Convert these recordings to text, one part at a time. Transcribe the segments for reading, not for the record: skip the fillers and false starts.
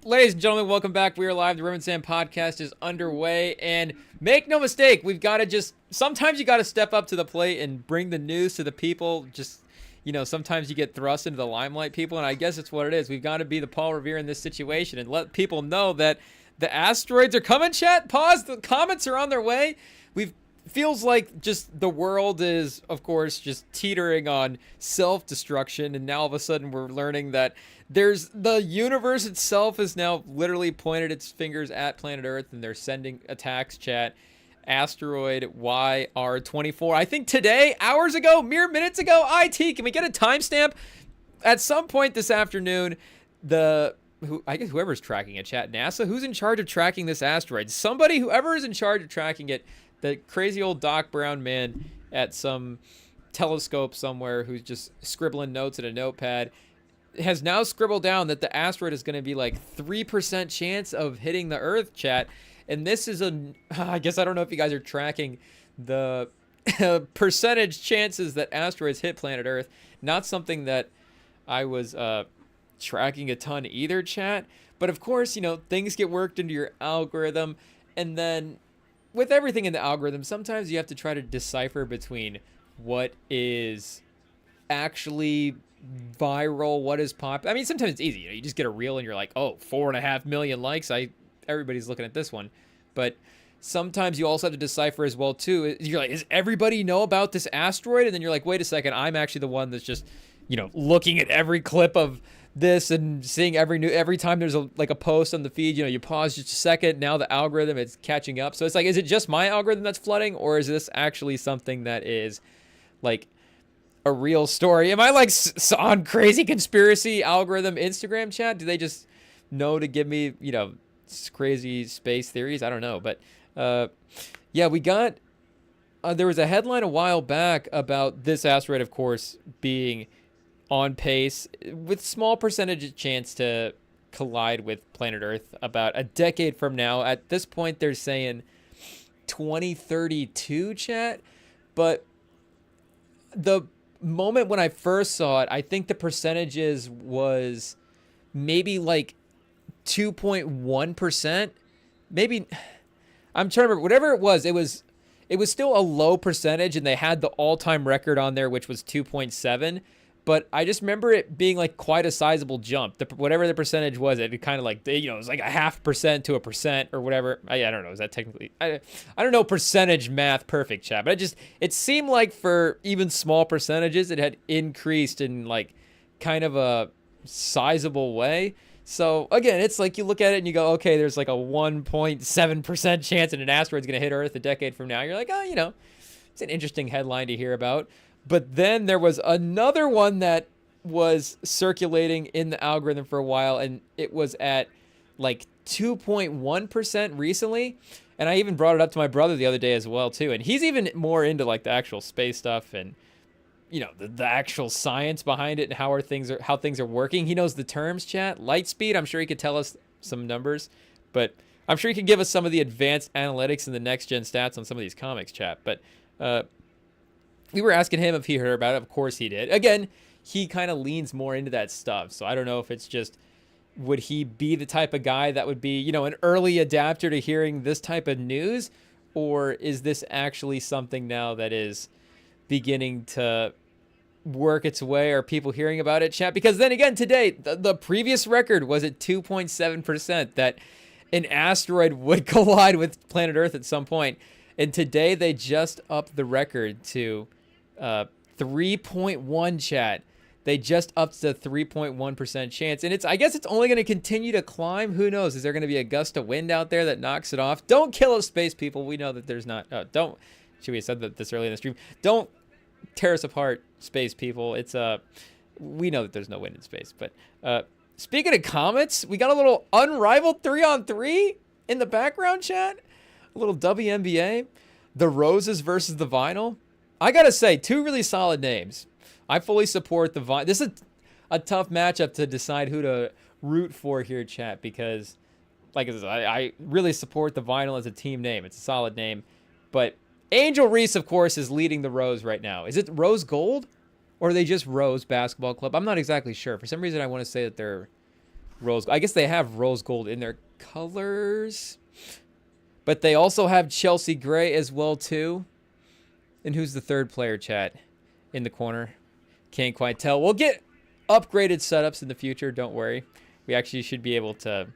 Ladies and gentlemen, welcome back. We are live. The REMINGTOM podcast is underway. And make no mistake, we've got to sometimes you got to step up to the plate and bring the news to the people. Sometimes you get thrust into the limelight, people. And I guess it's what it is. We've got to be the Paul Revere in this situation and let people know that the asteroids are coming, chat. Pause. The comets are on their way. Feels like just the world is, of course, just teetering on self-destruction, and now all of a sudden we're learning that the universe itself is now literally pointed its fingers at planet Earth, and they're sending attacks, chat. Asteroid YR4. I think today, hours ago, mere minutes ago, can we get a timestamp? At some point this afternoon, I guess whoever's tracking it, chat, NASA, who's in charge of tracking this asteroid? Somebody, whoever is in charge of tracking it, the crazy old Doc Brown man at some telescope somewhere who's just scribbling notes in a notepad has now scribbled down that the asteroid is going to be like 3% chance of hitting the Earth, chat. And this is I guess I don't know if you guys are tracking the percentage chances that asteroids hit planet Earth. Not something that I was tracking a ton either, chat. But of course, things get worked into your algorithm, and then with everything in the algorithm, sometimes you have to try to decipher between what is actually viral, what is pop. I mean, sometimes it's easy. You just get a reel and you're like, oh, 4.5 million likes. Everybody's looking at this one. But sometimes you also have to decipher as well, too. You're like, does everybody know about this asteroid? And then you're like, wait a second, I'm actually the one that's just, looking at every clip of this and seeing every time there's a post on the feed, you pause just a second. Now the algorithm is catching up. So it's like, is it just my algorithm that's flooding, or is this actually something that is like a real story? Am I like on crazy conspiracy algorithm Instagram, chat? Do they just know to give me, crazy space theories? I don't know. But yeah, we got, there was a headline a while back about this asteroid, of course, being on pace with small percentage chance to collide with planet Earth about a decade from now. At this point, they're saying 2032, chat. But the moment when I first saw it, I think the percentages was maybe like 2.1%. Maybe, I'm trying to remember, whatever it was still a low percentage, and they had the all-time record on there, which was 2.7. But I just remember it being like quite a sizable jump. Whatever the percentage was, it kind of like, it was like 0.5% to 1% or whatever. I don't know. Is that technically, I don't know percentage math perfect, chat. But it seemed like for even small percentages, it had increased in like kind of a sizable way. So again, it's like you look at it and you go, okay, there's like a 1.7% chance that an asteroid's going to hit Earth a decade from now. You're like, oh, it's an interesting headline to hear about. But then there was another one that was circulating in the algorithm for a while, and it was at like 2.1% recently. And I even brought it up to my brother the other day as well, too. And he's even more into like the actual space stuff and, the actual science behind it and how things are working. He knows the terms, chat. Light speed, I'm sure he could tell us some numbers. But I'm sure he could give us some of the advanced analytics and the next-gen stats on some of these comics, chat. But we were asking him if he heard about it. Of course he did. Again, he kind of leans more into that stuff. So I don't know if it's just, would he be the type of guy that would be, an early adapter to hearing this type of news? Or is this actually something now that is beginning to work its way? Are people hearing about it, chat? Because then again, today, the previous record was at 2.7% that an asteroid would collide with planet Earth at some point. And today they just upped the record to 3.1, chat. They just upped the 3.1% chance. And I guess it's only going to continue to climb. Who knows? Is there going to be a gust of wind out there that knocks it off? Don't kill us, space people. We know that there's not. Should we have said that this early in the stream? Don't tear us apart, space people. We know that there's no wind in space. But speaking of comets, we got a little unrivaled 3-on-3 in the background, chat. A little WNBA. The Roses versus the Vinyl. I got to say, two really solid names. I fully support the Vinyl. This is a tough matchup to decide who to root for here, chat, because like I said, I really support the Vinyl as a team name. It's a solid name. But Angel Reese, of course, is leading the Rose right now. Is it Rose Gold? Or are they just Rose Basketball Club? I'm not exactly sure. For some reason, I want to say that they're rose. I guess they have rose gold in their colors, but they also have Chelsea gray as well too. And who's the third player, chat, in the corner? Can't quite tell. We'll get upgraded setups in the future. Don't worry. We actually should be able to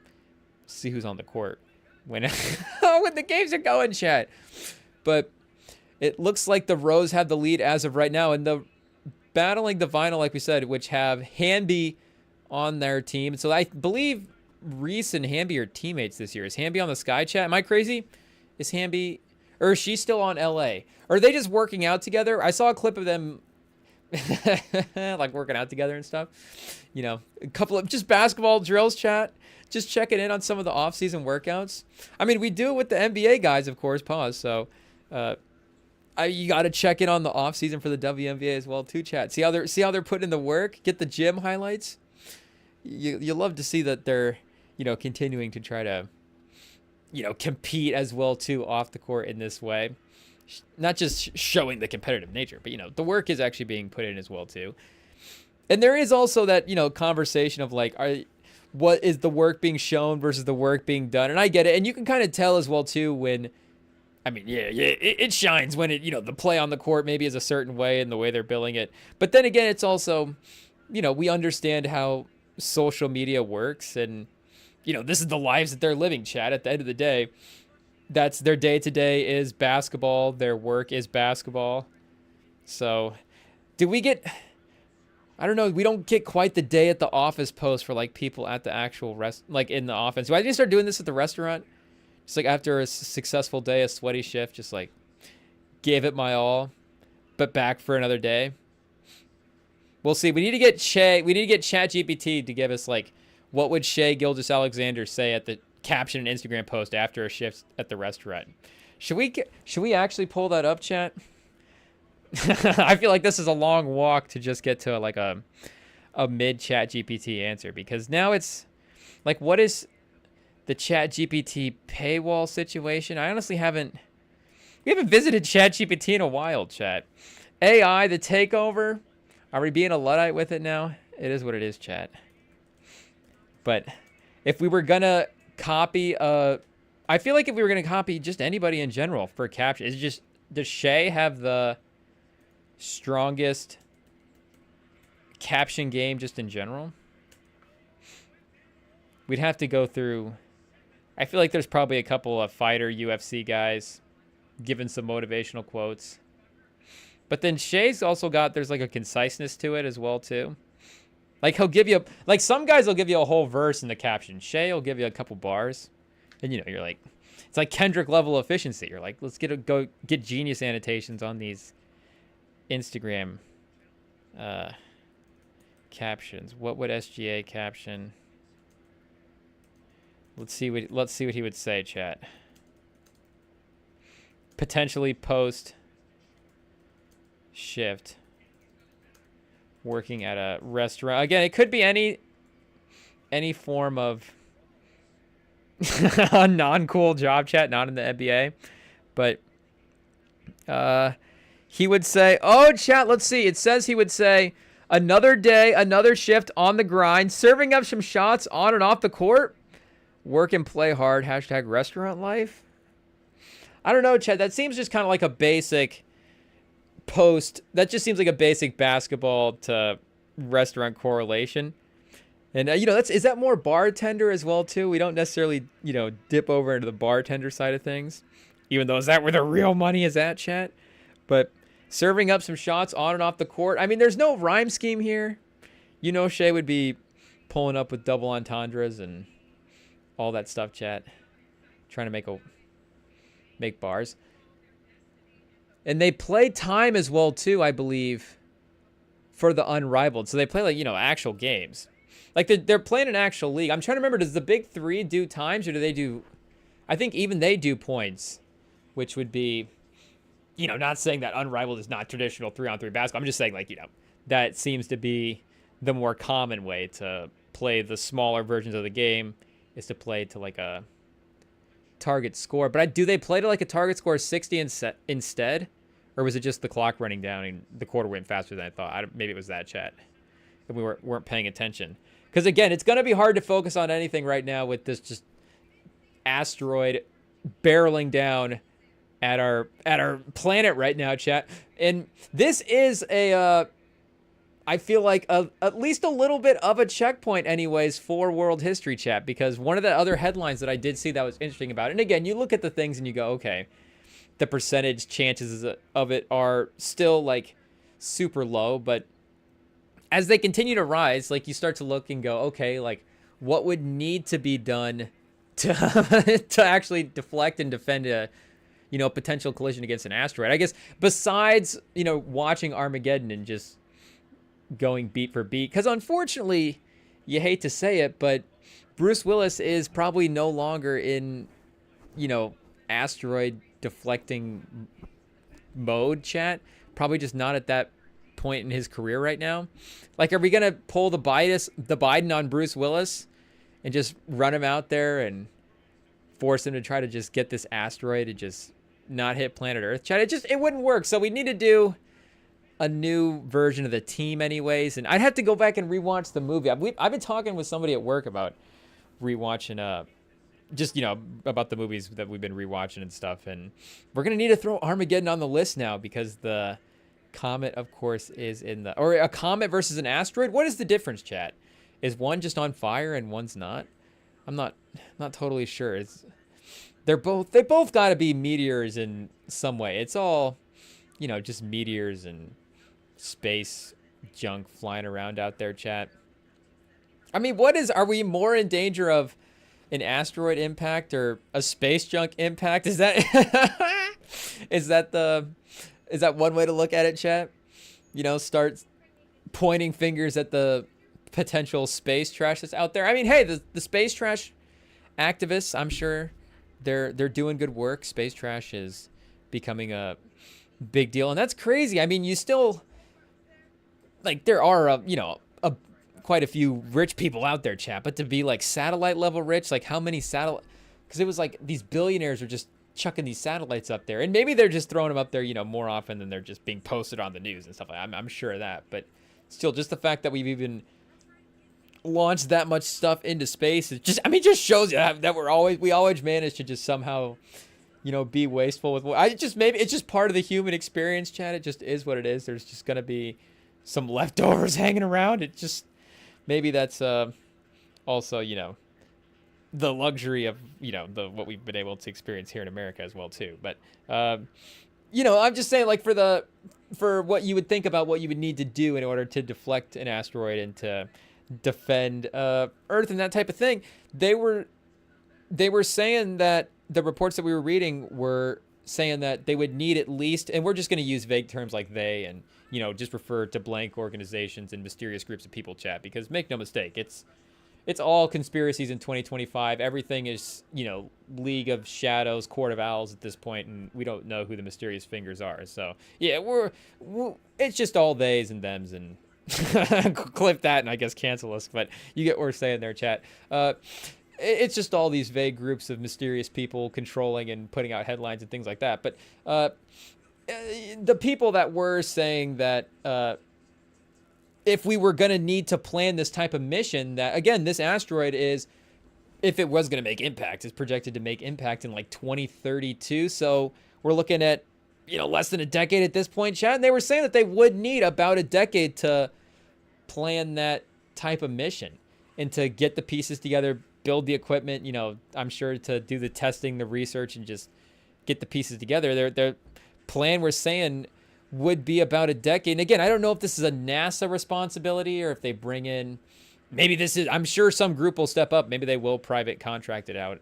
see who's on the court when when the games are going, chat. But it looks like the Rose have the lead as of right now, and the battling the Vinyl, like we said, which have Hamby on their team. So I believe Reese and Hamby are teammates this year. Is Hamby on the Sky, chat? Am I crazy? Is Hamby, or is she still on LA? Or are they just working out together? I saw a clip of them like working out together and stuff. You know, a couple of just basketball drills, chat. Just checking in on some of the off-season workouts. I mean, we do it with the NBA guys, of course, pause. So you got to check in on the off-season for the WNBA as well, too, chat. See how they're putting in the work? Get the gym highlights. You love to see that they're, you know, continuing to try to, you know, compete as well, too, off the court in this way. Not just showing the competitive nature, but, you know, the work is actually being put in as well, too. And there is also that, you know, conversation of like, what is the work being shown versus the work being done? And I get it. And you can kind of tell as well, too, when, I mean, yeah, it shines when it, you know, the play on the court maybe is a certain way and the way they're billing it. But then again, it's also, you know, we understand how social media works, and, you know, this is the lives that they're living, chat. At the end of the day, that's their day-to-day is basketball. Their work is basketball. So do we get, I don't know, we don't get quite the day at the office post for like people at the actual like in the office. Do I just start doing this at the restaurant? Just like after a successful day, a sweaty shift, just like gave it my all, but back for another day. We'll see. We need to get ChatGPT to give us like, what would Shai Gilgeous-Alexander say at the caption and Instagram post after a shift at the restaurant? Should we actually pull that up, chat? I feel like this is a long walk to just get to like a mid ChatGPT answer, because now it's like, what is the ChatGPT paywall situation? I honestly haven't visited ChatGPT in a while, chat. AI, the takeover. Are we being a Luddite with it now? It is what it is, chat. But if we were gonna copy, I feel like if we were gonna copy just anybody in general for caption, is just, does Shai have the strongest caption game just in general? We'd have to go through. I feel like there's probably a couple of fighter UFC guys giving some motivational quotes. But then Shai's also got, there's like a conciseness to it as well too. Like he'll give you, like some guys will give you a whole verse in the caption. Shai will give you a couple bars. And you know, you're like, it's like Kendrick level efficiency. You're like, let's go get genius annotations on these Instagram captions. What would SGA caption? Let's see what he would say, chat. Potentially post shift working at a restaurant. Again, it could be any form of a non-cool job, chat, not in the NBA. But he would say, oh, chat, let's see. It says he would say, another day, another shift on the grind, serving up some shots on and off the court. Work and play hard, hashtag restaurant life. I don't know, chat. That seems just kind of like a basic post. That just seems like a basic basketball to restaurant correlation. And, you know, is that more bartender as well, too? We don't necessarily, you know, dip over into the bartender side of things, even though is that where the real money is at, chat? But serving up some shots on and off the court. I mean, there's no rhyme scheme here. You know, Shai would be pulling up with double entendres and all that stuff, chat. Trying to make bars. And they play time as well, too, I believe, for the Unrivaled. So they play, like, you know, actual games. Like, they're playing an actual league. I'm trying to remember, does the Big Three do times, or do they do... I think even they do points, which would be, you know, not saying that Unrivaled is not traditional 3-on-3 basketball. I'm just saying, like, you know, that seems to be the more common way to play the smaller versions of the game, is to play to, like, a target score. But do they play to, like, a target score of 60 instead? Or was it just the clock running down and the quarter went faster than I thought? Maybe it was that, chat. And we weren't paying attention. Because again, it's going to be hard to focus on anything right now with this just asteroid barreling down at our planet right now, chat. And this is a I feel like at least a little bit of a checkpoint anyways for world history, chat, because one of the other headlines that I did see that was interesting about it, and again, you look at the things and you go, okay, the percentage chances of it are still like super low, but as they continue to rise, like you start to look and go, okay, like what would need to be done to to actually deflect and defend a potential collision against an asteroid? I guess besides watching Armageddon and just going beat for beat, because unfortunately, you hate to say it, but Bruce Willis is probably no longer in asteroid deflecting mode, chat. Probably just not at that point in his career right now. Like, are we gonna pull the Biden on Bruce Willis and just run him out there and force him to try to just get this asteroid to just not hit planet Earth, chat? It wouldn't work. So we need to do a new version of the team anyways, and I'd have to go back and rewatch the movie. I've been talking with somebody at work about rewatching just about the movies that we've been rewatching and stuff, and we're gonna need to throw Armageddon on the list now because the comet, of course, is in the, or a comet versus an asteroid. What is the difference, chat? Is one just on fire and one's not? I'm not totally sure. They both got to be meteors in some way. It's all just meteors and space junk flying around out there, chat. I mean, are we more in danger of an asteroid impact or a space junk impact? Is that is that one way to look at it, chat? Start pointing fingers at the potential space trash that's out there. I mean, hey, the space trash activists, I'm sure they're doing good work. Space trash is becoming a big deal, and that's crazy. I mean, you still, like, there are quite a few rich people out there, chat, but to be like satellite level rich, like how many satellite, because it was like these billionaires are just chucking these satellites up there, and maybe they're just throwing them up there more often than they're just being posted on the news and stuff like that. I'm sure of that, but still, just the fact that we've even launched that much stuff into space is just shows you that we always manage to just somehow be wasteful with maybe it's just part of the human experience, chat. It just is what it is. There's just gonna be some leftovers hanging around. It just, maybe that's also the luxury of what we've been able to experience here in America as well too. But I'm just saying, like, for what you would think about what you would need to do in order to deflect an asteroid and to defend Earth and that type of thing, they were saying that the reports that we were reading were saying that they would need at least, and we're just going to use vague terms like they, and just refer to blank organizations and mysterious groups of people, chat, because make no mistake, it's all conspiracies in 2025. Everything is League of Shadows, Court of Owls at this point, and we don't know who the mysterious fingers are. So yeah, it's just all theys and thems, and clip that and I guess cancel us, but you get what we're saying there, chat. It's just all these vague groups of mysterious people controlling and putting out headlines and things like that. But the people that were saying that if we were going to need to plan this type of mission, that, again, this asteroid is, if it was going to make impact, is projected to make impact in like 2032. So we're looking at, less than a decade at this point, chat. And they were saying that they would need about a decade to plan that type of mission and to get the pieces together, build the equipment, I'm sure to do the testing, the research, and just get the pieces together. Their plan, we're saying, would be about a decade. And again, I don't know if this is a NASA responsibility or if they bring in, maybe this is, I'm sure some group will step up. Maybe they will private contract it out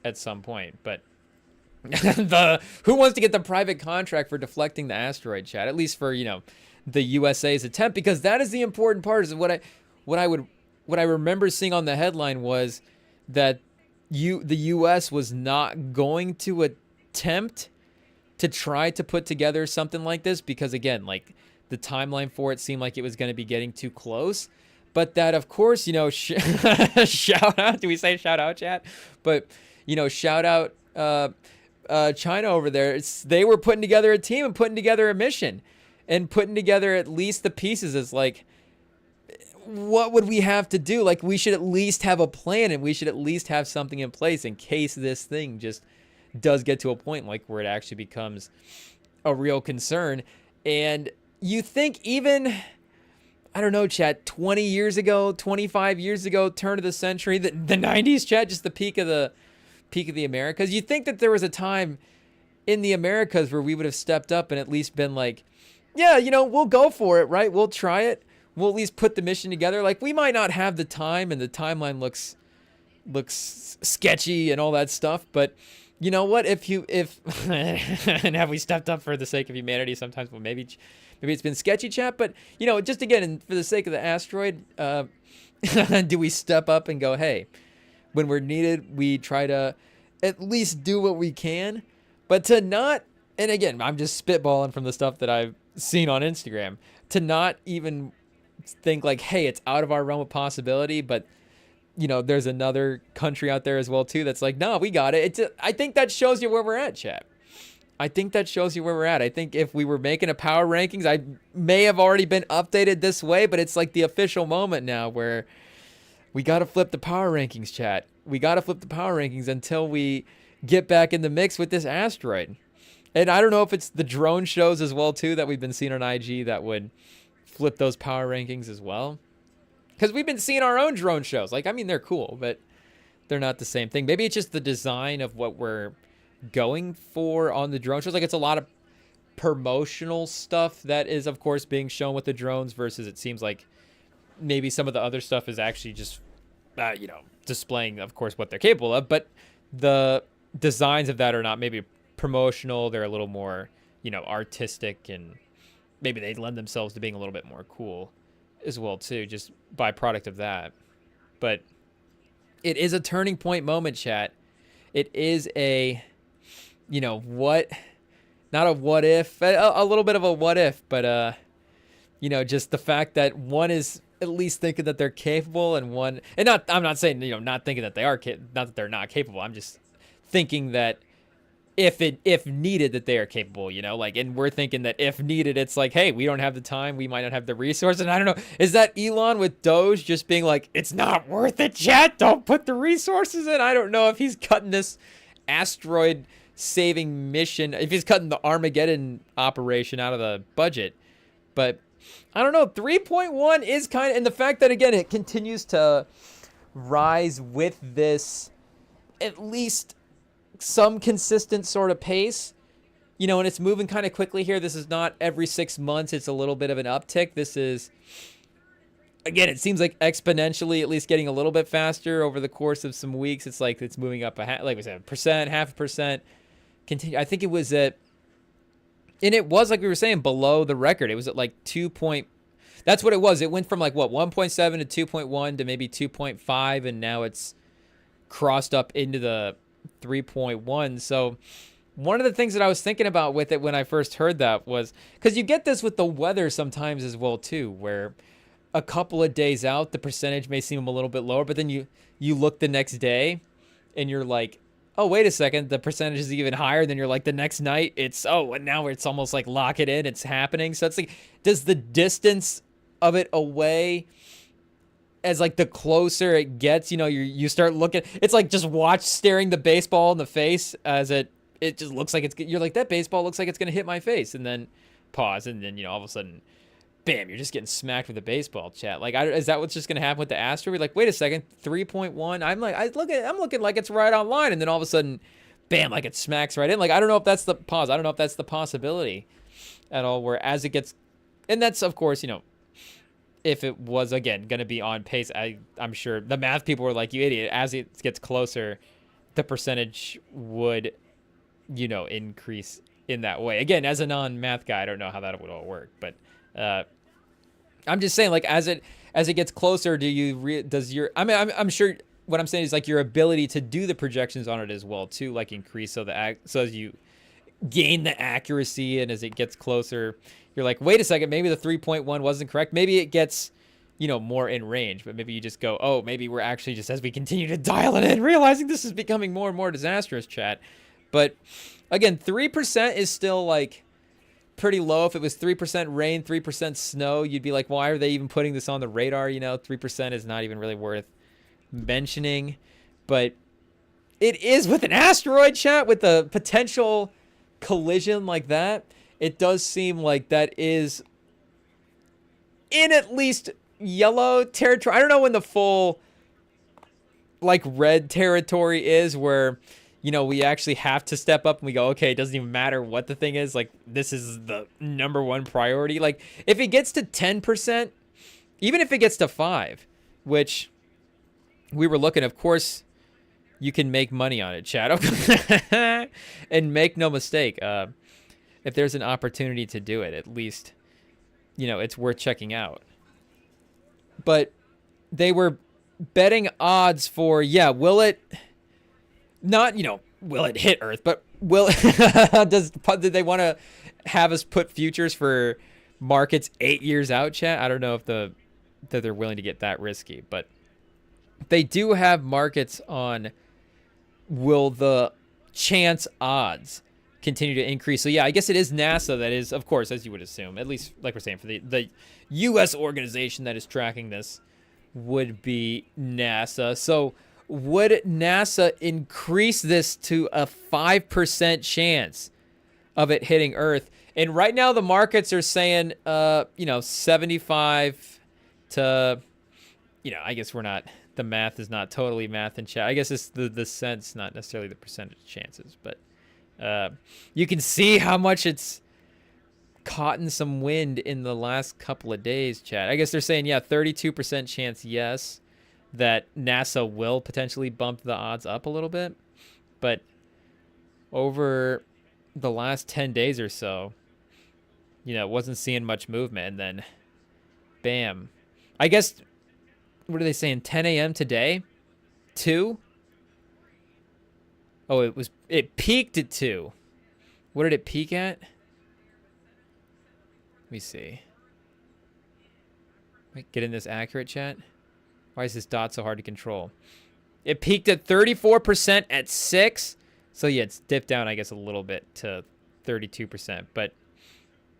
at some point. But who wants to get the private contract for deflecting the asteroid, chat? At least for, the USA's attempt, because that is the important part. Is what I remember seeing on the headline was that the US was not going to attempt to try to put together something like this, because again, like, the timeline for it seemed like it was going to be getting too close. But that, of course, shout out, do we say shout out, chat? But shout out China over there. They were putting together a team and putting together a mission and putting together at least the pieces. As like, what would we have to do? Like, we should at least have a plan, and we should at least have something in place in case this thing just does get to a point like where it actually becomes a real concern. And you think even, I don't know, chat, 20 years ago, 25 years ago, turn of the century, the 90s, chat, just the peak of the Americas. You think that there was a time in the Americas where we would have stepped up and at least been like, yeah, we'll go for it, right? We'll try it. We'll at least put the mission together. Like, we might not have the time, and the timeline looks sketchy and all that stuff, but you know what? If and have we stepped up for the sake of humanity? Sometimes, well, maybe it's been sketchy, chat. But just again, and for the sake of the asteroid, do we step up and go, hey, when we're needed, we try to at least do what we can, but to not. And again, I'm just spitballing from the stuff that I've seen on Instagram. To not even think like, hey, it's out of our realm of possibility, but there's another country out there as well too that's like, no, we got it. I think that shows you where we're at, chat. I think that shows you where we're at. I think if we were making a power rankings, I may have already been updated this way, but it's like the official moment now where we got to flip the power rankings, chat. We got to flip the power rankings until we get back in the mix with this asteroid. And I don't know if it's the drone shows as well too that we've been seeing on IG that would flip those power rankings as well. Because we've been seeing our own drone shows. Like, I mean, they're cool, but they're not the same thing. Maybe it's just the design of what we're going for on the drone shows. Like, it's a lot of promotional stuff that is, of course, being shown with the drones versus it seems like maybe some of the other stuff is actually just, displaying, of course, what they're capable of. But the designs of that are not maybe promotional. They're a little more, artistic, and maybe they lend themselves to being a little bit more cool as well too, just byproduct of that. But it is a turning point moment, chat. It is a, not a what if, a little bit of a what if, but just the fact that one is at least thinking that they're capable, and one, and not, I'm not saying, not thinking that they are, not that they're not capable. I'm just thinking that if needed, that they are capable, and we're thinking that if needed, it's like, hey, we don't have the time, we might not have the resources. And I don't know, is that Elon with Doge just being like, it's not worth it, chat, don't put the resources in? I don't know if he's cutting this asteroid saving mission, if he's cutting the Armageddon operation out of the budget, but I don't know. 3.1 is kind of, and the fact that again it continues to rise with this at least some consistent sort of pace, and it's moving kind of quickly here. This is not every 6 months. It's a little bit of an uptick. This is, again, it seems like exponentially, at least getting a little bit faster over the course of some weeks. It's like it's moving up like we said, half a percent. Continue. I think it was at, and it was like we were saying below the record. It was at like 2 point. That's what it was. It went from like what 1.7 to 2.1 to maybe 2.5, and now it's crossed up into the 3.1. So one of the things that I was thinking about with it when I first heard that was, because you get this with the weather sometimes as well too, where a couple of days out the percentage may seem a little bit lower, but then you look the next day and you're like, oh, wait a second, the percentage is even higher. Then you're like, the next night it's, oh, and now it's almost like lock it in, it's happening. So it's like, does the distance of it away, as like the closer it gets, you start looking, it's like just staring the baseball in the face as it just looks like you're like, that baseball looks like it's going to hit my face, and then pause, and then, all of a sudden, bam, you're just getting smacked with a baseball, chat. Like, is that what's just going to happen with the Astro? We're like, wait a second, 3.1. I'm looking like it's right on line, and then all of a sudden, bam, like it smacks right in. Like, I don't know if that's the pause. I don't know if that's the possibility at all, where as it gets, and that's, of course, if it was, again, going to be on pace, I'm sure the math people were like, you idiot, as it gets closer, the percentage would, increase in that way. Again, as a non-math guy, I don't know how that would all work, but I'm just saying, like, as it gets closer, I'm sure what I'm saying is like your ability to do the projections on it as well too, like increase, so as you gain the accuracy, and as it gets closer, you're like, wait a second, maybe the 3.1 wasn't correct. Maybe it gets, more in range, but maybe you just go, oh, maybe we're actually just, as we continue to dial it in, realizing this is becoming more and more disastrous, chat. But again, 3% is still like pretty low. If it was 3% rain, 3% snow, you'd be like, why are they even putting this on the radar? 3% is not even really worth mentioning. But it is with an asteroid, chat, with a potential collision like that. It does seem like that is in at least yellow territory. I don't know when the full like red territory is, where we actually have to step up and we go, okay, it doesn't even matter what the thing is, like this is the #1 priority. Like if it gets to 10%, even if it gets to 5, which we were looking, of course you can make money on it, chat. And make no mistake, if there's an opportunity to do it, at least it's worth checking out. But they were betting odds for, will it not, will it hit Earth, but will did they want to have us put futures for markets 8 years out, chat? I don't know if that they're willing to get that risky, but they do have markets on will the chance odds continue to increase. So yeah, I guess it is NASA that is, of course, as you would assume, at least like we're saying, for the U.S. organization that is tracking this would be NASA. So would NASA increase this to a 5% chance of it hitting Earth? And right now the markets are saying, 75 to, I guess the math is not totally math in chat. I guess it's the sense, not necessarily the percentage chances, but you can see how much it's caught in some wind in the last couple of days, chat. I guess they're saying, 32% chance, yes, that NASA will potentially bump the odds up a little bit. But over the last 10 days or so, wasn't seeing much movement. And then, bam. I guess, what are they saying, 10 a.m. today? 2? Oh, it peaked at 2. What did it peak at? Let me see. Getting this accurate, chat? Why is this dot so hard to control? It peaked at 34% at 6. So yeah, it's dipped down, I guess, a little bit to 32%. But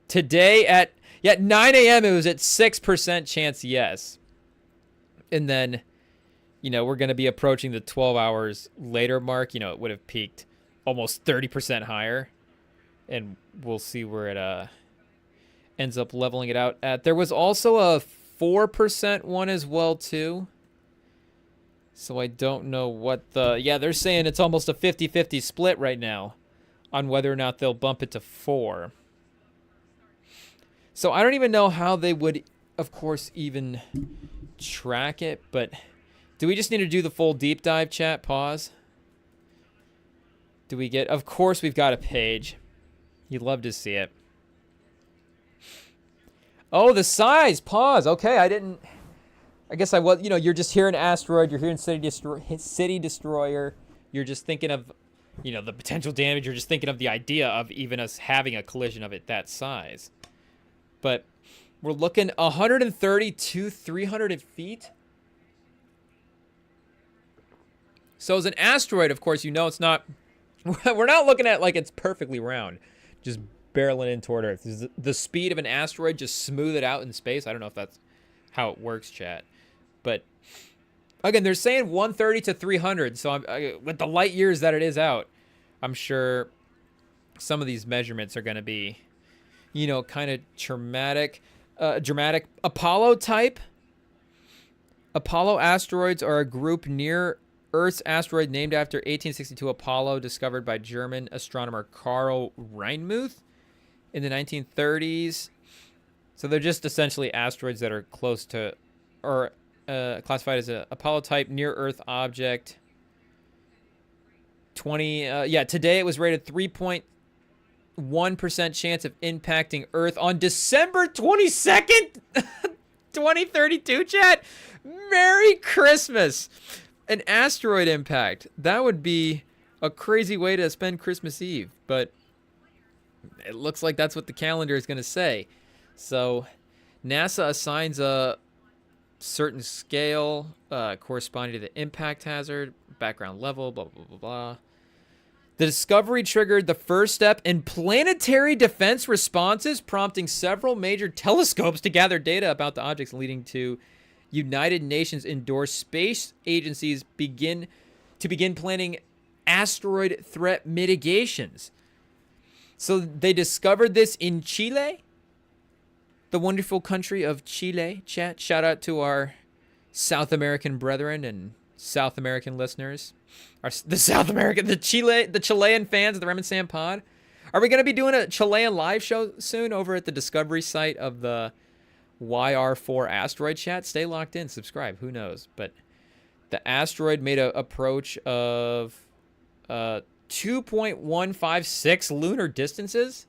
today at 9 a.m. it was at 6% chance yes. And then, we're going to be approaching the 12 hours later mark. It would have peaked almost 30% higher. And we'll see where it ends up leveling it out at. There was also a 4% one as well, too. So I don't know what they're saying it's almost a 50-50 split right now on whether or not they'll bump it to 4. So I don't even know how they would, of course, even track it, but do we just need to do the full deep dive, chat? Pause. Do we get, of course we've got a page. You'd love to see it. Oh, the size. Pause. Okay, I guess I was, you're just hearing asteroid, you're hearing city destroyer, you're just thinking of, the potential damage, you're just thinking of the idea of even us having a collision of it that size. But we're looking 130 to 300 feet. So as an asteroid, of course, it's not, we're not looking at like it's perfectly round, just barreling in toward Earth. Is the speed of an asteroid just smooth it out in space? I don't know if that's how it works, chat. But again, they're saying 130 to 300. So with the light years that it is out, I'm sure some of these measurements are going to be, kind of dramatic. Apollo type. Apollo asteroids are a group near Earth's asteroid named after 1862 Apollo, discovered by German astronomer Karl Reinmuth in the 1930s. So they're just essentially asteroids that are close to, or classified as a Apollo type near Earth object. Today it was rated 3.1% chance of impacting Earth on December 22nd, 2032, chat. Merry Christmas. An asteroid impact. That would be a crazy way to spend Christmas Eve, but it looks like that's what the calendar is going to say. So NASA assigns a certain scale corresponding to the impact hazard, background level, blah, blah, blah, blah, blah. The discovery triggered the first step in planetary defense responses, prompting several major telescopes to gather data about the objects, leading to United Nations endorsed space agencies begin planning asteroid threat mitigations. So they discovered this in Chile, the wonderful country of Chile. Chat, shout out to our South American brethren and South American listeners. The Chilean fans of the REMINGTOM pod. Are we going to be doing a Chilean live show soon over at the discovery site of the YR4 asteroid? Chat, stay locked in, subscribe, who knows. But the asteroid made an approach of 2.156 lunar distances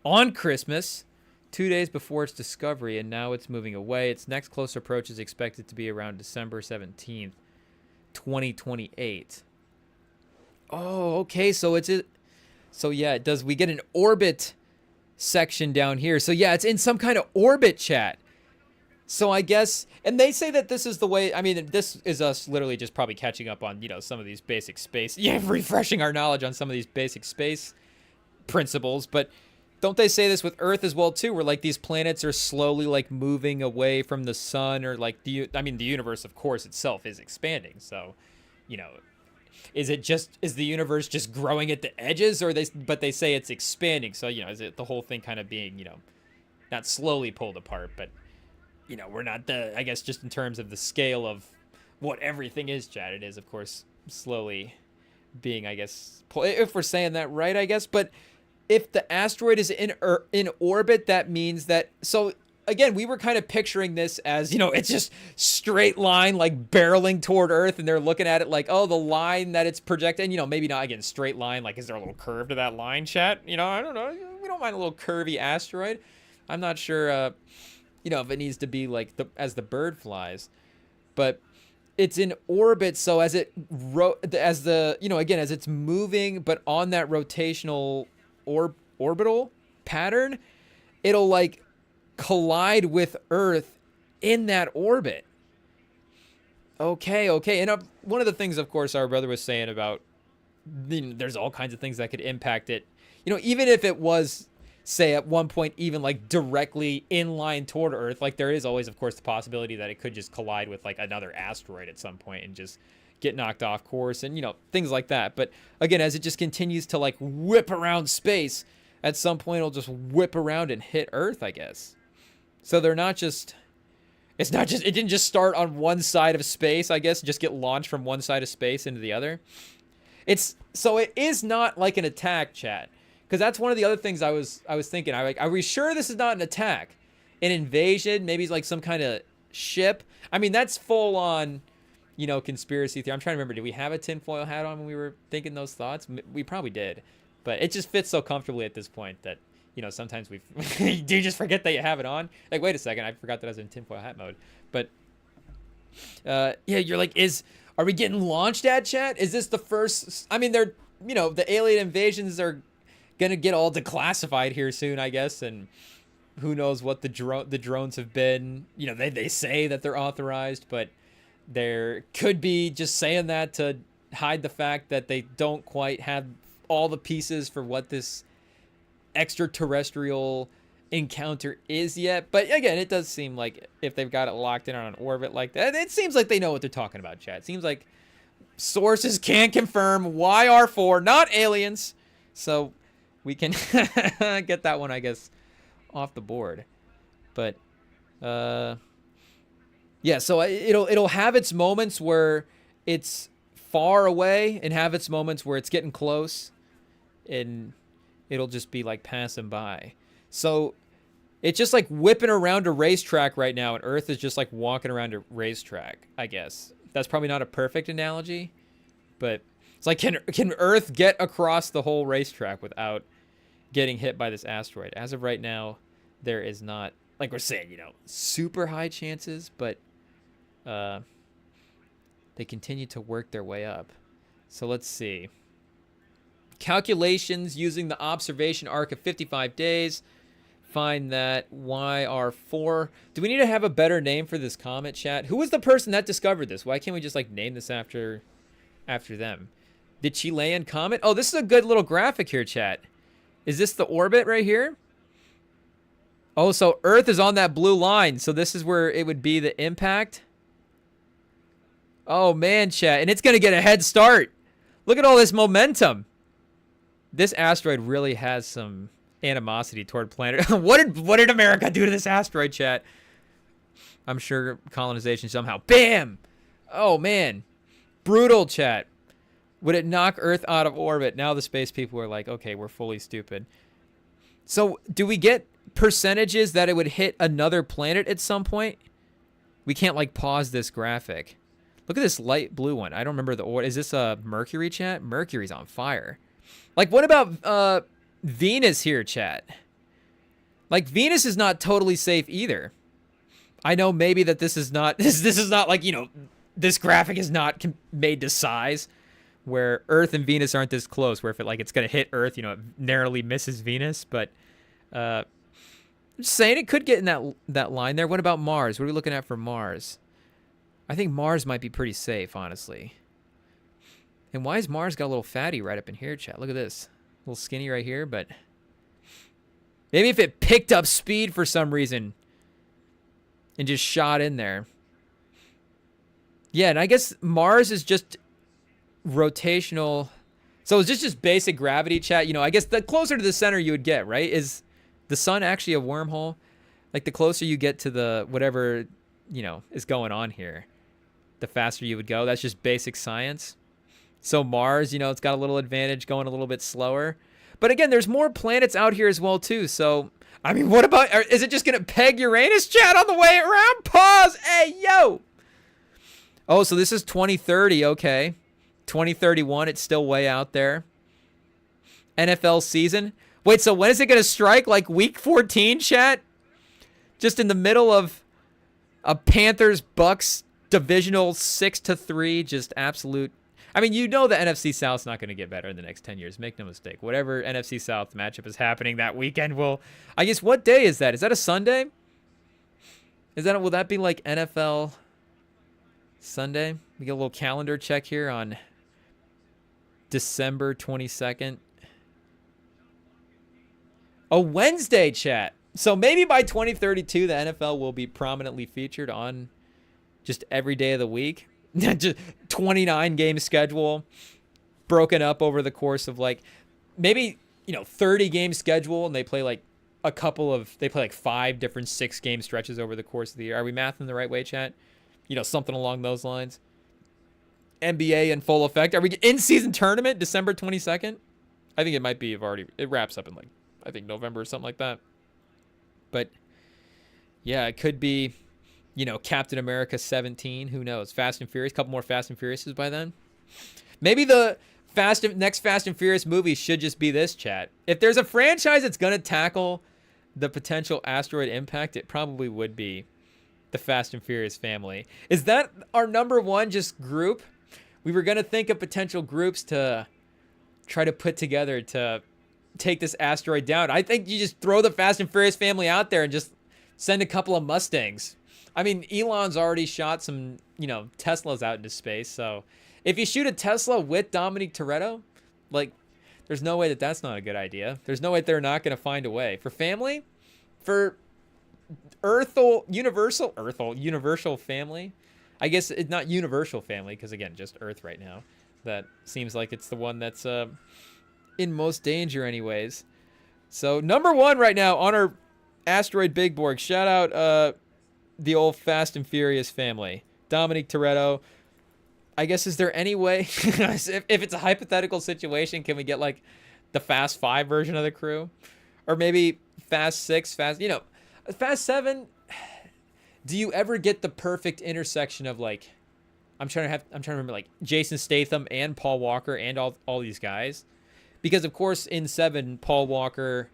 on Christmas, 2 days before its discovery, and now it's moving away. Its next close approach is expected to be around December 17th, 2028. Oh, okay, so we get an orbit section down here. So yeah, it's in some kind of orbit, chat. So I guess, and they say that this is the way, I mean, this is us literally just probably catching up on, some of these basic space, refreshing our knowledge on some of these basic space principles. But don't they say this with Earth as well too, where like these planets are slowly like moving away from the sun, or like the universe, of course, itself is expanding. So, is the universe just growing at the edges, but they say it's expanding. So, is it the whole thing kind of being, not slowly pulled apart, but we're not I guess just in terms of the scale of what everything is, chat, it is, of course, slowly being, I guess, if we're saying that right, I guess. But if the asteroid is in orbit, that means that, so again, we were kind of picturing this as, it's just straight line, like barreling toward Earth, and they're looking at it like, oh, the line that it's projecting, maybe not, again, straight line, like, is there a little curve to that line, chat? I don't know. We don't mind a little curvy asteroid. I'm not sure, if it needs to be like as the bird flies, but it's in orbit. So as it's moving, but on that rotational orbital pattern, it'll like collide with Earth in that orbit. Okay. And one of the things, of course, our brother was saying about, there's all kinds of things that could impact it. Even if it was, say, at one point even like directly in line toward Earth, like there is always, of course, the possibility that it could just collide with like another asteroid at some point and just get knocked off course, and things like that. But again, as it just continues to like whip around space, at some point it'll just whip around and hit Earth, I guess. So it didn't just start on one side of space, I guess, just get launched from one side of space into the other. It is not like an attack, chat. Because that's one of the other things I was thinking. Are we sure this is not an attack? An invasion? Maybe it's like some kind of ship? I mean, that's full on, conspiracy theory. I'm trying to remember, did we have a tinfoil hat on when we were thinking those thoughts? We probably did. But it just fits so comfortably at this point that, sometimes do you just forget that you have it on? Like, wait a second, I forgot that I was in tinfoil hat mode. But, you're like, are we getting launched at, chat? Is this the first? I mean, they're, the alien invasions are gonna get all declassified here soon, I guess, and who knows what the drones have been. They say that they're authorized, but there could be just saying that to hide the fact that they don't quite have all the pieces for what this extraterrestrial encounter is yet. But again, it does seem like if they've got it locked in on an orbit like that, it seems like they know what they're talking about, chat. It seems like sources can confirm YR4, not aliens. So we can get that one, I guess, off the board. But so it'll have its moments where it's far away and have its moments where it's getting close, and it'll just be like passing by. So it's just like whipping around a racetrack right now, and Earth is just like walking around a racetrack, I guess. That's probably not a perfect analogy, but it's like, can Earth get across the whole racetrack without getting hit by this asteroid? As of right now, there is not, like we're saying, super high chances, but they continue to work their way up. So let's see. Calculations using the observation arc of 55 days find that YR4. Do we need to have a better name for this comet, chat? Who was the person that discovered this? Why can't we just like name this after them? The Chilean comet. Oh, this is a good little graphic here, chat. Is this the orbit right here? Oh, so Earth is on that blue line. So this is where it would be the impact. Oh, man, chat. And it's going to get a head start. Look at all this momentum. This asteroid really has some animosity toward planet. What did America do to this asteroid, chat? I'm sure colonization somehow. Bam! Oh, man. Brutal, chat. Would it knock Earth out of orbit? Now the space people are like, okay, we're fully stupid. So do we get percentages that it would hit another planet at some point? We can't, like, pause this graphic. Look at this light blue one. I don't remember the order. Is this Mercury, chat? Mercury's on fire. Like, what about Venus here, chat? Like, Venus is not totally safe either. I know maybe that this is not this is not like, you know, this graphic is not made to size where Earth and Venus aren't this close, where if it, like, it's going to hit Earth, you know, it narrowly misses Venus, but I'm just saying it could get in that line there. What about Mars? What are we looking at for Mars? I think Mars might be pretty safe, honestly. And why is Mars got a little fatty right up in here, chat? Look at this. A little skinny right here, but maybe if it picked up speed for some reason and just shot in there. Yeah, and I guess Mars is just rotational. So is this just basic gravity, chat? You know, I guess the closer to the center you would get, right? Is the sun actually a wormhole? Like, the closer you get to the whatever, you know, is going on here, the faster you would go. That's just basic science. So Mars, you know, it's got a little advantage going a little bit slower. But again, there's more planets out here as well, too. So, I mean, what about, is it just going to peg Uranus, chat, on the way around? Pause. Hey, yo. Oh, so this is 2030. Okay. 2031, it's still way out there. NFL season. Wait, so when is it going to strike? Like week 14, chat? Just in the middle of a Panthers-Bucks divisional 6-3, just absolute. I mean, you know the NFC South's not going to get better in the next 10 years. Make no mistake. Whatever NFC South matchup is happening that weekend will. I guess, what day is that? Is that a Sunday? Will that be like NFL Sunday? We get a little calendar check here on December 22nd. A Wednesday, chat. So maybe by 2032, the NFL will be prominently featured on just every day of the week. Just 29 game schedule broken up over the course of, like, maybe, you know, 30 game schedule, and they play like they play like 5 different 6 game stretches over the course of the year. Are we mathing the right way, chat? You know, something along those lines. NBA in full effect. Are we in season tournament December 22nd? I think it might be. It wraps up in, like, I think November or something like that. But yeah, it could be, you know, Captain America 17. Who knows? Fast and Furious. A couple more Fast and Furiouses by then. Maybe the next Fast and Furious movie should just be this, chat. If there's a franchise that's going to tackle the potential asteroid impact, it probably would be the Fast and Furious family. Is that our number one just group? We were going to think of potential groups to try to put together to take this asteroid down. I think you just throw the Fast and Furious family out there and just send a couple of Mustangs. I mean, Elon's already shot some, you know, Teslas out into space. So if you shoot a Tesla with Dominic Toretto, like, there's no way that that's not a good idea. There's no way they're not going to find a way. For family, for universal family. I guess it's not universal family because, again, just Earth right now. That seems like it's the one that's in most danger anyways. So number one right now on our asteroid big board. Shout out the old Fast and Furious family. Dominic Toretto. I guess, is there any way, if it's a hypothetical situation, can we get, like, the Fast 5 version of the crew? Or maybe Fast 6, Fast 7. Do you ever get the perfect intersection of, like, I'm trying to remember, like, Jason Statham and Paul Walker and all these guys? Because, of course, in 7, Paul Walker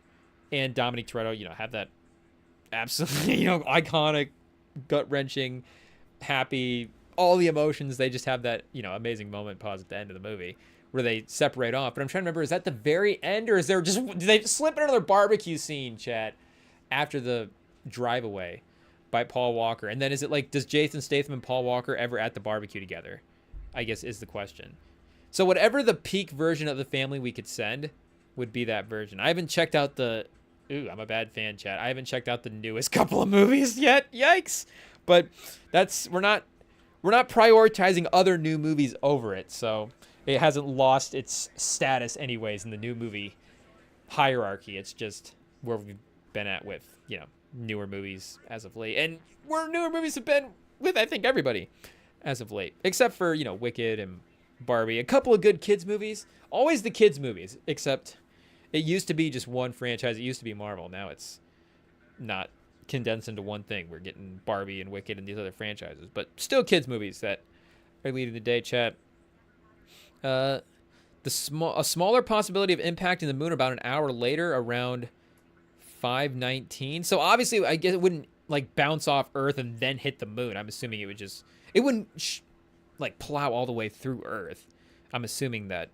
and Dominic Toretto, you know, have that absolutely, you know, iconic, gut-wrenching, happy, all the emotions. They just have that, you know, amazing moment pause at the end of the movie where they separate off. But I'm trying to remember, is that the very end, or is there just, do they slip in another barbecue scene, chat, after the drive away by Paul Walker? And then is it like, does Jason Statham and Paul Walker ever at the barbecue together? I guess is the question. So whatever the peak version of the family we could send would be that version. I haven't checked out the... Ooh, I'm a bad fan, chat. I haven't checked out the newest couple of movies yet. Yikes. But we're not prioritizing other new movies over it. So it hasn't lost its status anyways in the new movie hierarchy. It's just where we've been at with, newer movies as of late. And where newer movies have been with, I think, everybody as of late. Except for, Wicked and Barbie. A couple of good kids movies. Always the kids movies, except it used to be just one franchise. It used to be Marvel. Now it's not condensed into one thing. We're getting Barbie and Wicked and these other franchises. But still kids movies that are leading the day, chat. A smaller possibility of impacting the moon about an hour later, around 5:19. So obviously, I guess it wouldn't bounce off Earth and then hit the moon. I'm assuming it wouldn't plow all the way through Earth. I'm assuming that,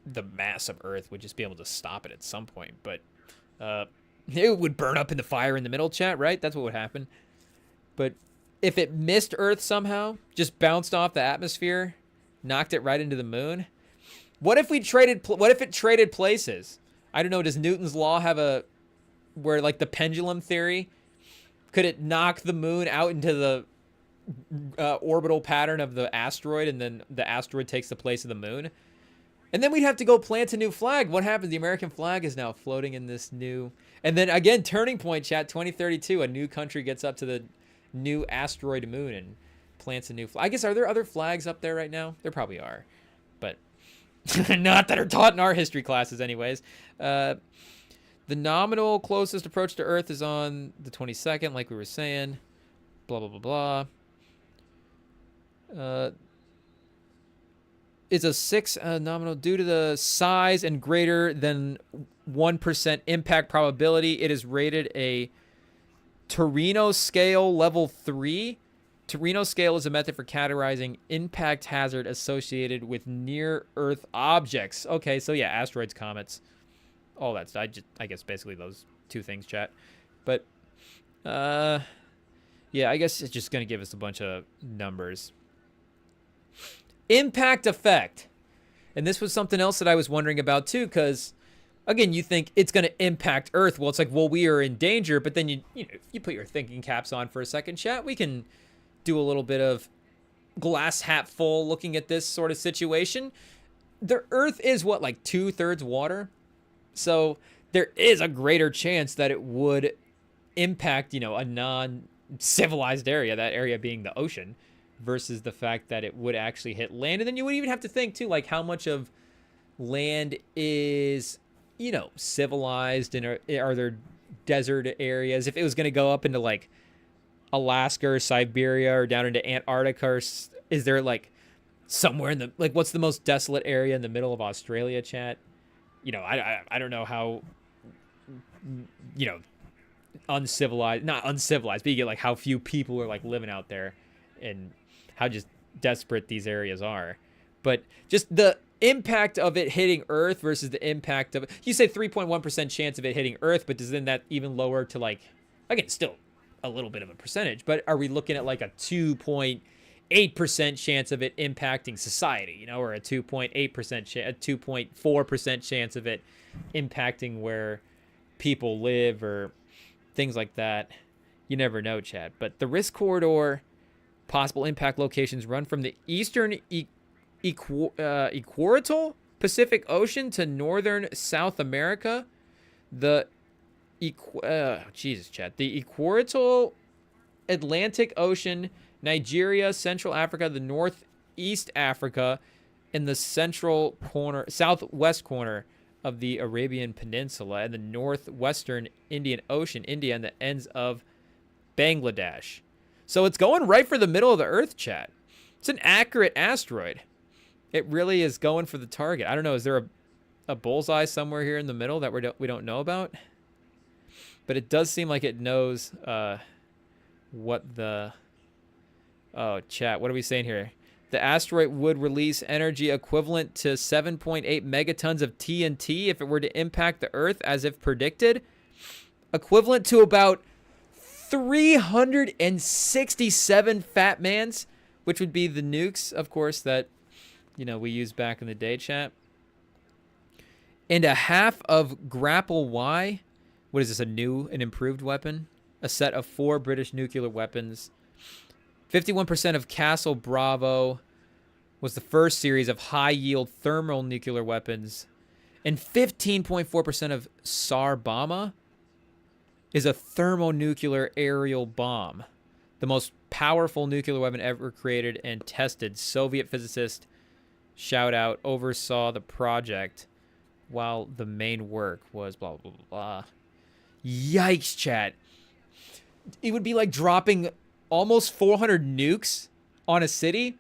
the mass of Earth would just be able to stop it at some point. But it would burn up in the fire in the middle, chat, right? That's what would happen. But if it missed Earth somehow, just bounced off the atmosphere, knocked it right into the moon. What if it traded places? I don't know. Does Newton's law have where the pendulum theory? Could it knock the moon out into the orbital pattern of the asteroid, and then the asteroid takes the place of the moon? And then we'd have to go plant a new flag. What happens? The American flag is now floating in this new... And then again, turning point, chat, 2032. A new country gets up to the new asteroid moon and plants a new flag. I guess, are there other flags up there right now? There probably are. But not that are taught in our history classes anyways. The nominal closest approach to Earth is on the 22nd, like we were saying. Blah, blah, blah, blah. Is a 6 nominal due to the size and greater than 1% impact probability. It is rated a Torino scale level 3. Torino scale is a method for categorizing impact hazard associated with near Earth objects. Okay, so yeah, asteroids, comets, all that stuff. I guess basically those two things, chat. But yeah, I guess it's just gonna give us a bunch of numbers. Impact effect. And this was something else that I was wondering about too, because again, you think it's going to impact Earth. Well, it's well, we are in danger, but then you put your thinking caps on for a second, chat. We can do a little bit of glass half full looking at this sort of situation. The Earth is what, 2/3 water? So there is a greater chance that it would impact, a non-civilized area, that area being the ocean, versus the fact that it would actually hit land. And then you would even have to think too, how much of land is, civilized, and are there desert areas? If it was going to go up into Alaska or Siberia or down into Antarctica, or is there somewhere in the, what's the most desolate area in the middle of Australia, chat? I don't know how, uncivilized, not uncivilized, but you get how few people are living out there, and how just desperate these areas are. But just the impact of it hitting Earth versus the impact of... You say 3.1% chance of it hitting Earth, but does then that even lower to again, still a little bit of a percentage, but are we looking at a 2.8% chance of it impacting society, or a 2.8%, a 2.4% chance of it impacting where people live or things like that? You never know, Chad. But the risk corridor... Possible impact locations run from the eastern equatorial Pacific Ocean to northern South America. The equatorial Atlantic Ocean, Nigeria, Central Africa, the Northeast Africa, and the southwest corner of the Arabian Peninsula, and the northwestern Indian Ocean, India, and the ends of Bangladesh. So it's going right for the middle of the Earth, chat. It's an accurate asteroid. It really is going for the target. I don't know. Is there a bullseye somewhere here in the middle that we don't know about? But it does seem like it knows what the... Oh, chat. What are we saying here? The asteroid would release energy equivalent to 7.8 megatons of TNT if it were to impact the Earth, as if predicted. Equivalent to about 367 Fat Mans, which would be the nukes, of course, that we used back in the day, chat. And a half of Grapple Y. What is this, an improved weapon? A set of 4 British nuclear weapons. 51% of Castle Bravo was the first series of high-yield thermal nuclear weapons. And 15.4% of Tsar-Bomba is a thermonuclear aerial bomb. The most powerful nuclear weapon ever created and tested. Soviet physicist, shout out, oversaw the project while the main work was blah, blah, blah, blah. Yikes, chat. It would be like dropping almost 400 nukes on a city.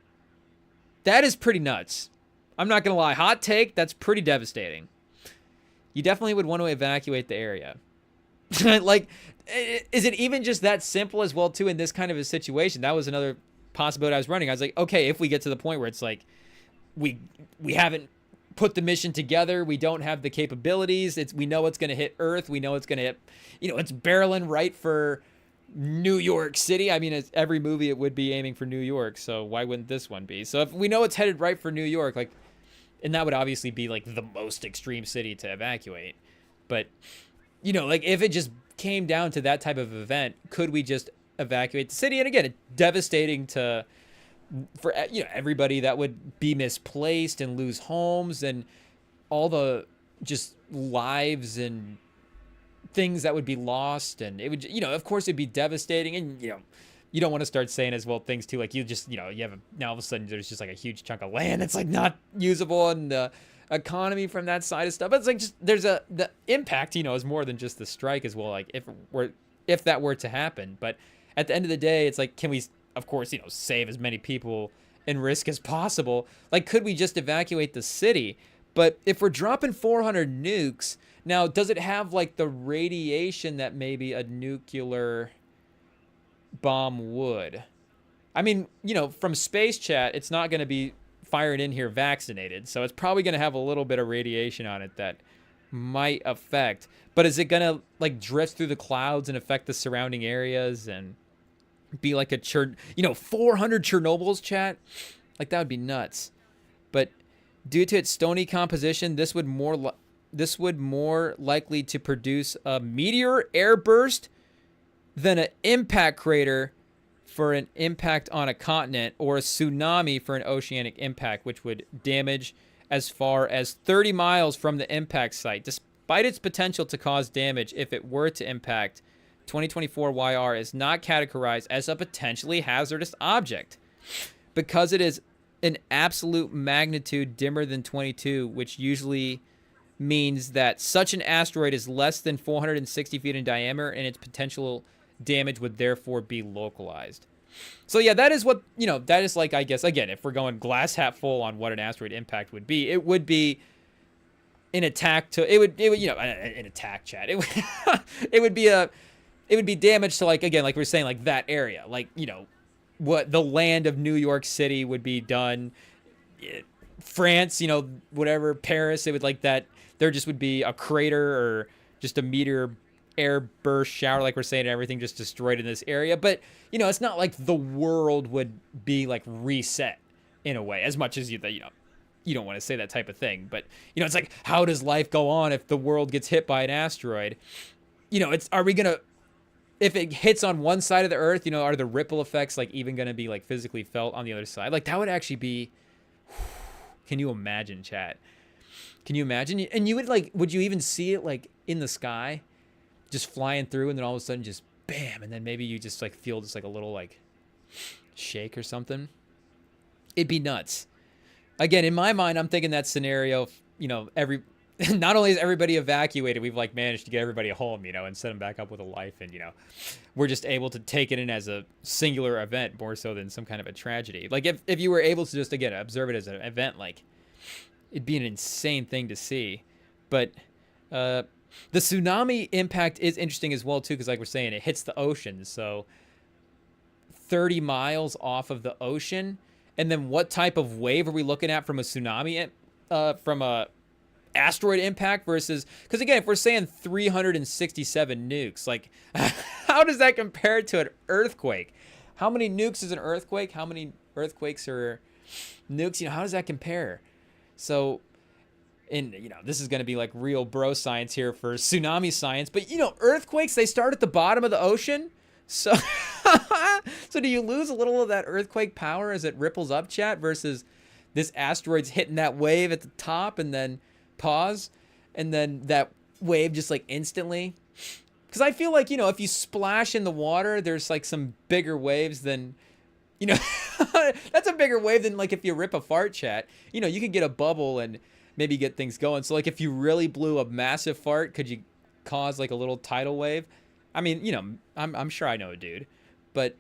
That is pretty nuts. I'm not going to lie. Hot take, that's pretty devastating. You definitely would want to evacuate the area. Like, is it even just that simple as well, too, in this kind of a situation? That was another possibility I was running. I was like, okay, if we get to the point where it's like we haven't put the mission together, we don't have the capabilities, we know it's going to hit Earth, we know it's going to hit, it's barreling right for New York City. I mean, every movie it would be aiming for New York, so why wouldn't this one be? So if we know it's headed right for New York, like, and that would obviously be like the most extreme city to evacuate, but like if it just came down to that type of event, could we just evacuate the city? And again, it's devastating for everybody that would be misplaced and lose homes and all the just lives and things that would be lost, and it would, of course it'd be devastating. And you don't want to start saying as well things too, like you just you have now all of a sudden there's just like a huge chunk of land that's like not usable, and the economy from that side of stuff. But it's like just the impact is more than just the strike as well, like if that were to happen. But at the end of the day, it's like, can we of course save as many people and risk as possible? Like, could we just evacuate the city? But if we're dropping 400 nukes, now does it have like the radiation that maybe a nuclear bomb would? I mean, from space, chat, it's not going to be fired in here vaccinated, so it's probably going to have a little bit of radiation on it that might affect. But is it going to like drift through the clouds and affect the surrounding areas and be like a 400 Chernobyls, chat? Like, that would be nuts. But due to its stony composition, this would more likely to produce a meteor airburst than an impact crater for an impact on a continent, or a tsunami for an oceanic impact, which would damage as far as 30 miles from the impact site. Despite its potential to cause damage if it were to impact, 2024 YR is not categorized as a potentially hazardous object because it is an absolute magnitude dimmer than 22, which usually means that such an asteroid is less than 460 feet in diameter, and its potential damage would therefore be localized. So yeah, that is what, that is like, I guess, again, if we're going glass half full on what an asteroid impact would be, it would be an attack to, it would an attack, chat. It would be damage to, like, again, like we're saying, like that area, like, what the land of New York City would be done. France, whatever, Paris, it would like that. There just would be a crater or just a meteor air burst shower, like we're saying, and everything just destroyed in this area. But, it's not like the world would be like reset in a way, as much as you don't want to say that type of thing. But, it's like, how does life go on if the world gets hit by an asteroid? Are we going to, if it hits on one side of the earth, are the ripple effects like even going to be like physically felt on the other side? Like, that would actually be, can you imagine, chat? Can you imagine? And you would would you even see it like in the sky, just flying through, and then all of a sudden just bam, and then maybe you just like feel just like a little like shake or something? It'd be nuts. Again, in my mind, I'm thinking that scenario, not only is everybody evacuated, we've like managed to get everybody home, and set them back up with a life, and we're just able to take it in as a singular event more so than some kind of a tragedy. Like if you were able to just, again, observe it as an event, like, it'd be an insane thing to see. But the tsunami impact is interesting as well too, because like we're saying, it hits the ocean, so 30 miles off of the ocean. And then what type of wave are we looking at from a tsunami, from a asteroid impact versus, because again, if we're saying 367 nukes, like how does that compare to an earthquake? How many nukes is an earthquake? How many earthquakes are nukes, how does that compare? So, and this is going to be like real bro science here for tsunami science, but earthquakes, they start at the bottom of the ocean. So so do you lose a little of that earthquake power as it ripples up, chat, versus this asteroid's hitting that wave at the top and then pause, and then that wave just like instantly? Because I feel like, if you splash in the water, there's like some bigger waves than, that's a bigger wave than like if you rip a fart, chat. You could get a bubble and maybe get things going. So like if you really blew a massive fart, could you cause like a little tidal wave? I mean, I'm sure I know a dude. But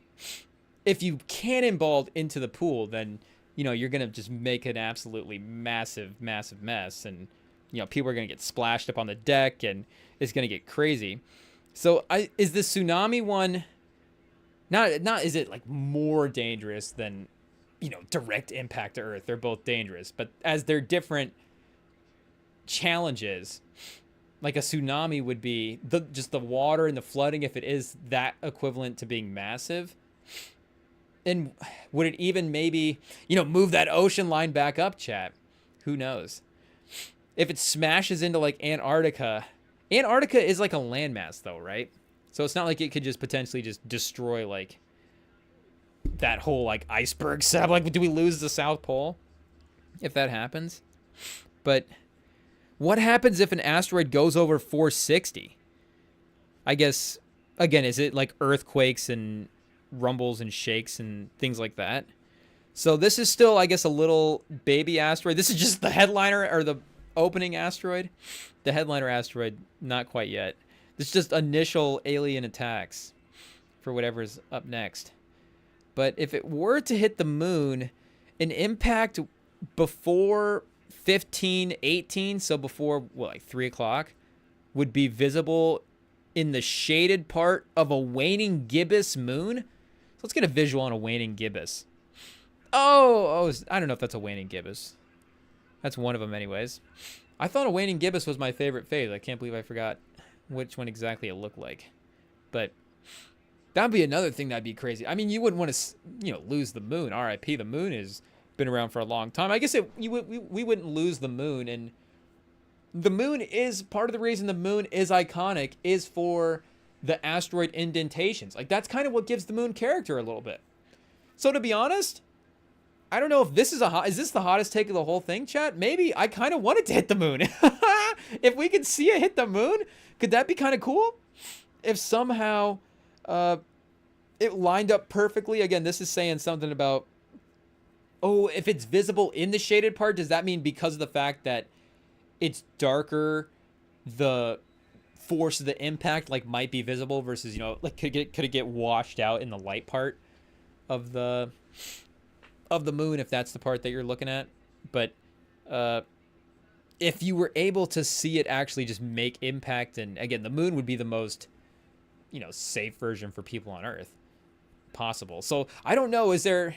if you cannonballed into the pool, then, you're going to just make an absolutely massive, massive mess. And, people are going to get splashed up on the deck, and it's going to get crazy. So is the tsunami one not is it like more dangerous than, direct impact to Earth? They're both dangerous, but as they're different challenges, like a tsunami would be just the water and the flooding, if it is that equivalent to being massive. And would it even maybe, move that ocean line back up, chat? Who knows? If it smashes into like Antarctica is like a landmass though, right? So it's not like it could just potentially just destroy like that whole like iceberg setup. Like, do we lose the South Pole if that happens? But what happens if an asteroid goes over 460? I guess, again, is it like earthquakes and rumbles and shakes and things like that? So this is still, I guess, a little baby asteroid. This is just the headliner or the opening asteroid. The headliner asteroid, not quite yet. This is just initial alien attacks for whatever's up next. But if it were to hit the moon, an impact before 1518, so before, like 3 o'clock, would be visible in the shaded part of a waning gibbous moon. So let's get a visual on a waning gibbous. Oh, I don't know if that's a waning gibbous. That's one of them anyways. I thought a waning gibbous was my favorite phase. I can't believe I forgot which one exactly it looked like. But that'd be another thing that'd be crazy. I mean, you wouldn't want to, lose the moon. RIP, the moon has been around for a long time. I guess we wouldn't lose the moon. And the moon is part of the reason the moon is iconic is for the asteroid indentations. Like, that's kind of what gives the moon character a little bit. So to be honest, I don't know if this is is this the hottest take of the whole thing, chat? Maybe I kind of wanted to hit the moon. If we could see it hit the moon, could that be kind of cool? If somehow it lined up perfectly. Again, this is saying something about, if it's visible in the shaded part, does that mean because of the fact that it's darker, the force of the impact like might be visible versus, like could it get washed out in the light part of the moon, if that's the part that you're looking at? But if you were able to see it actually just make impact, and again, the moon would be the most, safe version for people on Earth possible. So I don't know, is there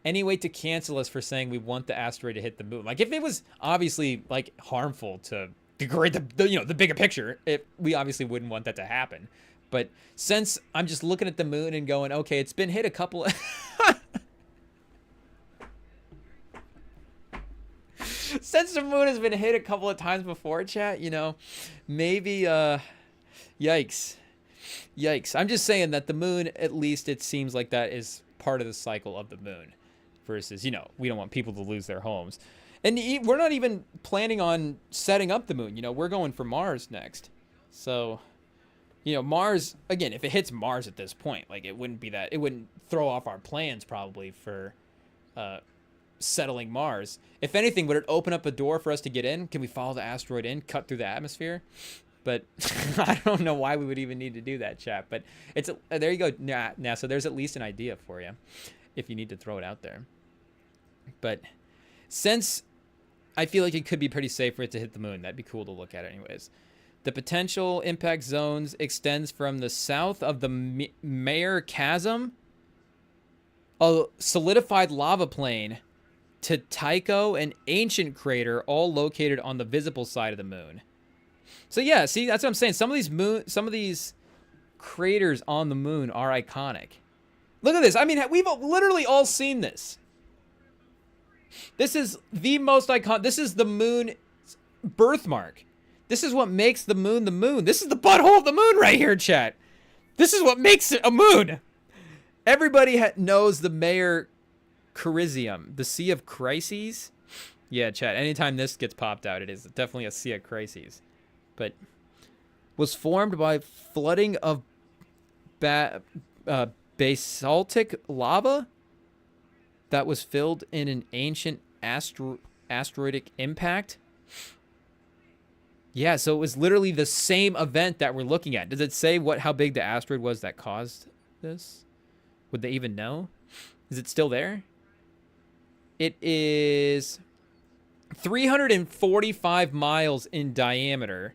any way to cancel us for saying we want the asteroid to hit the moon? Like, if it was obviously like harmful to degrade the bigger picture, we obviously wouldn't want that to happen. But since I'm just looking at the moon and going, okay, it's been hit a couple since the moon has been hit a couple of times before, chat, maybe yikes. I'm just saying that the moon, at least it seems like that is part of the cycle of the moon versus, we don't want people to lose their homes. And we're not even planning on setting up the moon. We're going for Mars next. So, Mars, again, if it hits Mars at this point, like, it wouldn't throw off our plans probably for settling Mars. If anything, would it open up a door for us to get in? Can we follow the asteroid in, cut through the atmosphere? But I don't know why we would even need to do that, chat. But there you go, NASA. There's at least an idea for you if you need to throw it out there. But since I feel like it could be pretty safe for it to hit the moon, that'd be cool to look at anyways. The potential impact zones extends from the south of the Mayer Chasm, a solidified lava plain, to Tycho, an ancient crater, all located on the visible side of the moon. So yeah, see, that's what I'm saying. Some of these craters on the moon are iconic. Look at this. I mean, we've literally all seen this. This is the most iconic. This is the moon's birthmark. This is what makes the moon the moon. This is the butthole of the moon right here, chat. This is what makes it a moon. Everybody knows the Mayor Chrysium, the Sea of Crises. Yeah, chat. Anytime this gets popped out, it is definitely a Sea of Crises. But was formed by flooding of basaltic lava that was filled in an ancient asteroidic impact. Yeah, so it was literally the same event that we're looking at. Does it say how big the asteroid was that caused this? Would they even know? Is it still there? It is 345 miles in diameter.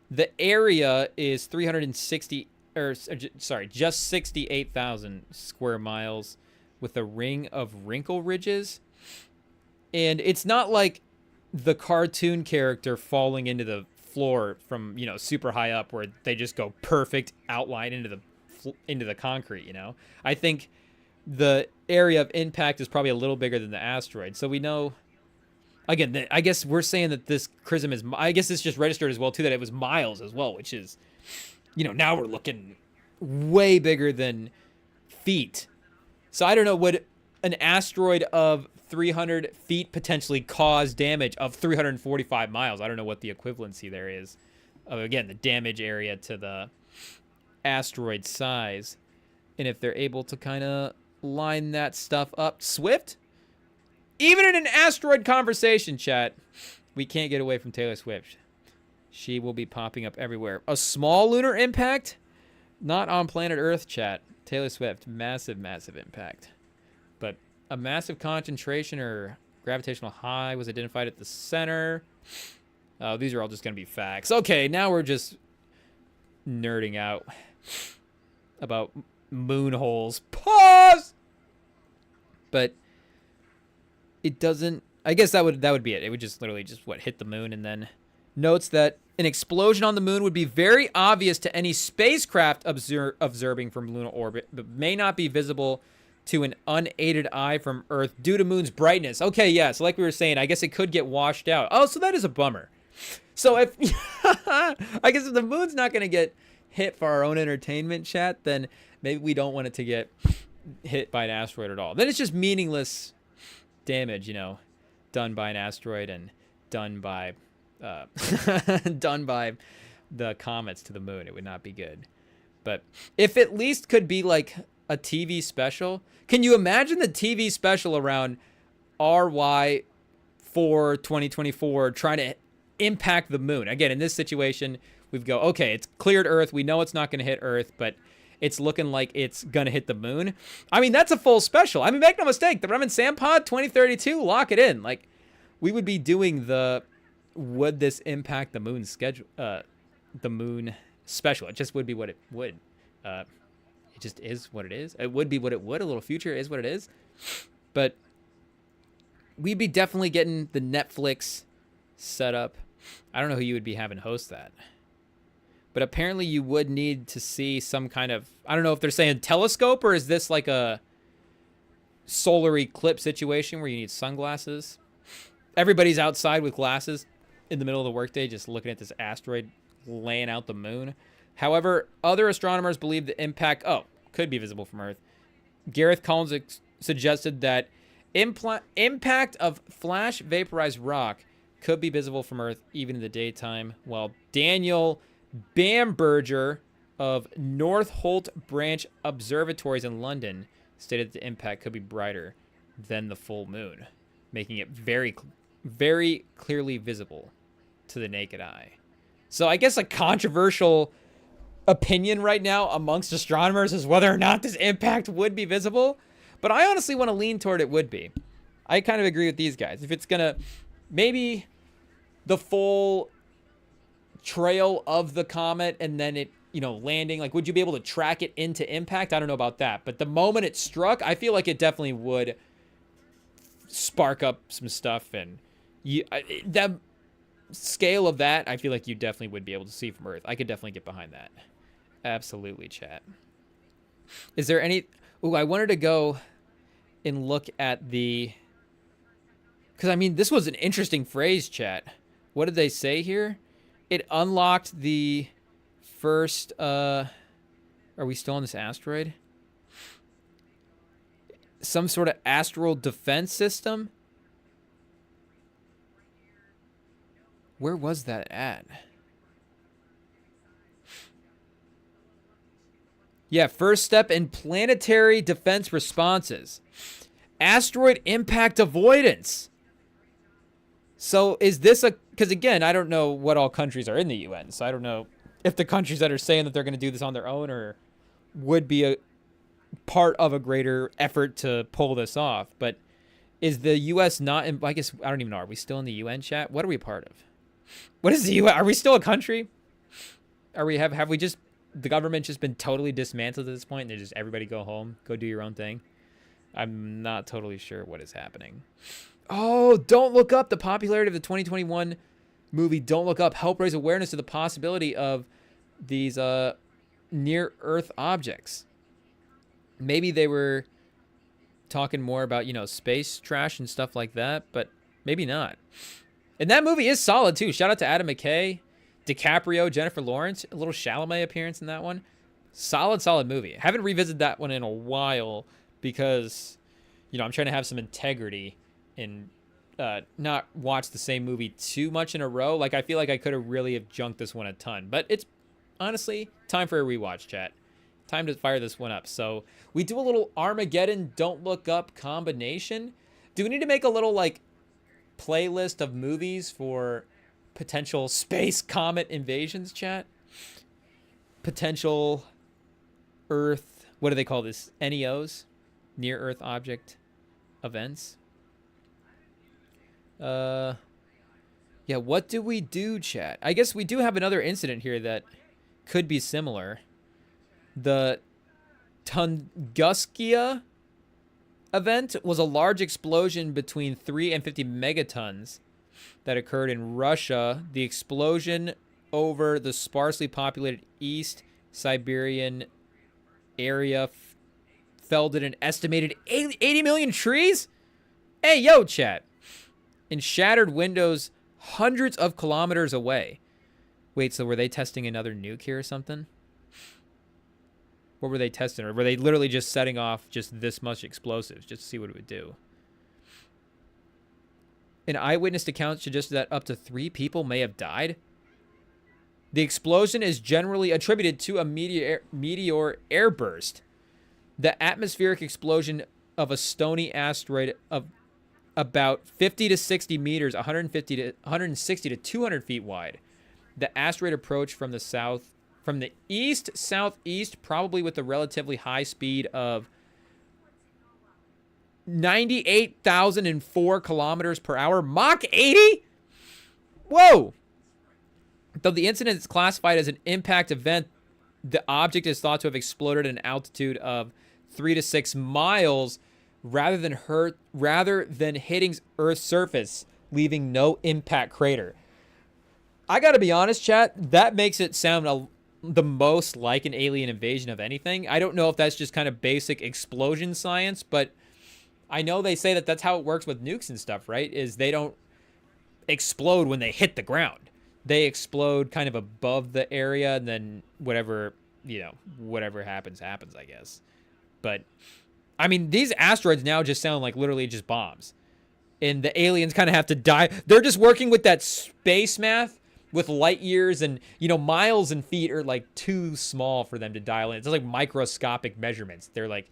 The area is 360, or sorry, just 68,000 square miles with a ring of wrinkle ridges. And it's not like the cartoon character falling into the floor from, you know, super high up where they just go perfect outline into the concrete, you know. I think the area of impact is probably a little bigger than the asteroid. So we know, again, I guess we're saying that this chrism is, I guess it's just registered as well too, that it was miles as well, which is, you know, now we're looking way bigger than feet. So I don't know, would an asteroid of 300 feet potentially cause damage of 345 miles? I don't know what the equivalency there is of, again, the damage area to the asteroid size. And if they're able to kind of line that stuff up. Swift? Even in an asteroid conversation, chat, we can't get away from Taylor Swift. She will be popping up everywhere. A small lunar impact? Not on planet Earth, chat. Taylor Swift, massive, massive impact. But a massive concentration or gravitational high was identified at the center. Oh, these are all just going to be facts. Okay, now we're just nerding out about moon holes. Pause! But it doesn't, I guess that would be it. It would just literally just hit the moon, and then notes that an explosion on the moon would be very obvious to any spacecraft observing from lunar orbit, but may not be visible to an unaided eye from Earth due to moon's brightness. Okay, yeah, so like we were saying, I guess it could get washed out. Oh, so that is a bummer. So if I guess if the moon's not going to get hit for our own entertainment, chat, then maybe we don't want it to get hit by an asteroid at all. Then it's just meaningless damage, you know, done by an asteroid and done by done by the comets to the moon. It would not be good. But if at least could be like a TV special, can you imagine the TV special around RY4 2024 trying to impact the moon? Again, in this situation, we've go, okay, it's cleared Earth. We know it's not going to hit Earth, but it's looking like it's going to hit the moon. I mean, that's a full special. I mean, make no mistake, the REMINGTOM Pod 2032, lock it in. Like, we would be doing the would this impact the moon schedule, the moon special. It just would be what it would. It just is what it is. It would be what it would. A little future is what it is. But we'd be definitely getting the Netflix setup. I don't know who you would be having host that. But apparently you would need to see some kind of, I don't know if they're saying telescope, or is this like a solar eclipse situation where you need sunglasses? Everybody's outside with glasses in the middle of the workday just looking at this asteroid laying out the moon. However, other astronomers believe the impact, could be visible from Earth. Gareth Collins suggested that impact of flash vaporized rock could be visible from Earth even in the daytime, while Daniel Bamberger of North Holt Branch Observatories in London stated that the impact could be brighter than the full moon, making it very, very clearly visible to the naked eye. So I guess a controversial opinion right now amongst astronomers is whether or not this impact would be visible, but I honestly want to lean toward it would be. I kind of agree with these guys. If it's gonna, maybe the full trail of the comet and then it, you know, landing, like, would you be able to track it into impact? I don't know about that, but the moment it struck, I feel like it definitely would spark up some stuff, and that scale of that, I feel like you definitely would be able to see from Earth. I could definitely get behind that. Absolutely, chat. Is there any... Ooh, I wanted to go and look at the Because, I mean, this was an interesting phrase, chat. What did they say here? It unlocked the first, are we still on this asteroid? Some sort of asteroid defense system? Where was that at? Yeah, first step in planetary defense responses. Asteroid impact avoidance. So is this a... Because, again, I don't know what all countries are in the UN, so I don't know if the countries that are saying that they're going to do this on their own or would be a part of a greater effort to pull this off. But is the U.S. not... I guess, I don't even know. Are we still in the UN, chat? What are we a part of? What is the UN? Are we still a country? Are we... Have we just... The government just been totally dismantled at this point and they just everybody go home, go do your own thing? I'm not totally sure what is happening. Oh, Don't Look Up. The popularity of the 2021 movie Don't Look Up helped raise awareness of the possibility of these near-Earth objects. Maybe they were talking more about, you know, space trash and stuff like that, but maybe not. And that movie is solid, too. Shout out to Adam McKay, DiCaprio, Jennifer Lawrence. A little Chalamet appearance in that one. Solid movie. I haven't revisited that one in a while because, you know, I'm trying to have some integrity and not watch the same movie too much in a row. Like, I feel like I could have really have junked this one a ton. But it's, honestly, time for a rewatch, chat. Time to fire this one up. So, we do a little Armageddon Don't Look Up combination. Do we need to make a little, like, playlist of movies for potential space comet invasions, chat? Potential Earth... What do they call this? NEOs? Near-Earth Object Events? Yeah, what do we do, chat? I guess we do have another incident here that could be similar. The Tunguska event was a large explosion between 3 and 50 megatons that occurred in Russia. The explosion over the sparsely populated East Siberian area felled in an estimated 80 million trees? Hey, yo, chat. And shattered windows hundreds of kilometers away. Wait, so were they testing another nuke here or something? What were they testing? Or were they literally just setting off just this much explosives just to see what it would do? An eyewitness account suggested that up to 3 people may have died. The explosion is generally attributed to a meteor airburst. The atmospheric explosion of a stony asteroid of about 50 to 60 meters, 160 to 200 feet wide. The asteroid approached from the east-southeast, probably with a relatively high speed of 98,004 kilometers per hour. Mach 80? Whoa! Though the incident is classified as an impact event, the object is thought to have exploded at an altitude of 3 to 6 miles rather than hitting Earth's surface, leaving no impact crater. I gotta be honest, chat, that makes it sound the most like an alien invasion of anything. I don't know if that's just kind of basic explosion science, but I know they say that that's how it works with nukes and stuff, right? Is they don't explode when they hit the ground. They explode kind of above the area, and then whatever happens, I guess. But, I mean, these asteroids now just sound like literally just bombs. And the aliens kind of have to die. They're just working with that space math with light years, and, you know, miles and feet are, like, too small for them to dial in. It's like microscopic measurements. They're like,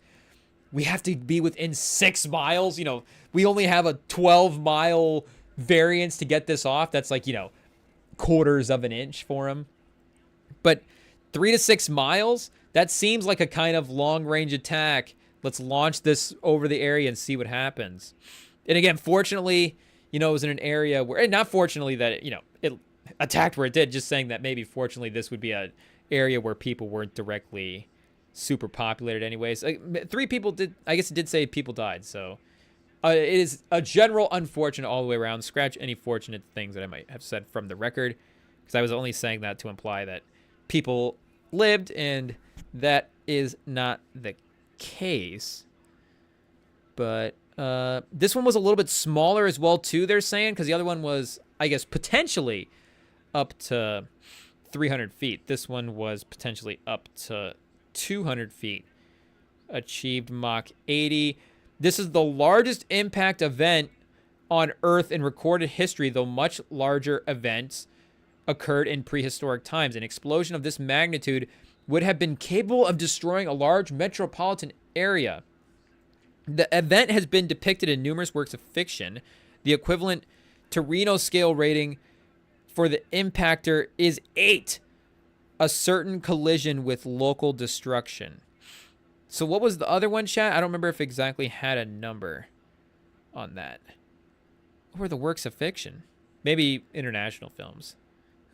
we have to be within 6 miles. You know, we only have a 12-mile variance to get this off. That's like, you know, quarters of an inch for them. But 3 to 6 miles, that seems like a kind of long-range attack. Let's launch this over the area and see what happens. And again, fortunately, you know, it was in an area where, and not fortunately that, you know, it attacked where it did, just saying that maybe fortunately this would be an area where people weren't directly super populated anyways. 3 people did, I guess it did say people died, so it is a general unfortunate all the way around. Scratch any fortunate things that I might have said from the record, because I was only saying that to imply that people lived, and that is not the case. But This one was a little bit smaller as well, too, they're saying, because the other one was, I guess, potentially up to 300 feet. This one was potentially up to 200 feet. Achieved Mach 80. This is the largest impact event on Earth in recorded history, though much larger events occurred in prehistoric times. An explosion of this magnitude would have been capable of destroying a large metropolitan area. The event has been depicted in numerous works of fiction. The equivalent Torino scale rating for the impactor is 8. A certain collision with local destruction. So what was the other one, chat? I don't remember if it exactly had a number on that. What were the works of fiction? Maybe international films.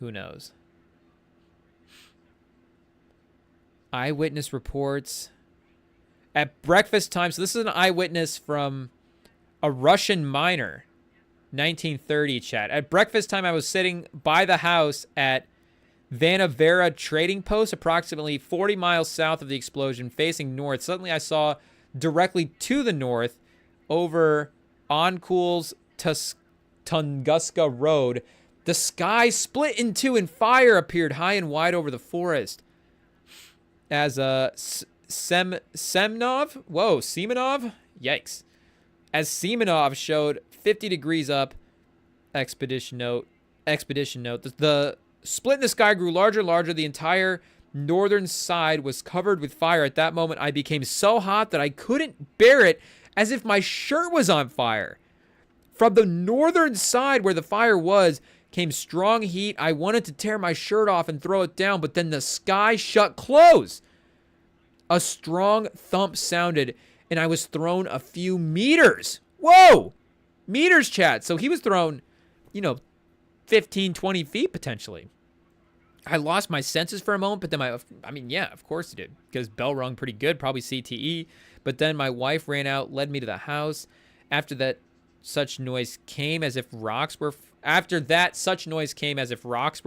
Who knows? Eyewitness reports. At breakfast time, so this is an eyewitness from a Russian miner, 1930, chat. At breakfast time, I was sitting by the house at Vanavera Trading Post, approximately 40 miles south of the explosion, facing north. Suddenly, I saw directly to the north, over Oncool's Tunguska Road, the sky split in two and fire appeared high and wide over the forest. As Semenov? Whoa, Semenov? Yikes. As Semenov showed 50 degrees up, expedition note, the split in the sky grew larger and larger. The entire northern side was covered with fire. At that moment, I became so hot that I couldn't bear it, as if my shirt was on fire. From the northern side where the fire was came strong heat. I wanted to tear my shirt off and throw it down, but then the sky shut close. A strong thump sounded, and I was thrown a few meters. Whoa! Meters, chat. So he was thrown, 15, 20 feet potentially. I lost my senses for a moment, but then yeah, of course it did, because bell rung pretty good, probably CTE. But then my wife ran out, led me to the house. After that, such noise came as if rocks were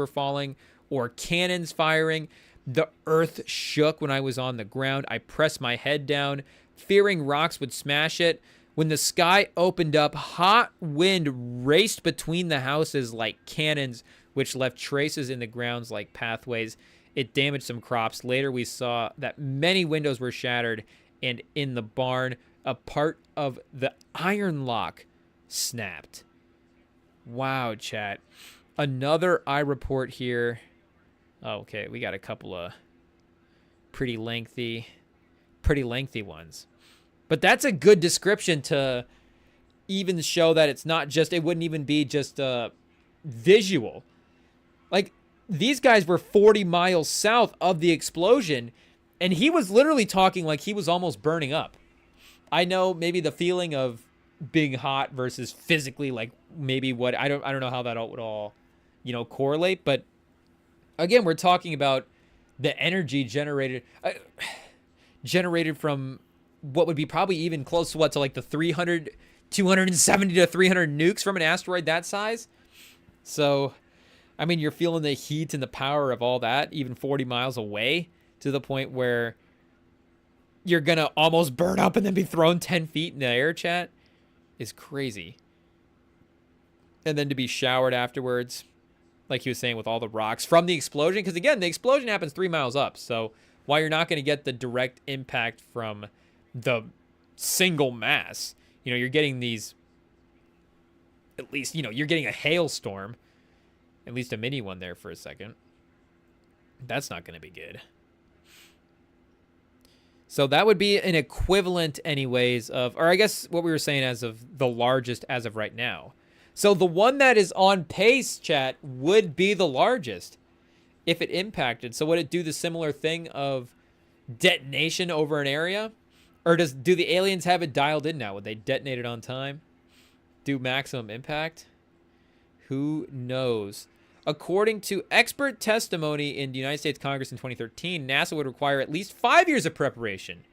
falling or cannons firing. The earth shook when I was on the ground. I pressed my head down, fearing rocks would smash it. When the sky opened up, hot wind raced between the houses like cannons, which left traces in the grounds like pathways. It damaged some crops. Later, we saw that many windows were shattered, and in the barn, a part of the iron lock snapped. Wow, chat. Another eye report here. Oh, okay, we got a couple of pretty lengthy ones. But that's a good description to even show that it's not just, it wouldn't even be just visual. Like, these guys were 40 miles south of the explosion, and he was literally talking like he was almost burning up. I know maybe the feeling of being hot versus physically, like maybe what, I don't know how that would all, correlate, but again, we're talking about the energy generated from what would be probably even close to like the 270 to 300 nukes from an asteroid that size. So, I mean, you're feeling the heat and the power of all that, even 40 miles away, to the point where you're going to almost burn up and then be thrown 10 feet in the air, chat, is crazy. And then to be showered afterwards, like he was saying, with all the rocks from the explosion. Because, again, the explosion happens 3 miles up. So, while you're not going to get the direct impact from the single mass, you're getting these, at least, you're getting a hailstorm. At least a mini one there for a second. That's not going to be good. So that would be an equivalent anyways of, or I guess what we were saying as of the largest as of right now. So the one that is on pace, chat, would be the largest if it impacted. So would it do the similar thing of detonation over an area? Or do the aliens have it dialed in now? Would they detonate it on time? Do maximum impact? Who knows? According to expert testimony in the United States Congress in 2013, NASA would require at least 5 years of preparation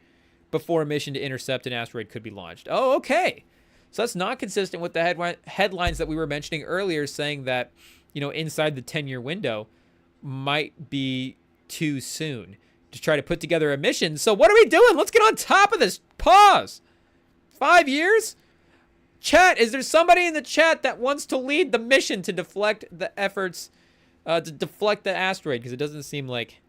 before a mission to intercept an asteroid could be launched. Oh, okay. So that's not consistent with the headlines that we were mentioning earlier, saying that, inside the 10-year window might be too soon to try to put together a mission. So what are we doing? Let's get on top of this. Pause. 5 years? Chat, is there somebody in the chat that wants to lead the mission to deflect the efforts, to deflect the asteroid? Because it doesn't seem like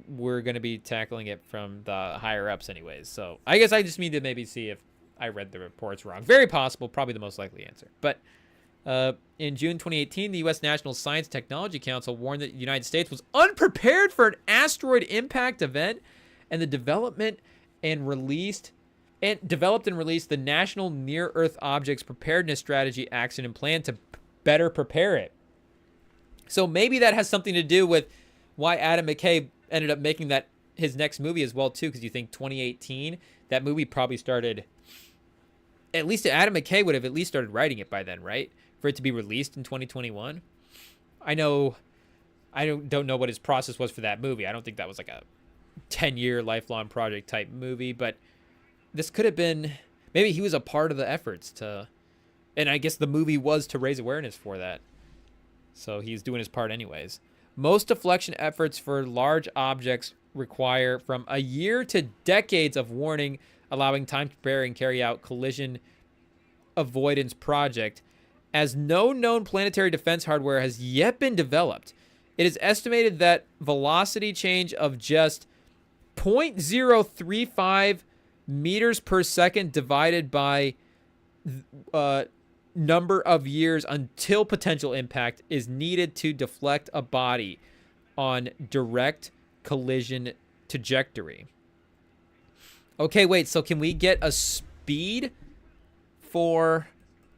we're going to be tackling it from the higher ups anyways. So I guess I just need to maybe see if I read the reports wrong. Very possible, probably the most likely answer. But in June 2018, the U.S. National Science and Technology Council warned that the United States was unprepared for an asteroid impact event, and developed and released the National Near-Earth Objects Preparedness Strategy Action and Plan to better prepare it. So maybe that has something to do with why Adam McKay ended up making that his next movie as well too, because you think 2018, that movie probably started, at least Adam McKay would have at least started writing it by then, right? For it to be released in 2021. I don't know what his process was for that movie. I don't think that was like a 10-year lifelong project type movie, but this could have been, maybe he was a part of the efforts to, and I guess the movie was to raise awareness for that. So he's doing his part anyways. Most deflection efforts for large objects require from a year to decades of warning, allowing time to prepare and carry out collision avoidance project, as no known planetary defense hardware has yet been developed. It is estimated that velocity change of just 0.035 meters per second divided by number of years until potential impact is needed to deflect a body on direct collision trajectory. Okay, wait, so can we get a speed for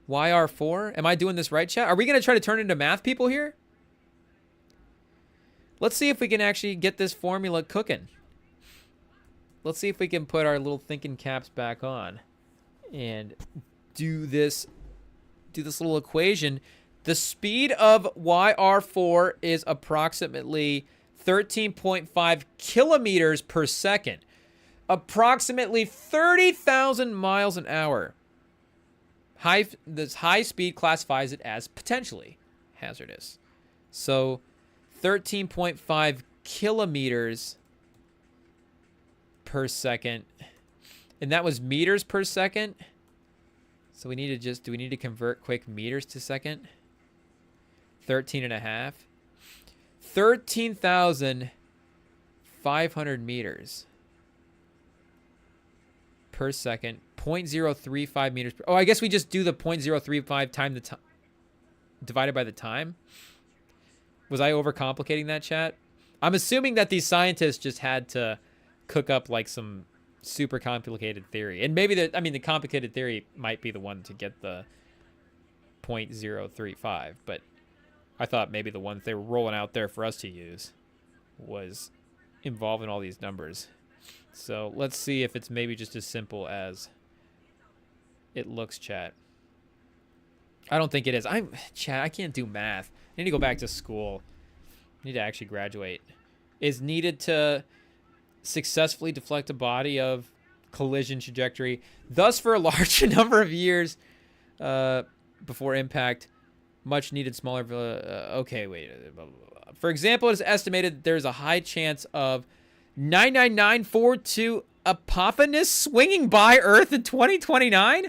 YR4? Am I doing this right, chat? Are we going to try to turn into math people here? Let's see if we can actually get this formula cooking. Let's see if we can put our little thinking caps back on and do this little equation. The speed of YR4 is approximately 13.5 kilometers per second, approximately 30,000 miles an hour. This high speed classifies it as potentially hazardous. So 13.5 kilometers per second, and that was meters per second. So we need to do we need to convert quick meters to second? 13.5. 13,500 meters per second. 0.035 meters per, oh, I guess we just do the 0.035 time the time divided by the time. Was I overcomplicating that, chat? I'm assuming that these scientists just had to cook up like some super complicated theory, and maybe the complicated theory might be the one to get the 0.035, but I thought maybe the ones they were rolling out there for us to use was involving all these numbers. So let's see if it's maybe just as simple as it looks, chat. I don't think it is. Chat, I can't do math. I need to go back to school. I need to actually graduate. Is needed to successfully deflect a body of collision trajectory, thus for a large number of years before impact. Much needed smaller. Okay, wait. For example, it is estimated there's a high chance of 99942 Apophis swinging by Earth in 2029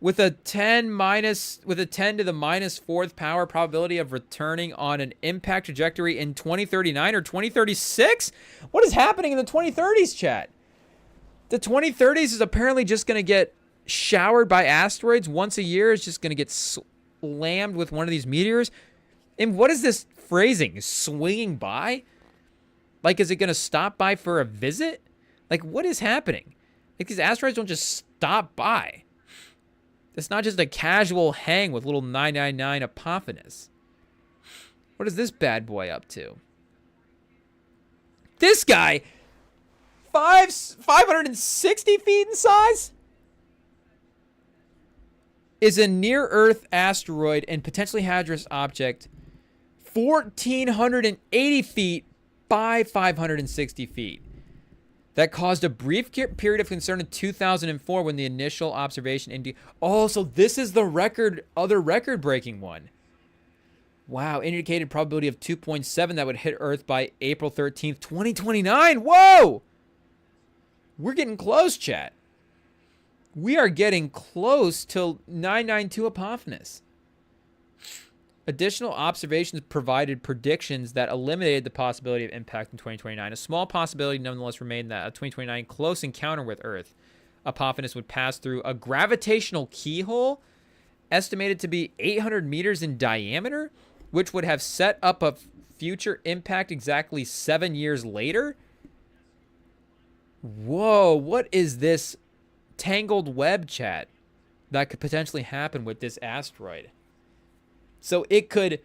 with a 10 to the minus fourth power probability of returning on an impact trajectory in 2039 or 2036. What is happening in the 2030s, chat? The 2030s is apparently just going to get showered by asteroids once a year. It's just going to get slammed with one of these meteors. And what is this phrasing? Swinging by? Like, is it going to stop by for a visit? Like, what is happening? Like, these asteroids don't just stop by. It's not just a casual hang with little 999 Apophis. What is this bad boy up to? This guy, 560 feet in size, is a near-Earth asteroid and potentially hazardous object, 1,480 feet by 560 feet. That caused a brief period of concern in 2004 when the initial observation oh, so this is the other record-breaking one. Wow, indicated probability of 2.7 that would hit Earth by April 13th, 2029. Whoa! We're getting close, chat. we are getting close to 992 Apophis. Additional observations provided predictions that eliminated the possibility of impact in 2029. A small possibility nonetheless remained that a 2029 close encounter with Earth, Apophis would pass through a gravitational keyhole estimated to be 800 meters in diameter, which would have set up a future impact exactly 7 years later. Whoa, what is this tangled web, chat, that could potentially happen with this asteroid? So it could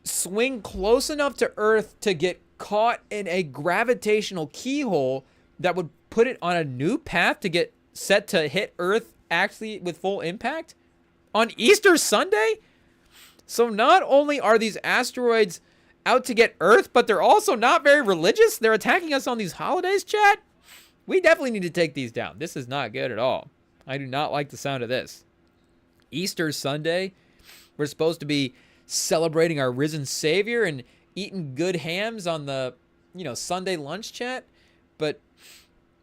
swing close enough to Earth to get caught in a gravitational keyhole that would put it on a new path to get set to hit Earth actually with full impact on Easter Sunday. So not only are these asteroids out to get Earth, but they're also not very religious. They're attacking us on these holidays, chat. We definitely need to take these down. This is not good at all. I do not like the sound of this. Easter Sunday, we're supposed to be celebrating our risen Savior and eating good hams on the, Sunday lunch, chat. But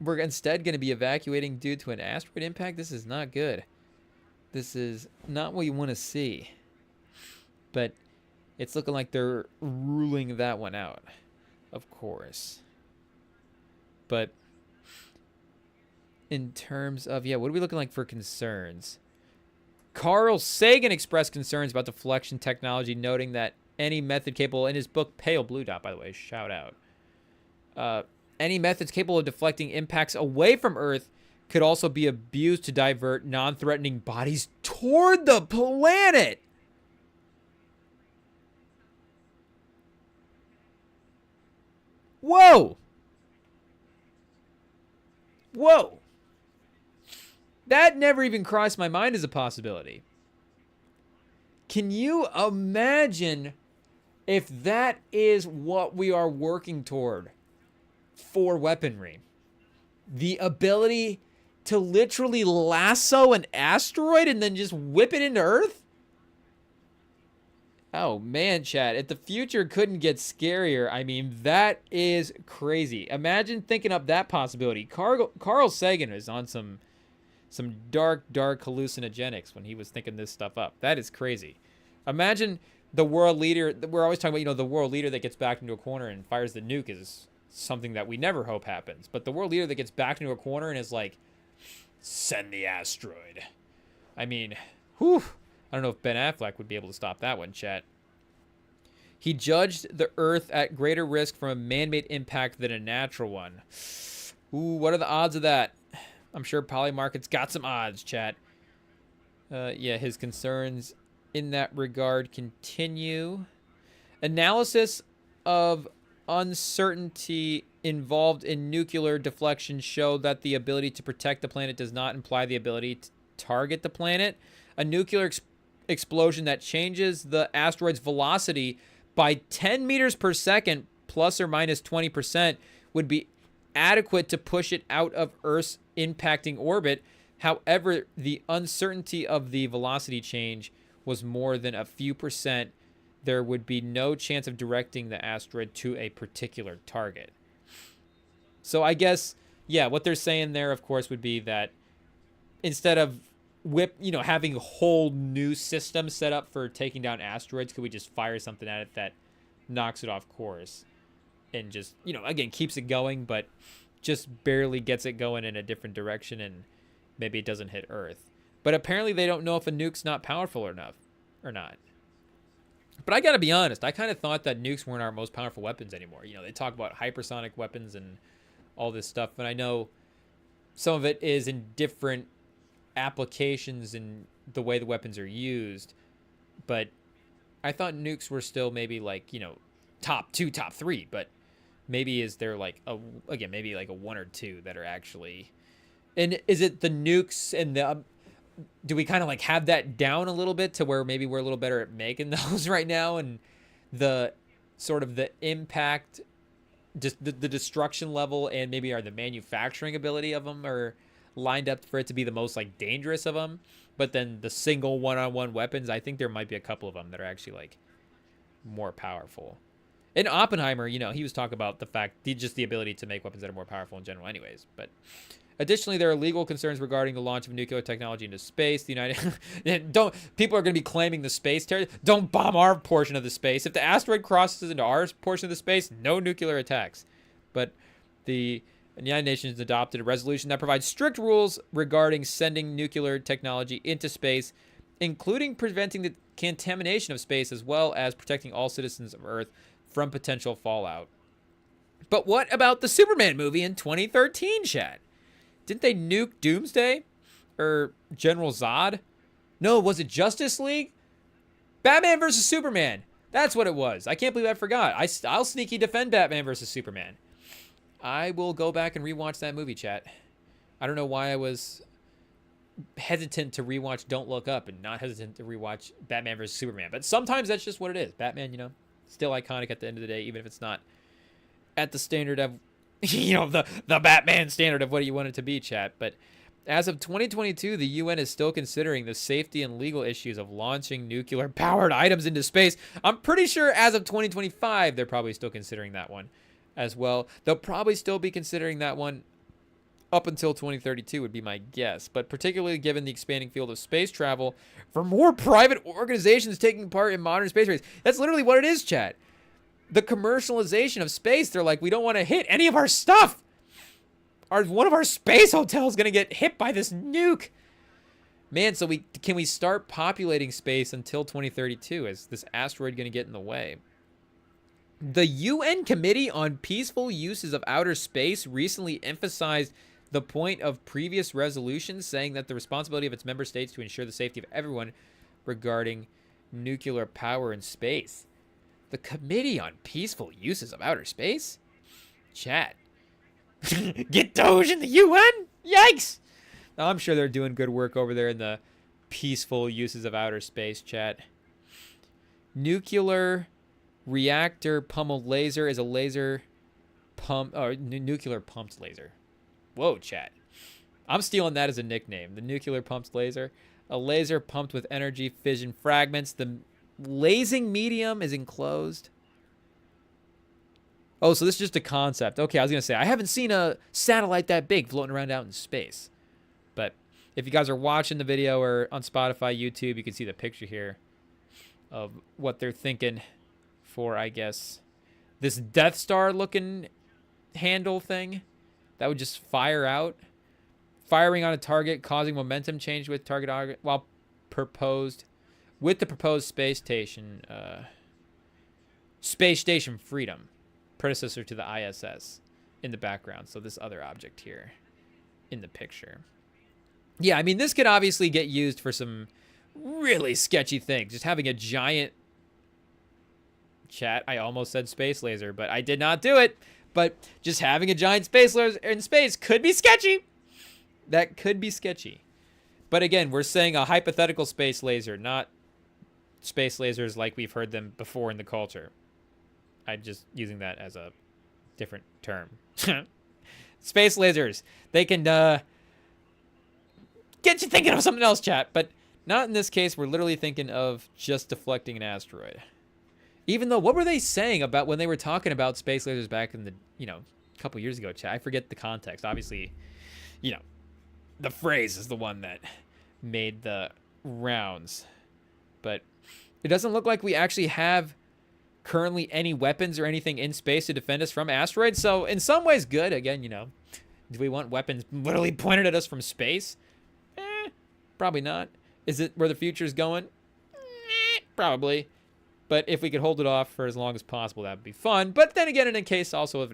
we're instead going to be evacuating due to an asteroid impact. This is not good. This is not what you want to see. But it's looking like they're ruling that one out, of course. But in terms of, what are we looking like for concerns? Carl Sagan expressed concerns about deflection technology, noting that any method capable, in his book Pale Blue Dot, by the way, shout out, any methods capable of deflecting impacts away from Earth could also be abused to divert non-threatening bodies toward the planet. Whoa! Whoa! That never even crossed my mind as a possibility. Can you imagine if that is what we are working toward for weaponry? The ability to literally lasso an asteroid and then just whip it into Earth? Oh man, chat, if the future couldn't get scarier, I mean, that is crazy. Imagine thinking up that possibility. Carl Sagan is on some dark hallucinogenics when he was thinking this stuff up. That is crazy. Imagine the world leader. We're always talking about, the world leader that gets backed into a corner and fires the nuke is something that we never hope happens. But the world leader that gets backed into a corner and is like, send the asteroid. I mean, whew. I don't know if Ben Affleck would be able to stop that one, chat. He judged the Earth at greater risk from a man-made impact than a natural one. Ooh, what are the odds of that? I'm sure Polymarket's got some odds, chat. His concerns in that regard continue. Analysis of uncertainty involved in nuclear deflection show that the ability to protect the planet does not imply the ability to target the planet. A nuclear explosion that changes the asteroid's velocity by 10 meters per second, plus or minus 20%, would be adequate to push it out of Earth's impacting orbit. However, the uncertainty of the velocity change was more than a few percent. There would be no chance of directing the asteroid to a particular target. So I guess, what they're saying there, of course, would be that instead of having a whole new system set up for taking down asteroids, could we just fire something at it that knocks it off course and just, again, keeps it going, but just barely gets it going in a different direction, and maybe it doesn't hit Earth. But apparently they don't know if a nuke's not powerful enough or not. But I gotta be honest, I kind of thought that nukes weren't our most powerful weapons anymore. They talk about hypersonic weapons and all this stuff, and I know some of it is in different applications and the way the weapons are used, but I thought nukes were still maybe like, top 2, top 3, but maybe is there like maybe like a 1 or 2 that are actually, and is it the nukes and the do we kind of like have that down a little bit to where maybe we're a little better at making those right now, and the sort of the impact, just the destruction level, and maybe the manufacturing ability of them are lined up for it to be the most like dangerous of them. But then the single one-on-one weapons, I think there might be a couple of them that are actually like more powerful. And Oppenheimer, he was talking about the fact, just the ability to make weapons that are more powerful in general anyways. But Additionally, there are legal concerns regarding the launch of nuclear technology into space. The United people are going to be claiming the space territory. Don't bomb our portion of the space. If the asteroid crosses into our portion of the space, no nuclear attacks. But the United Nations adopted a resolution that provides strict rules regarding sending nuclear technology into space, including preventing the contamination of space as well as protecting all citizens of Earth from potential fallout. But what about the Superman movie in 2013, chat? Didn't they nuke Doomsday? Or General Zod? No, was it Justice League? Batman versus Superman. That's what it was. I can't believe I forgot. I'll sneaky defend Batman versus Superman. I will go back and rewatch that movie, chat. I don't know why I was hesitant to rewatch Don't Look Up and not hesitant to rewatch Batman versus Superman. But sometimes that's just what it is. Batman, you know, still iconic at the end of the day, even if it's not at the standard of, you know, the Batman standard of what you want it to be, chat. But as of 2022, the UN is still considering the safety and legal issues of launching nuclear-powered items into space. I'm pretty sure as of 2025, they're probably still considering that one as well. They'll probably still be considering that one up until 2032 would be my guess. But particularly given the expanding field of space travel for more private organizations taking part in modern space race. That's literally what it is, chat. The commercialization of space. They're like, we don't want to hit any of our stuff. One of our space hotels going to get hit by this nuke. Man, so can we start populating space until 2032? Is this asteroid going to get in the way? The UN Committee on Peaceful Uses of Outer Space recently emphasized the point of previous resolutions, saying that the responsibility of its member states to ensure the safety of everyone regarding nuclear power in space. The Committee on Peaceful Uses of Outer Space? Chat. Get Doge in the UN? Yikes! Now, I'm sure they're doing good work over there in the peaceful uses of outer space, chat. Nuclear reactor pummeled laser is a laser pump, or nuclear pumped laser. Whoa, chat. I'm stealing that as a nickname. The nuclear pumped laser. A laser pumped with energy fission fragments. The lasing medium is enclosed. Oh, so this is just a concept. Okay, I was going to say, I haven't seen a satellite that big floating around out in space. But if you guys are watching the video or on Spotify, YouTube, you can see the picture here of what they're thinking for, I guess, this Death Star looking handle thing that would just fire out. Firing on a target, causing momentum change with target while with the proposed space station Freedom, predecessor to the ISS, in the background. So this other object here in the picture. Yeah, I mean, this could obviously get used for some really sketchy things. Just having a giant chat. I almost said space laser, but I did not do it. But just having a giant space laser in space could be sketchy. That could be sketchy. But again, we're saying a hypothetical space laser, not space lasers like we've heard them before in the culture. I'm just using that as a different term. Space lasers. They can get you thinking of something else, chat. But not in this case. We're literally thinking of just deflecting an asteroid. Even though, what were they saying about when they were talking about space lasers back in the, a couple years ago, chat? I forget the context. Obviously, the phrase is the one that made the rounds. But it doesn't look like we actually have currently any weapons or anything in space to defend us from asteroids. So in some ways, good. Again, do we want weapons literally pointed at us from space? Probably not. Is it where the future is going? Probably. But if we could hold it off for as long as possible, that would be fun. But then again, in the case of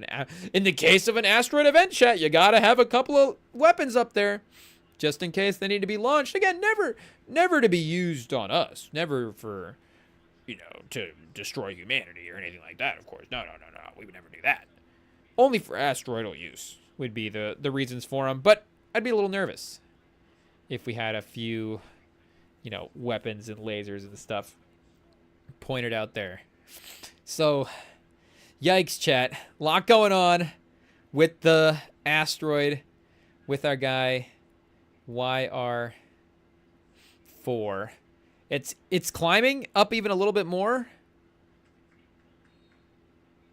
an asteroid event, chat, you gotta have a couple of weapons up there, just in case they need to be launched. Again, never to be used on us. Never for, to destroy humanity or anything like that. Of course, no. We would never do that. Only for asteroidal use would be the reasons for them. But I'd be a little nervous if we had a few, weapons and lasers and stuff pointed out there. So, yikes, chat. Lot going on with the asteroid, with our guy YR4. It's climbing up even a little bit more.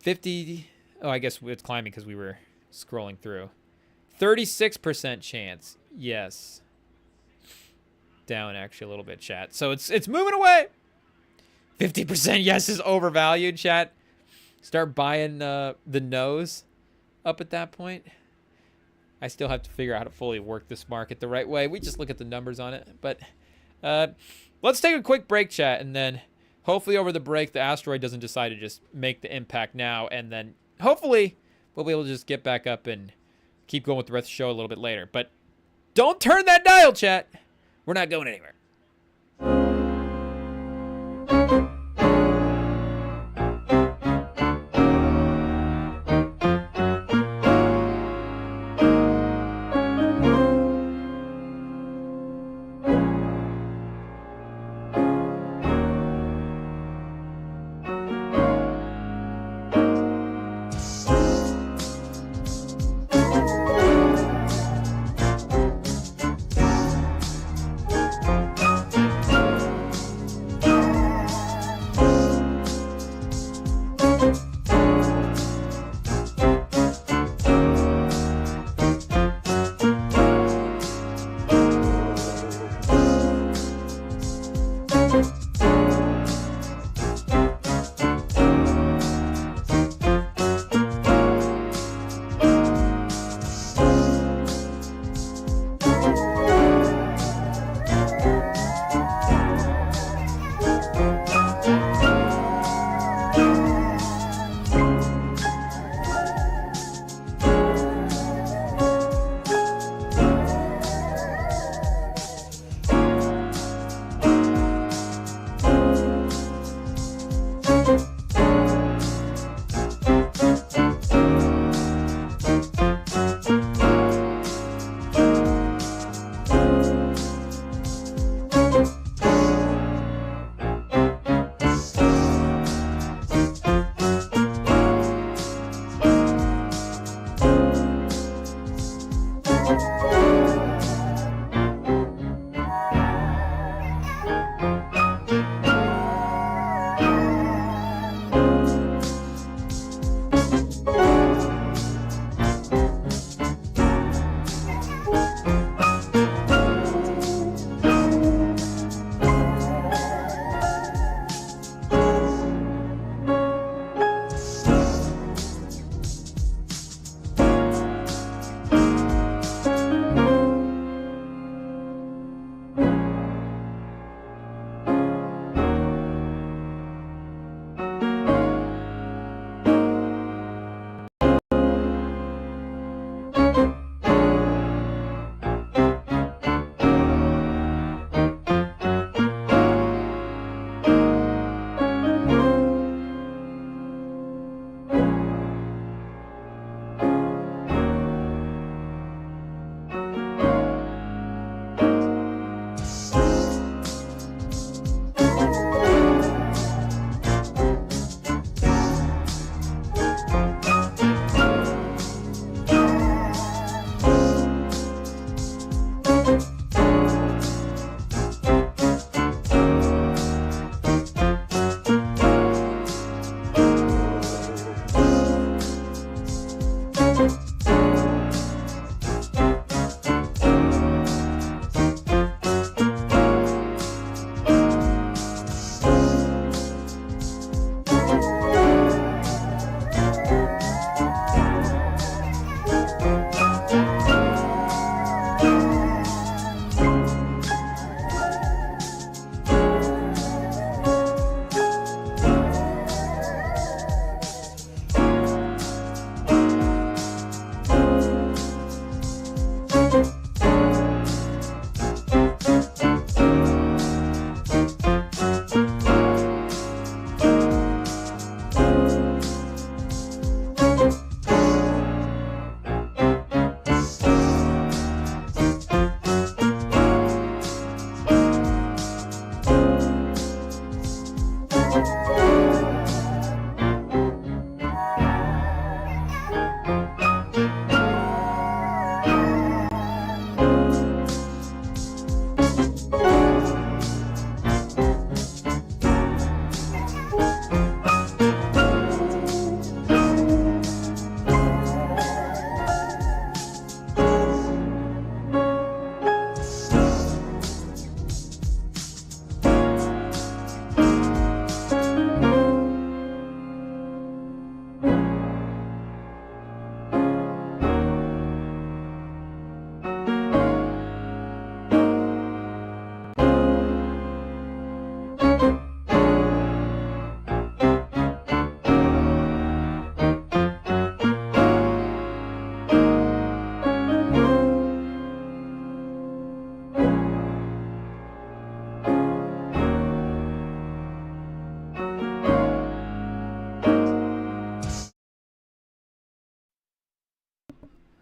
50. Oh, I guess it's climbing because we were scrolling through. 36% chance. Yes. Down actually a little bit, chat. So it's moving away. 50% yes is overvalued, chat. Start buying the nose up at that point. I still have to figure out how to fully work this market the right way. We just look at the numbers on it. But let's take a quick break, chat, and then hopefully over the break the asteroid doesn't decide to just make the impact now, and then hopefully we'll be able to just get back up and keep going with the rest of the show a little bit later. But don't turn that dial, chat. We're not going anywhere.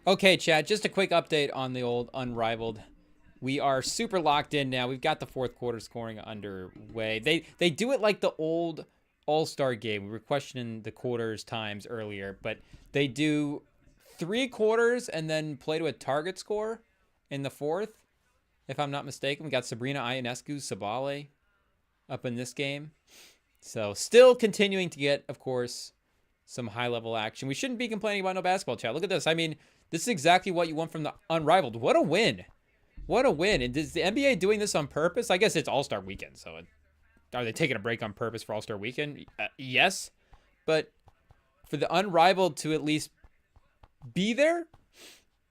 Okay, Chad, just a quick update on the old Unrivaled. We are super locked in now. We've got the fourth quarter scoring underway. They do it like the old All-Star game. We were questioning the quarters times earlier, but they do 3 quarters and then play to a target score in the fourth, if I'm not mistaken. We got Sabrina Ionescu Sabale up in this game. So still continuing to get, of course, some high-level action. We shouldn't be complaining about no basketball, Chad. Look at this. I mean, this is exactly what you want from the Unrivaled. What a win. What a win. And is the NBA doing this on purpose? I guess it's All-Star Weekend, so are they taking a break on purpose for All-Star Weekend? Yes. But for the Unrivaled to at least be there,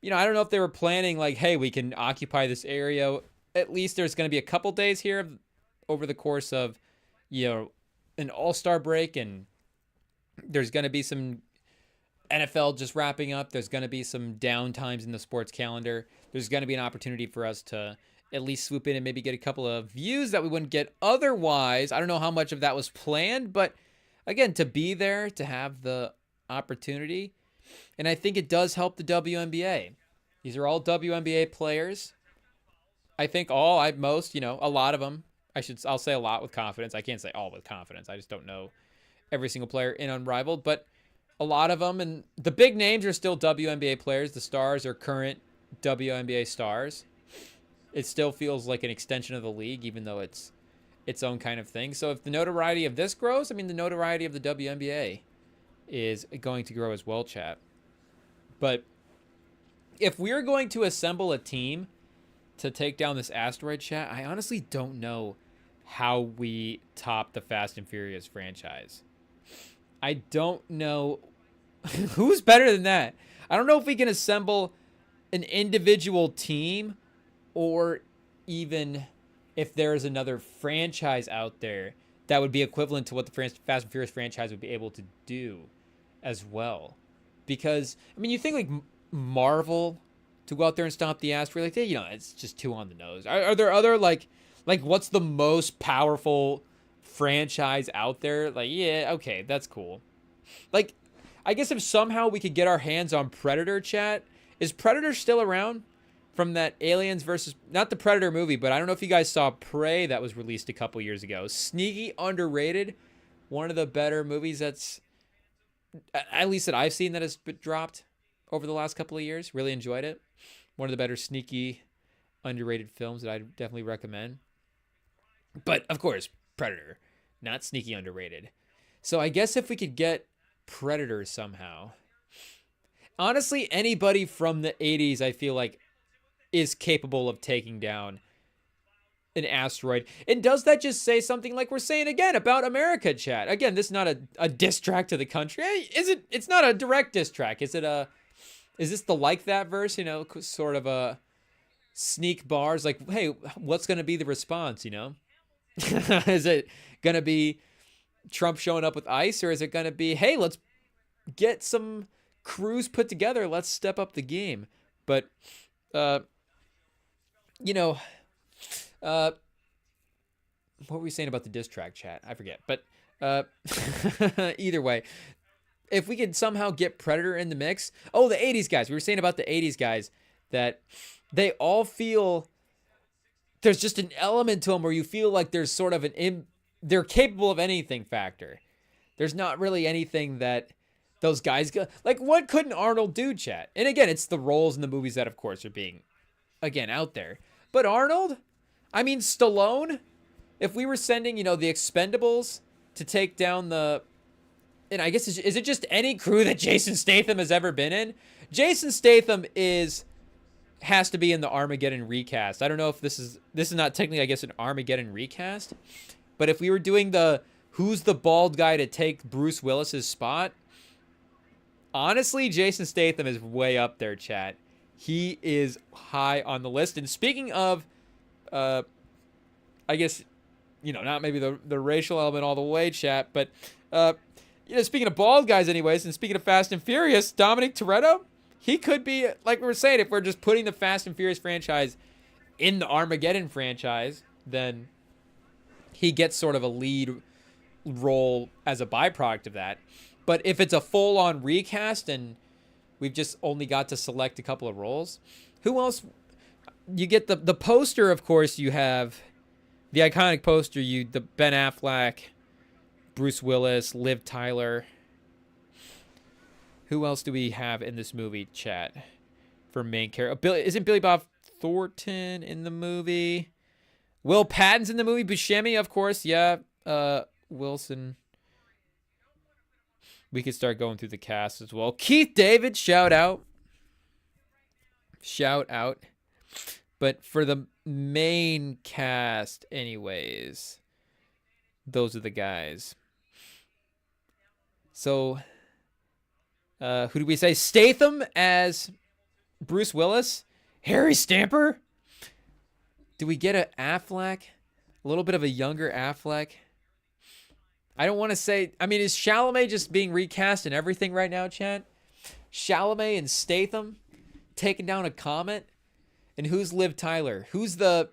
you know, I don't know if they were planning like, hey, we can occupy this area. At least there's going to be a couple days here over the course of, you know, an All-Star break, and there's going to be some NFL just wrapping up. There's going to be some downtimes in the sports calendar. There's going to be an opportunity for us to at least swoop in and maybe get a couple of views that we wouldn't get otherwise. I don't know how much of that was planned, but again, to be there, to have the opportunity, and I think it does help the WNBA. These are all WNBA players. I think a lot of them. I'll say a lot with confidence. I can't say all with confidence. I just don't know every single player in Unrivaled, but a lot of them, and the big names are still WNBA players. The stars are current WNBA stars. It still feels like an extension of the league, even though it's its own kind of thing. So if the notoriety of this grows, I mean, the notoriety of the WNBA is going to grow as well, chat. But if we're going to assemble a team to take down this asteroid, chat, I honestly don't know how we top the Fast and Furious franchise. I don't know who's better than that. I don't know if we can assemble an individual team, or even if there is another franchise out there that would be equivalent to what the Fast and Furious franchise would be able to do as well. Because, I mean, you think like Marvel to go out there and stomp the asteroid, like, you know, it's just too on the nose. Are there other, like what's the most powerful franchise out there? Like, yeah, okay, that's cool. Like, I guess if somehow we could get our hands on Predator, chat, is Predator still around from that Aliens versus, not the Predator movie, but I don't know if you guys saw Prey that was released a couple years ago. Sneaky underrated. One of the better movies that's, at least that I've seen, that has been dropped over the last couple of years. Really enjoyed it. One of the better sneaky underrated films that I definitely recommend. But, of course, Predator, not sneaky underrated. So I guess if we could get Predator somehow. Honestly, anybody from the 80s, I feel like, is capable of taking down an asteroid. And does that just say something like we're saying again about America, chat? Again, this is not a diss track to the country. Is it? It's not a direct diss track. Is this the Like That verse? You know, sort of a sneak bars like, hey, what's going to be the response, you know? Is it going to be Trump showing up with ice, or is it going to be, hey, let's get some crews put together, let's step up the game? But you know, what were we saying about the diss track, chat? I forget. But either way, if we could somehow get Predator in the mix. Oh, the 80s guys. We were saying about the 80s guys that they all feel, there's just an element to them where you feel like there's sort of they're capable of anything factor. There's not really anything that those guys go, like, what couldn't Arnold do, chat? And again, it's the roles in the movies that, of course, are being, again, out there. But Arnold, I mean, Stallone, if we were sending, you know, the Expendables to take down and I guess, is it just any crew that Jason Statham has ever been in? Jason Statham has to be in the Armageddon recast. I don't know if this is not technically, I guess, an Armageddon recast, but if we were doing who's the bald guy to take Bruce Willis's spot, honestly, Jason Statham is way up there, chat. He is high on the list. And speaking of, I guess, you know, not maybe the racial element all the way, chat, but, you know, speaking of bald guys anyways, and speaking of Fast and Furious, Dominic Toretto, he could be, like we were saying, if we're just putting the Fast and Furious franchise in the Armageddon franchise, then he gets sort of a lead role as a byproduct of that. But if it's a full-on recast and we've just only got to select a couple of roles, who else? You get the poster, of course. You have the iconic poster. The Ben Affleck, Bruce Willis, Liv Tyler. Who else do we have in this movie, chat, for main character? Isn't Billy Bob Thornton in the movie? Will Patton's in the movie. Buscemi, of course. Yeah. Wilson. We could start going through the cast as well. Keith David, shout out. Shout out. But for the main cast, anyways, those are the guys. So, who do we say? Statham as Bruce Willis? Harry Stamper? Do we get an Affleck? A little bit of a younger Affleck? I don't want to say... I mean, is Chalamet just being recast and everything right now, chat? Chalamet and Statham taking down a comet? And who's Liv Tyler? Who's the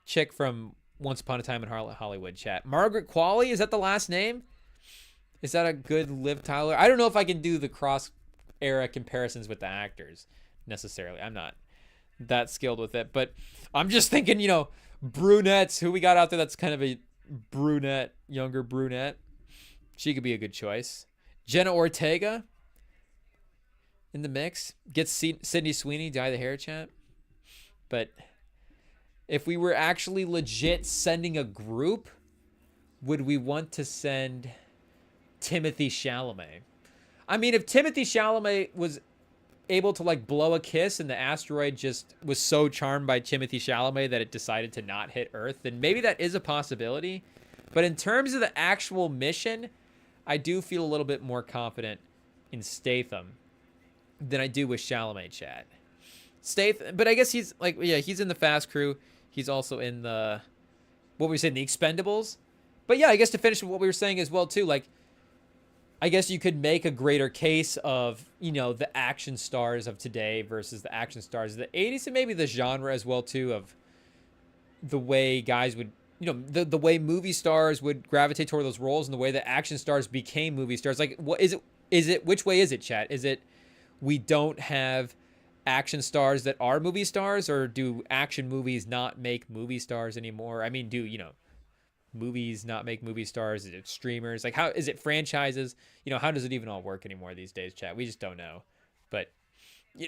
chick from Once Upon a Time in Hollywood, chat? Margaret Qualley? Is that the last name? Is that a good Liv Tyler? I don't know if I can do the cross-era comparisons with the actors, necessarily. I'm not that skilled with it. But I'm just thinking, brunettes. Who we got out there that's kind of a brunette, younger brunette? She could be a good choice. Jenna Ortega in the mix. Gets Sydney Sweeney, dye the hair, chat. But if we were actually legit sending a group, would we want to send Timothy Chalamet? I mean, if Timothy Chalamet was able to blow a kiss and the asteroid just was so charmed by Timothy Chalamet that it decided to not hit Earth, then maybe that is a possibility. But in terms of the actual mission, I do feel a little bit more confident in Statham than I do with Chalamet, chat. Statham, but I guess he's he's in the Fast Crew. He's also in the, what were we saying, the Expendables. But yeah, I guess to finish with what we were saying as well too, I guess you could make a greater case of, the action stars of today versus the action stars of the 80s, and maybe the genre as well too, of the way guys would, the way movie stars would gravitate toward those roles and the way that action stars became movie stars. What is it, which way is it, chat? Is it we don't have action stars that are movie stars, or do action movies not make movie stars anymore? I mean, do, movies not make movie stars? Is it streamers? How is it franchises? How does it even all work anymore these days, chat? We just don't know. But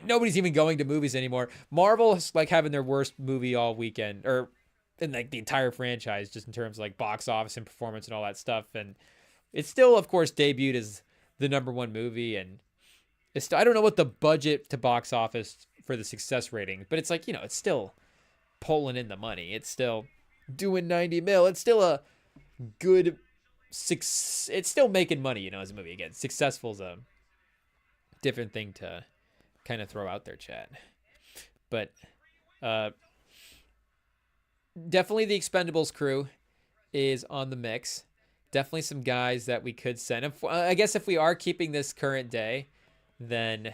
nobody's even going to movies anymore. Marvel is having their worst movie all weekend, or in the entire franchise, just in terms of box office and performance and all that stuff. And it's still, of course, debuted as the #1 movie, and I don't know what the budget to box office for the success rating, but it's it's still pulling in the money. It's still doing 90 mil. It's still a good it's still making money, as a movie. Again, successful is a different thing to kind of throw out there, chat. But definitely the Expendables crew is on the mix. Definitely some guys that we could send. I guess if we are keeping this current day, then,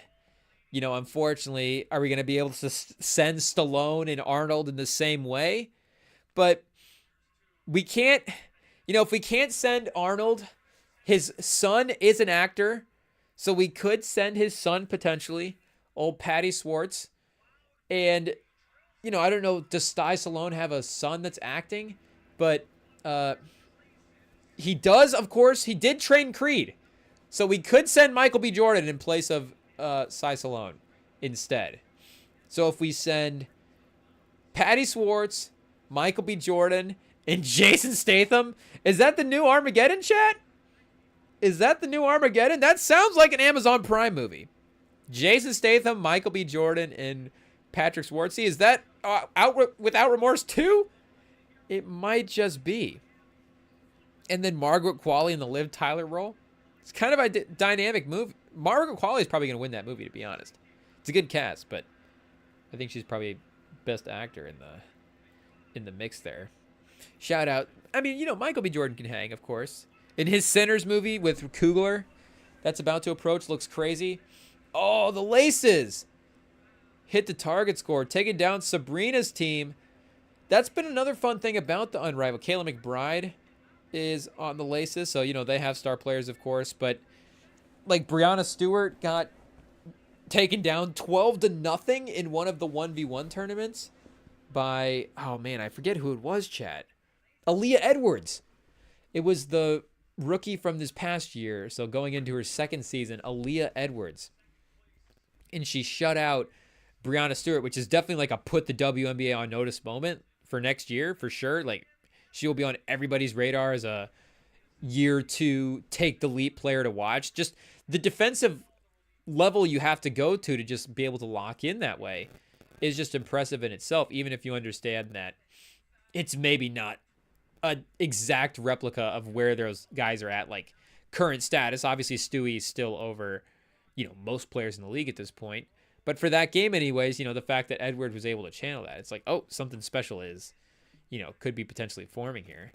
unfortunately, are we going to be able to send Stallone and Arnold in the same way? But we can't, if we can't send Arnold, his son is an actor, so we could send his son potentially, old Patty Schwartz. And, I don't know, does Sty Stallone have a son that's acting? But he does, of course. He did train Creed. So we could send Michael B. Jordan in place of Sty Stallone instead. So if we send Patty Schwartz, Michael B. Jordan, and Jason Statham, is that the new Armageddon, chat? Is that the new Armageddon? That sounds like an Amazon Prime movie. Jason Statham, Michael B. Jordan, and Patrick Swayze. Is that Out Without Remorse 2? It might just be. And then Margaret Qualley in the Liv Tyler role. It's kind of a dynamic movie. Margaret Qualley is probably going to win that movie, to be honest. It's a good cast, but I think she's probably best actor in the mix there. Shout out. I mean, Michael B. Jordan can hang, of course. In his Sinners movie with Coogler, that's about to approach, looks crazy. Oh, the Laces hit the target score, taking down Sabrina's team. That's been another fun thing about the Unrivaled. Kayla McBride is on the laces, so they have star players, of course, but like Brianna Stewart got taken down 12-0 in one of the 1v1 tournaments by, oh man, I forget who it was, chat. Aaliyah Edwards. It was the rookie from this past year, so going into her second season, Aaliyah Edwards. And she shut out Brianna Stewart, which is definitely like a put the WNBA on notice moment for next year, for sure. Like, she will be on everybody's radar as a year 2 take the leap player to watch. Just the defensive level you have to go to just be able to lock in that way is just impressive in itself, even if you understand that it's maybe not an exact replica of where those guys are at, like current status. Obviously, Stewie's still over, most players in the league at this point. But for that game anyways, the fact that Edward was able to channel that, it's like, oh, something special is, could be potentially forming here.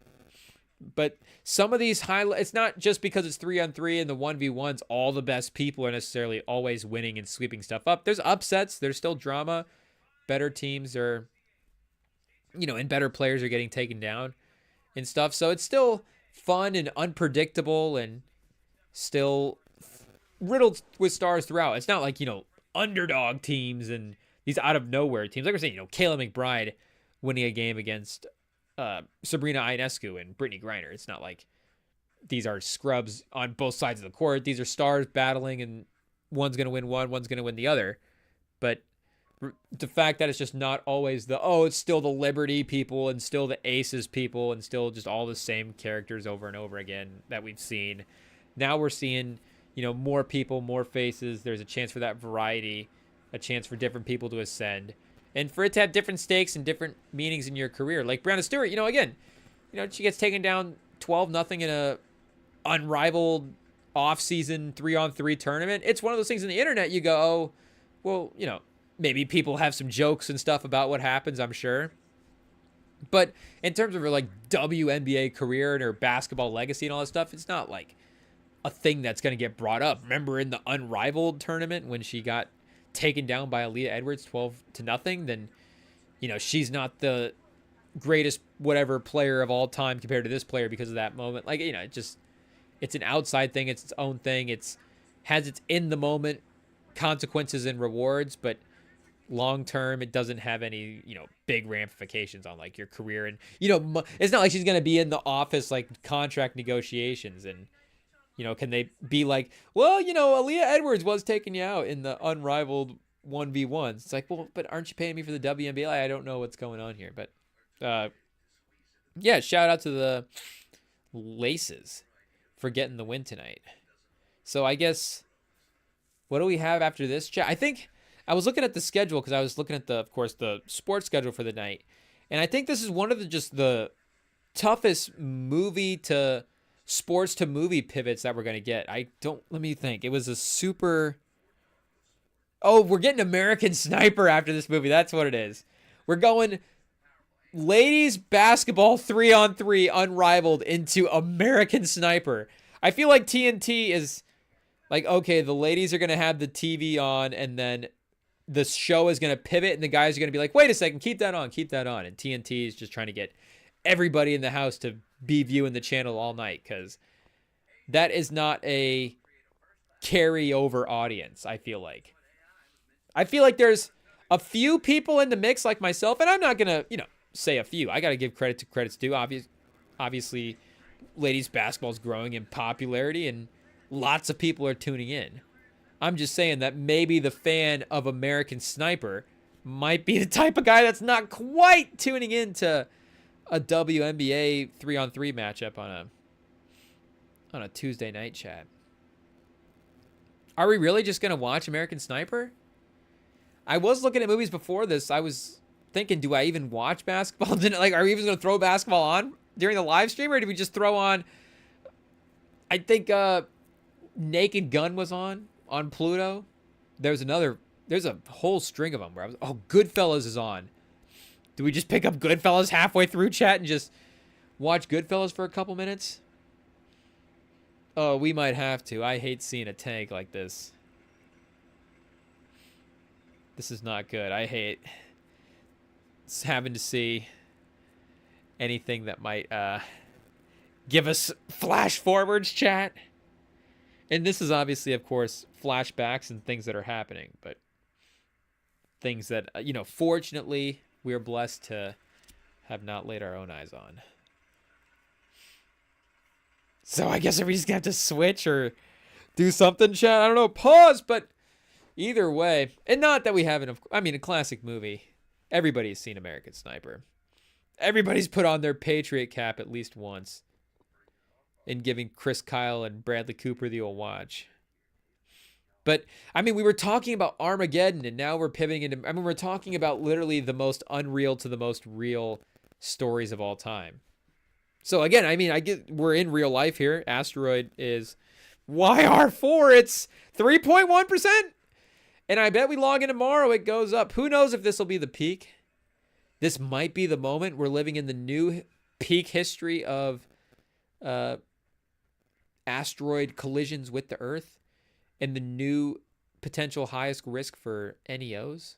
But some of these highlights, it's not just because it's 3-on-3 and the 1v1s, all the best people are necessarily always winning and sweeping stuff up. There's upsets. There's still drama. Better teams are, and better players are getting taken down and stuff. So it's still fun and unpredictable and still riddled with stars throughout. It's not like, underdog teams and these out of nowhere teams. Like we're saying, Kayla McBride winning a game against Sabrina Ionescu and Brittany Griner. It's not like these are scrubs on both sides of the court. These are stars battling, and one's going to win one, one's going to win the other. But the fact that it's just not always it's still the Liberty people and still the Aces people and still just all the same characters over and over again that we've seen. Now we're seeing, more people, more faces. There's a chance for that variety, a chance for different people to ascend. And for it to have different stakes and different meanings in your career. Like Brianna Stewart, again, she gets taken down 12-0 in a unrivaled off-season 3-on-3 tournament. It's one of those things in the internet you go, oh, well, maybe people have some jokes and stuff about what happens, I'm sure. But in terms of her, like, WNBA career and her basketball legacy and all that stuff, it's not, like, a thing that's going to get brought up. Remember in the unrivaled tournament when she got taken down by Aaliyah Edwards 12-0, then she's not the greatest whatever player of all time compared to this player because of that moment. Like, it's an outside thing, it's its own thing, has its in the moment consequences and rewards, but long term it doesn't have any big ramifications on like your career. And it's not like she's going to be in the office like contract negotiations and can they be like, well, Aaliyah Edwards was taking you out in the unrivaled 1v1s. It's like, well, but aren't you paying me for the WNBA? I don't know what's going on here. But, yeah, shout out to the Laces for getting the win tonight. So I guess, what do we have after this? I think I was looking at the schedule because I was looking at of course, the sports schedule for the night. And I think this is one of the toughest sports to movie pivots that we're going to get. Let me think. It was a super... Oh, we're getting American Sniper after this movie. That's what it is. We're going ladies basketball 3-on-3 unrivaled into American Sniper. I feel like TNT is like, okay, the ladies are going to have the TV on and then the show is going to pivot and the guys are going to be like, wait a second, keep that on. And TNT is just trying to get everybody in the house to be viewing the channel all night because that is not a carryover audience. I feel like there's a few people in the mix like myself, and I'm not gonna say a few. I gotta give credit to credit's due. Obviously ladies basketball is growing in popularity and lots of people are tuning in. I'm just saying that maybe the fan of American Sniper might be the type of guy that's not quite tuning into a WNBA 3-on-3 matchup on a Tuesday night, chat. Are we really just gonna watch American Sniper? I was looking at movies before this. I was thinking, do I even watch basketball? Are we even gonna throw basketball on during the live stream, or did we just throw on? I think Naked Gun was on Pluto. There's a whole string of them where Goodfellas is on. Do we just pick up Goodfellas halfway through, chat, and just watch Goodfellas for a couple minutes? Oh, we might have to. I hate seeing a tank like this. This is not good. I hate having to see anything that might give us flash forwards, chat. And this is obviously, of course, flashbacks and things that are happening, but things that, fortunately, we are blessed to have not laid our own eyes on. So I guess we just have to switch or do something, chat. I don't know, pause, but either way, and not that we haven't, a classic movie. Everybody's seen American Sniper. Everybody's put on their Patriot cap at least once in giving Chris Kyle and Bradley Cooper the old watch. But, we were talking about Armageddon, and now we're pivoting into, we're talking about literally the most unreal to the most real stories of all time. So again, I get we're in real life here. Asteriod is YR4. It's 3.1%. And I bet we log in tomorrow, it goes up. Who knows if this will be the peak? This might be the moment. We're living in the new peak history of asteroid collisions with the Earth and the new potential highest risk for NEOs.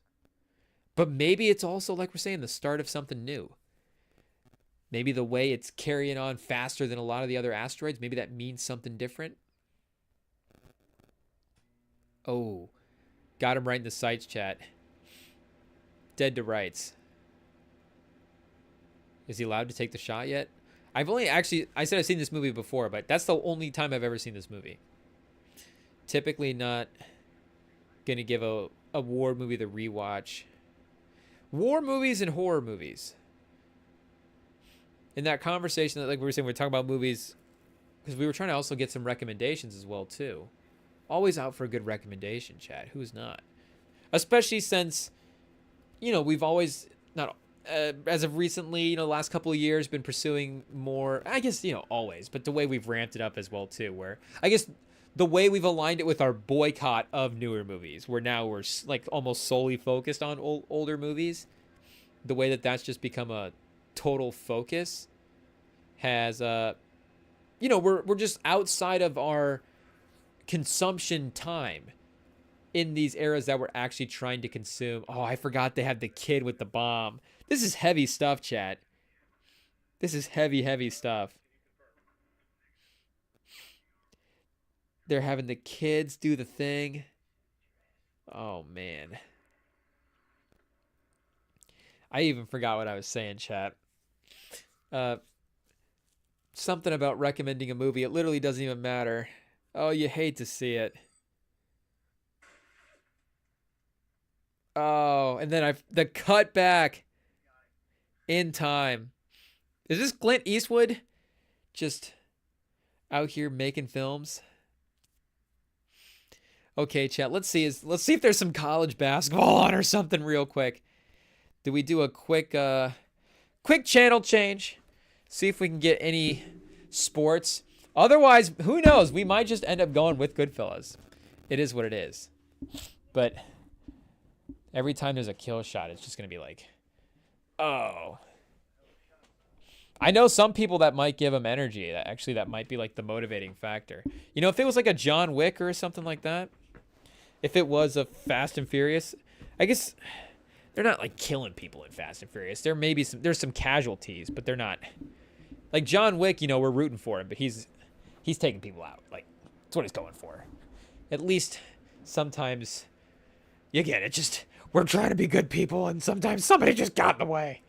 But maybe it's also, like we're saying, the start of something new. Maybe the way it's carrying on faster than a lot of the other asteroids, maybe that means something different. Oh, got him right in the sights, chat. Dead to rights. Is he allowed to take the shot yet? I said I've seen this movie before, but that's the only time I've ever seen this movie. Typically not going to give a war movie the rewatch. War movies and horror movies. In that conversation that, like we were saying, we were talking about movies because we were trying to also get some recommendations as well too. Always out for a good recommendation, chat. Who's not? Especially since, we've always not as of recently, last couple of years been pursuing more. I guess always, but the way we've ramped it up as well too. Where I guess the way we've aligned it with our boycott of newer movies, where now we're like almost solely focused on older movies. The way that that's just become a total focus has we're just outside of our consumption time in these eras that we're actually trying to consume. Oh, I forgot they had the kid with the bomb. This is heavy stuff, chat. This is heavy stuff. They're having the kids do the thing. Oh man, I even forgot what I was saying, chat. Something about recommending a movie. It literally doesn't even matter. Oh, you hate to see it. Oh, and then the cut back in time. Is this Clint Eastwood just out here making films? Okay, chat. Let's see if there's some college basketball on or something real quick. Do we do a quick channel change? See if we can get any sports. Otherwise, who knows? We might just end up going with Goodfellas. It is what it is. But every time there's a kill shot, it's just going to be like, oh. I know some people that might give them energy. That might be like the motivating factor. If it was like a John Wick or something like that, if it was a Fast and Furious, I guess they're not like killing people in Fast and Furious. There's some casualties, but they're not. Like John Wick, we're rooting for him, but he's taking people out. Like, that's what he's going for. At least sometimes, you get it. Just, we're trying to be good people, and sometimes somebody just got in the way.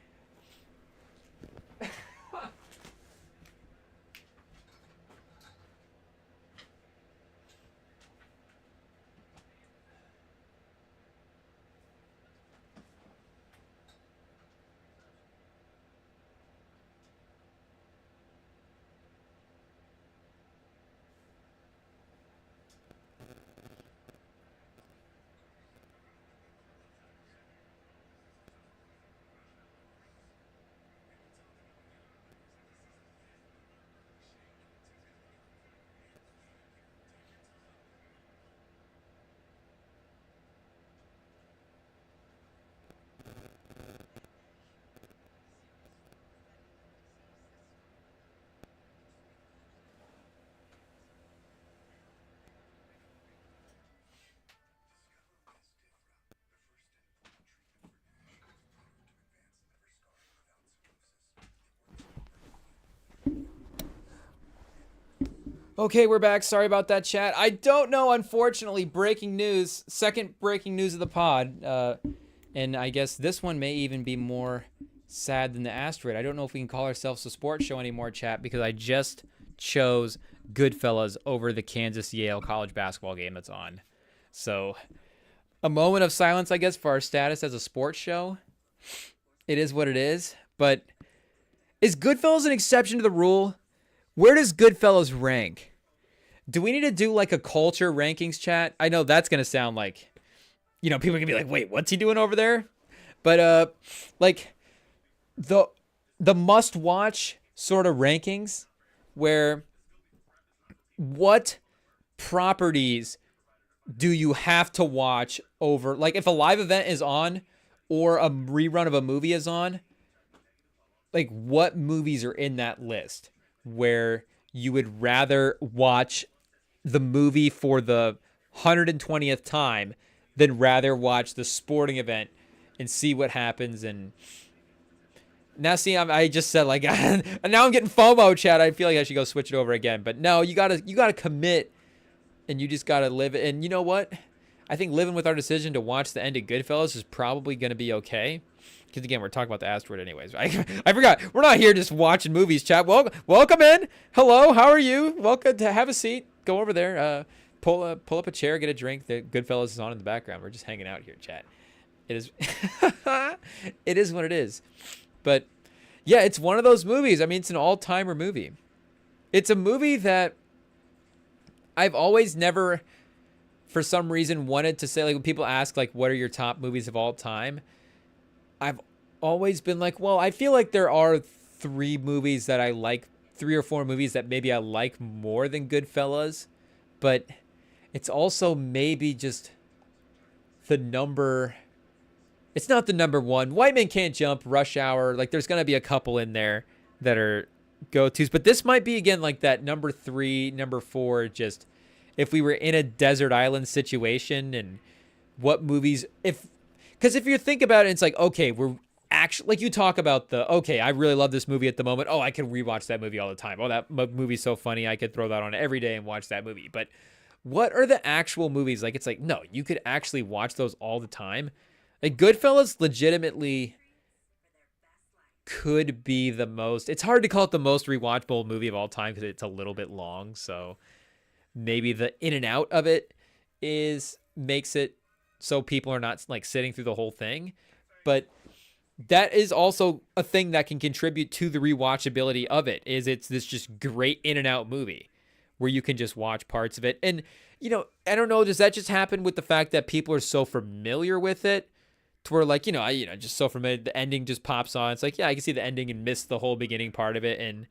Okay, we're back. Sorry about that, chat. I don't know, unfortunately, breaking news. Second breaking news of the pod. And I guess this one may even be more sad than the Asteroid. I don't know if we can call ourselves a sports show anymore, chat, because I just chose Goodfellas over the Kansas-Yale college basketball game that's on. So, a moment of silence, I guess, for our status as a sports show. It is what it is. But is Goodfellas an exception to the rule? Where does Goodfellas rank? Do we need to do like a culture rankings, chat? I know that's going to sound like, people are going to be like, wait, what's he doing over there? But, like, the must-watch sort of rankings where what properties do you have to watch over, like, if a live event is on or a rerun of a movie is on, like, what movies are in that list where you would rather watch the movie for the 120th time than rather watch the sporting event and see what happens? And now, see, I just said, like, and now I'm getting FOMO, chat. I feel like I should go switch it over again. But no, you gotta commit, and you just gotta live it. And you know what? I think living with our decision to watch the end of Goodfellas is probably gonna be okay. Because again, we're talking about the Asteroid anyways. I forgot. We're not here just watching movies, chat. Welcome in. Hello, how are you? Welcome to have a seat. Go over there. Pull up a chair, get a drink. The Goodfellas is on in the background. We're just hanging out here, chat. It is it is what it is. But yeah, it's one of those movies. I mean, it's an all-timer movie. It's a movie that I've always never, for some reason, wanted to say, like, when people ask, like, what are your top movies of all time? I've always been like, well, I feel like there are three or four movies that maybe I like more than Goodfellas, but it's also maybe just it's not the number one. White Men Can't Jump, Rush Hour, like, there's going to be a couple in there that are go-tos, but this might be, again, like that number 3, number 4, just if we were in a desert island situation and what movies, because if you think about it, it's like, okay, we're actually, like, you talk about okay, I really love this movie at the moment. Oh, I could rewatch that movie all the time. Oh, that movie's so funny. I could throw that on every day and watch that movie. But what are the actual movies? Like, it's like, no, you could actually watch those all the time. Like, Goodfellas legitimately could be the most, it's hard to call it the most rewatchable movie of all time because it's a little bit long. So maybe the in and out of it makes it so people are not, like, sitting through the whole thing. But that is also a thing that can contribute to the rewatchability of it, is it's this just great in and out movie where you can just watch parts of it. And, I don't know, does that just happen with the fact that people are so familiar with it to where, like, just so familiar, the ending just pops on. It's like, yeah, I can see the ending and miss the whole beginning part of it. And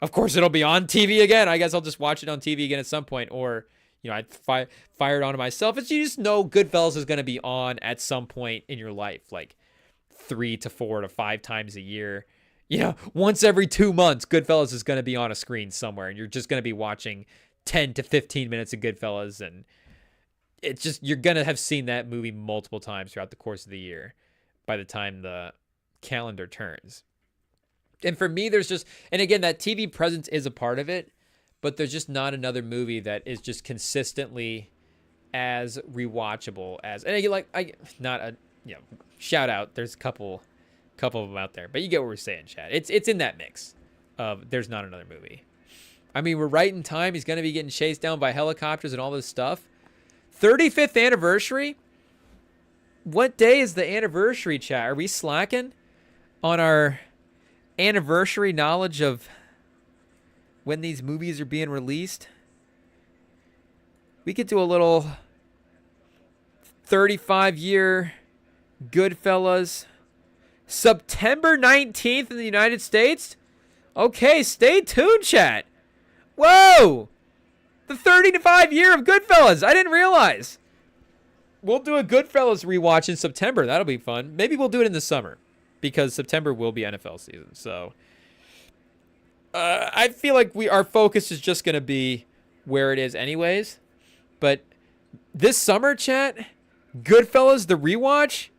of course it'll be on TV again. I guess I'll just watch it on TV again at some point, or, I'd fire it on to myself. It's, you just know Goodfellas is going to be on at some point in your life, like 3 to 4 to 5 times a year. Once every 2 months, Goodfellas is going to be on a screen somewhere, and you're just going to be watching 10 to 15 minutes of Goodfellas, and it's just, you're going to have seen that movie multiple times throughout the course of the year by the time the calendar turns. And for me, there's just, and again, that TV presence is a part of it, but there's just not another movie that is just consistently as rewatchable as, and shout out, there's a couple of them out there, but you get what we're saying, Chad. It's in that mix of there's not another movie. I mean, we're right in time. He's going to be getting chased down by helicopters and all this stuff. 35th anniversary? What day is the anniversary, chat? Are we slacking on our anniversary knowledge of when these movies are being released? We could do a little 35-year Goodfellas. September 19th in the United States? Okay, stay tuned, chat. Whoa! The 35-year of Goodfellas. I didn't realize. We'll do a Goodfellas rewatch in September. That'll be fun. Maybe we'll do it in the summer, because September will be NFL season. So I feel like our focus is just going to be where it is anyways. But this summer, chat, Goodfellas, the rewatch,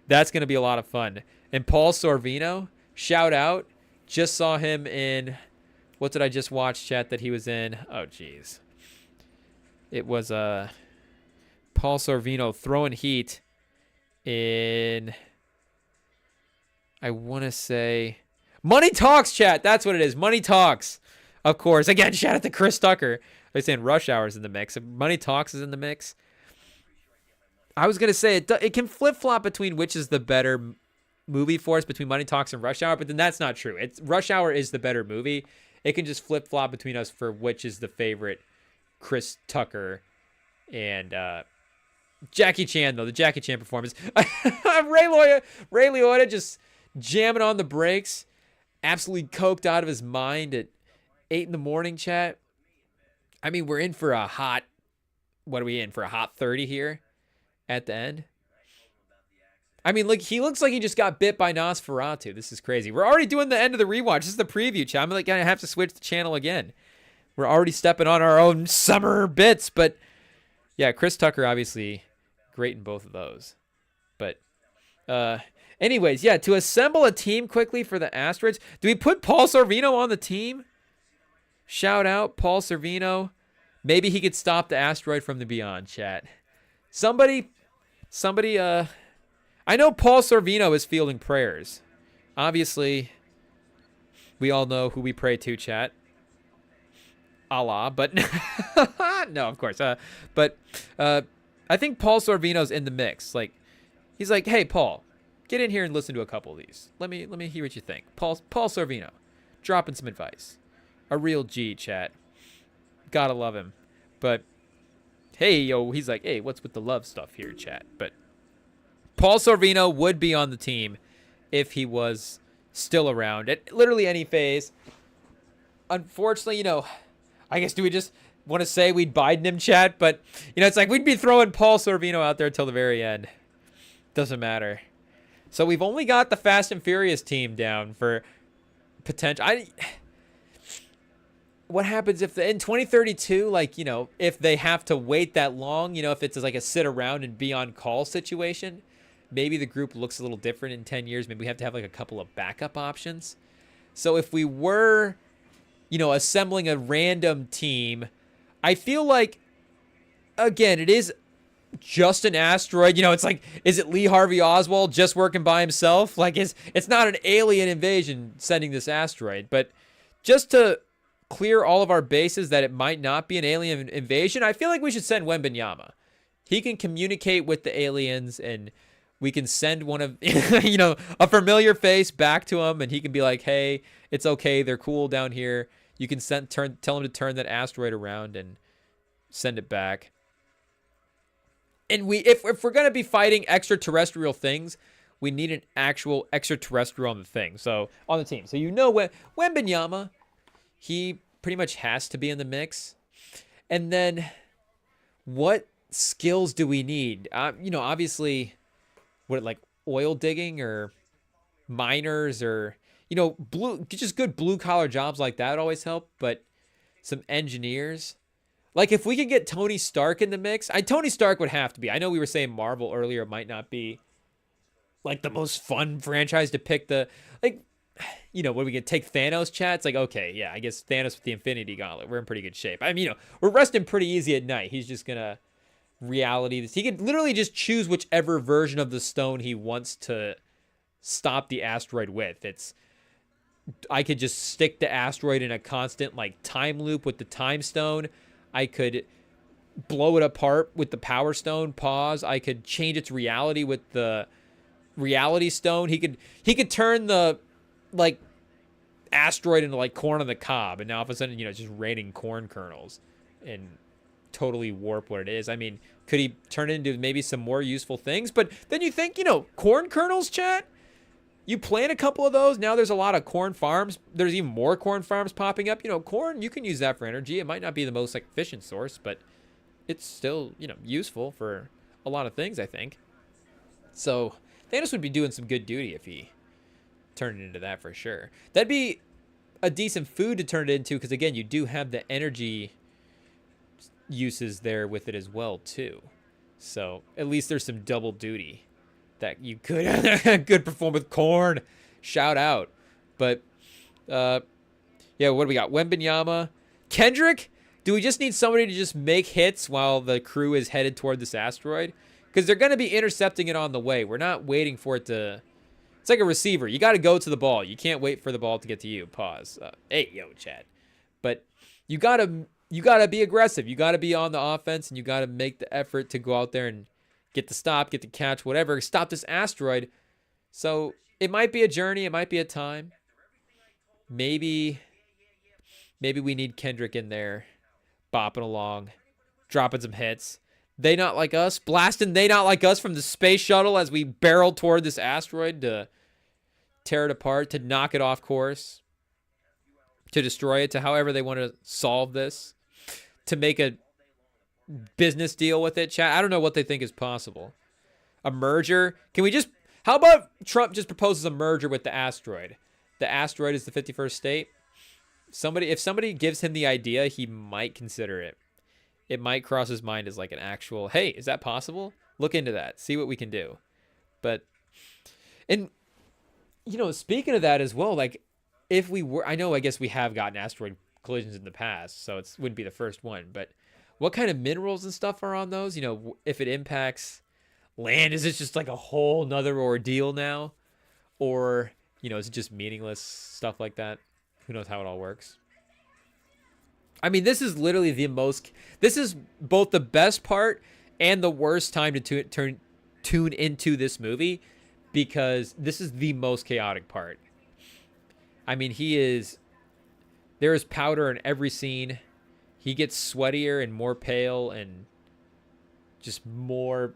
that's going to be a lot of fun. And Paul Sorvino, shout out. Just saw him in What did I just watch, chat, that he was in? Oh, jeez. It was Paul Sorvino throwing heat in, I want to say, Money Talks, chat. That's what it is. Money Talks. Of course. Again, shout out to Chris Tucker. They're saying Rush Hour is in the mix. If Money Talks is in the mix. I was going to say it can flip-flop between which is the better movie for us, between Money Talks and Rush Hour, but then that's not true. Rush Hour is the better movie. It can just flip-flop between us for which is the favorite Chris Tucker and Jackie Chan, though. The Jackie Chan performance. Ray Liotta just jamming on the brakes. Absolutely coked out of his mind at 8 in the morning, chat. I mean, we're in for a hot, what are we in for, a hot 30 here at the end? I mean, look, he looks like he just got bit by Nosferatu. This is crazy. We're already doing the end of the rewatch. This is the preview, chat. I'm like, gonna have to switch the channel again. We're already stepping on our own summer bits, but yeah, Chris Tucker, obviously great in both of those. But anyways, yeah, to assemble a team quickly for the Asteroids. Do we put Paul Sorvino on the team? Shout out Paul Sorvino. Maybe he could stop the asteroid from the beyond, chat. Somebody, I know Paul Sorvino is fielding prayers. Obviously, we all know who we pray to, chat. Allah, but no, of course. But I think Paul Sorvino's in the mix. Like, he's like, hey, Paul, get in here and listen to a couple of these. Let me hear what you think. Paul Sorvino, dropping some advice. A real G, chat. Gotta love him. But hey, yo, he's like, hey, what's with the love stuff here, chat? But Paul Sorvino would be on the team if he was still around at literally any phase. Unfortunately, you know, I guess do we just want to say we'd Biden him, chat? But, you know, it's like we'd be throwing Paul Sorvino out there till the very end. Doesn't matter. So we've only got the Fast and Furious team down for potential. What happens if in 2032, like, you know, if they have to wait that long, you know, if it's like a sit around and be on call situation, maybe the group looks a little different in 10 years. Maybe we have to have like a couple of backup options. So if we were, you know, assembling a random team, I feel like, again, it is just an asteroid. You know, it's like, is it Lee Harvey Oswald just working by himself? Like, it's not an alien invasion sending this asteroid, but just to clear all of our bases that it might not be an alien invasion, I feel like we should send Wembenyama. He can communicate with the aliens, and we can send one of, you know, a familiar face back to him, and he can be like, hey, it's okay, they're cool down here. You can tell him to turn that asteroid around and send it back. And if we're going to be fighting extraterrestrial things, we need an actual extraterrestrial on the team. So you know, Wembenyama, he pretty much has to be in the mix. And then what skills do we need? You know, obviously, what, like oil digging or miners or, you know, just good blue collar jobs like that would always help. But some engineers, like if we could get Tony Stark in the mix, Tony Stark would have to be. I know we were saying Marvel earlier might not be like the most fun franchise to pick you know, when we can take Thanos, chat, it's like, okay, yeah, I guess Thanos with the Infinity Gauntlet, we're in pretty good shape. I mean, you know, we're resting pretty easy at night. He's just gonna reality this. He could literally just choose whichever version of the stone he wants to stop the asteroid with. I could just stick the asteroid in a constant like time loop with the time stone. I could blow it apart with the power stone, pause. I could change its reality with the reality stone. He could turn the like asteroid into like corn on the cob, and now all of a sudden, you know, it's just raining corn kernels and totally warp what it is. I mean, could he turn it into maybe some more useful things? But then you think, you know, corn kernels, chat, you plant a couple of those, now there's a lot of corn farms. There's even more corn farms popping up. You know, corn, you can use that for energy. It might not be the most like efficient source, but it's still, you know, useful for a lot of things, I think. So Thanos would be doing some good duty if he turned it into that for sure. That'd be a decent food to turn it into, because again, you do have the energy uses there with it as well too. So at least there's some double duty that you could perform with corn. Shout out. But you Yeah, what do we got? Wembenyama. Kendrick? Do we just need somebody to just make hits while the crew is headed toward this asteroid? Because they're going to be intercepting it on the way. We're not waiting for it to... It's like a receiver. You got to go to the ball. You can't wait for the ball to get to you. Pause. Hey, yo, Chad. But you gotta be aggressive. You gotta be on the offense, and you gotta make the effort to go out there and get the stop, get the catch, whatever. Stop this asteroid. So it might be a journey. It might be a time. Maybe we need Kendrick in there, bopping along, dropping some hits. They Not Like Us, blasting They Not Like Us from the space shuttle as we barrel toward this asteroid to tear it apart, to knock it off course, to destroy it, to however they want to solve this, to make a business deal with it. Chat, I don't know what they think is possible. A merger? Can we just... How about Trump just proposes a merger with the asteroid? The asteroid is the 51st state. If somebody gives him the idea, he might consider it. It might cross his mind as like an actual, hey, is that possible? Look into that. See what we can do. But, and, you know, speaking of that as well, like, if we were, I guess we have gotten asteroid collisions in the past, so it wouldn't be the first one, but what kind of minerals and stuff are on those? You know, if it impacts land, is it just like a whole nother ordeal now? Or, you know, is it just meaningless stuff like that? Who knows how it all works? I mean, this is literally this is both the best part and the worst time to tune into this movie, because this is the most chaotic part. I mean, there is powder in every scene. He gets sweatier and more pale and just more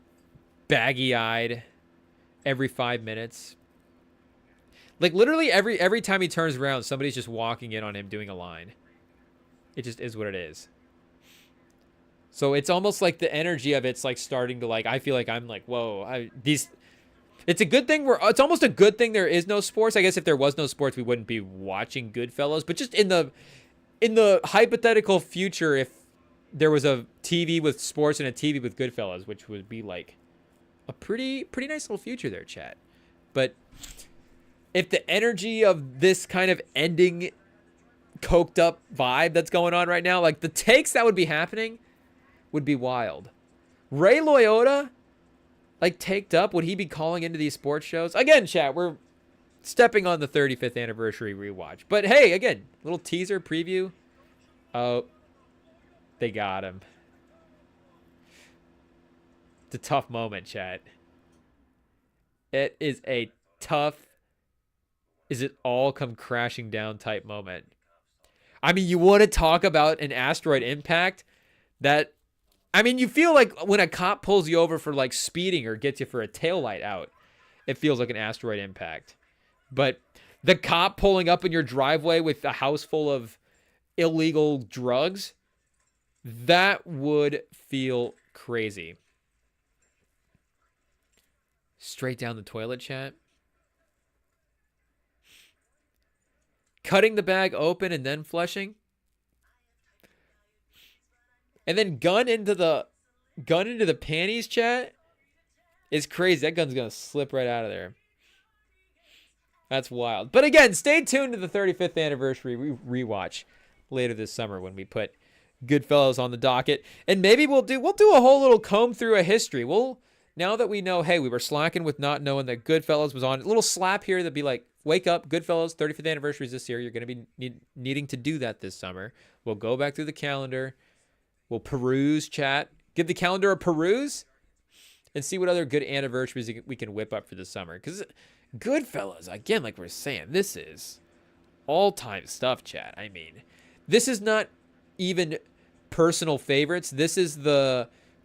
baggy-eyed every 5 minutes. Like, literally every time he turns around, somebody's just walking in on him doing a line. It just is what it is. So it's almost like the energy of it's like starting to, like, I feel like I'm like, whoa, it's a good thing it's almost a good thing there is no sports. I guess if there was no sports, we wouldn't be watching Goodfellas. But just in the hypothetical future, if there was a TV with sports and a TV with Goodfellas, which would be like a pretty nice little future there, chat. But if the energy of this kind of ending coked up vibe that's going on right now, like the takes that would be happening would be wild. Ray Liotta, like, taked up, would he be calling into these sports shows? Again, chat, we're stepping on the 35th anniversary rewatch. But hey, again, little teaser preview. Oh, they got him. It's a tough moment, chat. It is a tough, is it all come crashing down type moment. I mean, you want to talk about an asteroid impact that, I mean, you feel like when a cop pulls you over for like speeding or gets you for a taillight out, it feels like an asteroid impact. But the cop pulling up in your driveway with a house full of illegal drugs, that would feel crazy. Straight down the toilet, chat. Cutting the bag open and then flushing. And then gun into the panties, chat, is crazy. That gun's gonna slip right out of there. That's wild. But again, stay tuned to the 35th anniversary rewatch later this summer when we put Goodfellas on the docket. And maybe we'll do a whole little comb through a history. Now that we know, hey, we were slacking with not knowing that Goodfellas was on, a little slap here that'd be like, wake up, Goodfellas, 35th anniversary is this year. You're going to be needing to do that this summer. We'll go back through the calendar. We'll peruse, chat. Give the calendar a peruse and see what other good anniversaries we can whip up for the summer. Because Goodfellas, again, like we're saying, this is all-time stuff, chat. I mean, this is not even personal favorites. This is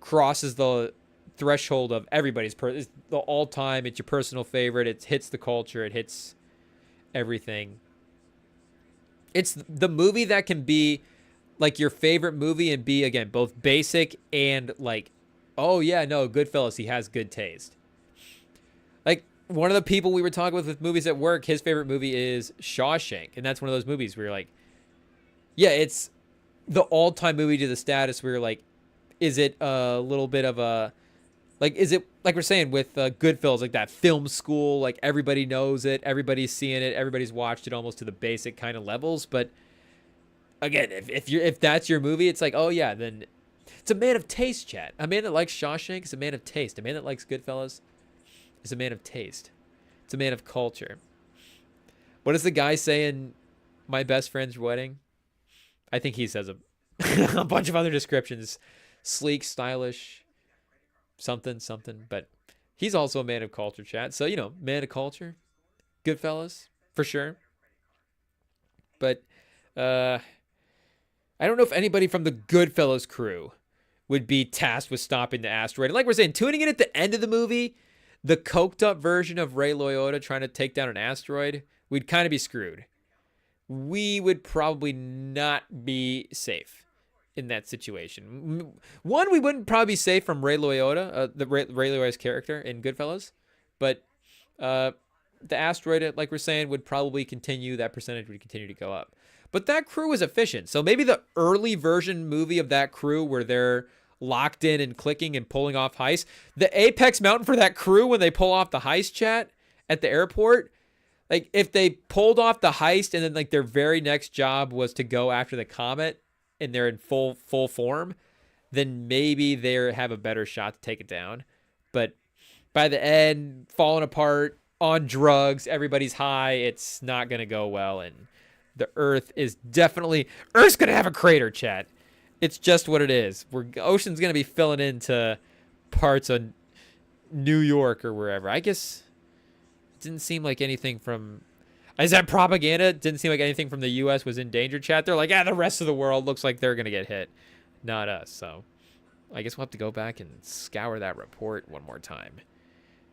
crosses the threshold of everybody's it's the all-time. It's your personal favorite. It hits the culture. It hits everything. It's the movie that can be like your favorite movie and be, again, both basic and like, oh yeah, no, Goodfellas, he has good taste. Like, one of the people we were talking with movies at work, his favorite movie is Shawshank, and that's one of those movies where you're like, yeah, it's the all-time movie to the status where you're like, is it a little bit of a, like, is it, like we're saying with Goodfellas, like that film school, like everybody knows it, everybody's seeing it, everybody's watched it almost to the basic kind of levels, but again, if that's your movie, it's like, oh yeah, then it's a man of taste, chat. A man that likes Shawshank is a man of taste. A man that likes Goodfellas is a man of taste. It's a man of culture. What does the guy say in My Best Friend's Wedding? I think he says a bunch of other descriptions. Sleek, stylish, something, something. But he's also a man of culture, chat. So, man of culture. Goodfellas, for sure. But I don't know if anybody from the Goodfellas crew would be tasked with stopping the asteroid. And like we're saying, tuning in at the end of the movie, the coked up version of Ray Liotta trying to take down an asteroid, we'd kind of be screwed. We would probably not be safe in that situation. One, we wouldn't probably be safe from Ray Liotta, Ray Liotta's character in Goodfellas. But the asteroid, like we're saying, would probably continue. That percentage would continue to go up. But that crew was efficient. So maybe the early version movie of that crew where they're locked in and clicking and pulling off heists. The apex mountain for that crew when they pull off the heist, chat, at the airport. Like, if they pulled off the heist and then, like, their very next job was to go after the comet and they're in full form, then maybe they have a better shot to take it down. But by the end, falling apart, on drugs, everybody's high, it's not going to go well. And the Earth's going to have a crater, chat. It's just what it is. Ocean's going to be filling into parts of New York or wherever. I guess it didn't seem like anything from... Is that propaganda? It didn't seem like anything from the U.S. was in danger, chat. They're like, the rest of the world looks like they're going to get hit. Not us. So I guess we'll have to go back and scour that report one more time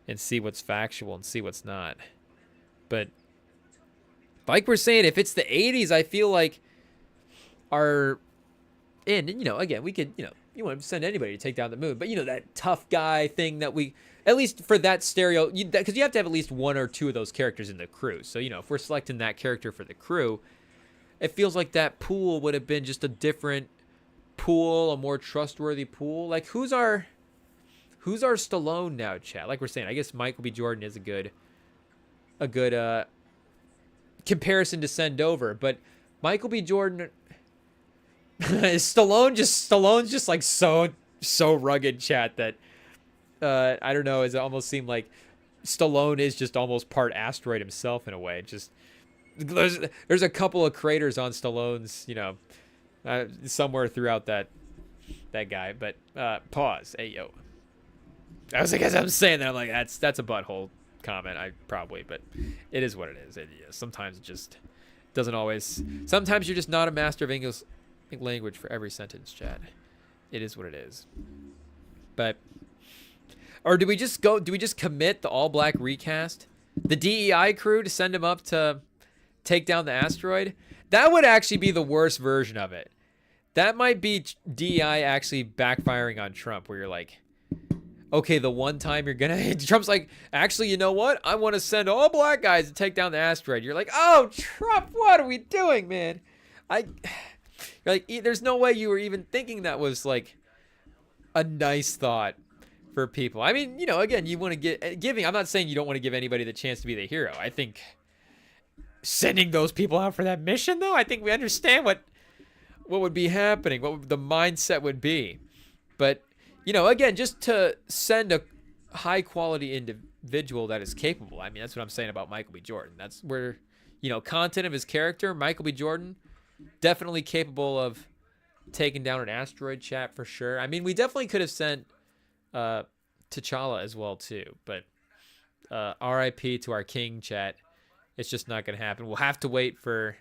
and see what's factual and see what's not. But like we're saying, if it's the 80s, I feel like and again, we could, you want to send anybody to take down the moon, but that tough guy thing that we, at least for that stereo, because you have to have at least one or two of those characters in the crew. So, if we're selecting that character for the crew, it feels like that pool would have been just a different pool, a more trustworthy pool. Like, who's our Stallone now, chat? Like we're saying, I guess Michael B. Jordan is a good comparison to send over, but Michael B. Jordan is Stallone's just like so rugged, chat, that I don't know, it almost seemed like Stallone is just almost part asteroid himself in a way. Just there's a couple of craters on Stallone's, somewhere throughout that guy. But pause. Hey yo. I was like, as I'm saying that, I'm like, that's a butthole comment. But it is what it is. Sometimes it just doesn't always. Sometimes you're just not a master of English language for every sentence, chat. It is what it is. But, or do we just commit the all black recast, the DEI crew, to send them up to take down the asteroid? That would actually be the worst version of it. That might be DEI actually backfiring on Trump, where you're like, okay, the one time you're gonna... Trump's like, actually, you know what? I want to send all black guys to take down the asteroid. You're like, oh, Trump, what are we doing, man? You're like, there's no way you were even thinking that was, like, a nice thought for people. I mean, again, you want to giving... I'm not saying you don't want to give anybody the chance to be the hero. I think sending those people out for that mission, though, I think we understand what would be happening, what the mindset would be. But... again, just to send a high-quality individual that is capable. I mean, that's what I'm saying about Michael B. Jordan. That's where, content of his character, Michael B. Jordan, definitely capable of taking down an asteroid, chat, for sure. I mean, we definitely could have sent T'Challa as well, too. But RIP to our king, chat. It's just not going to happen. We'll have to wait for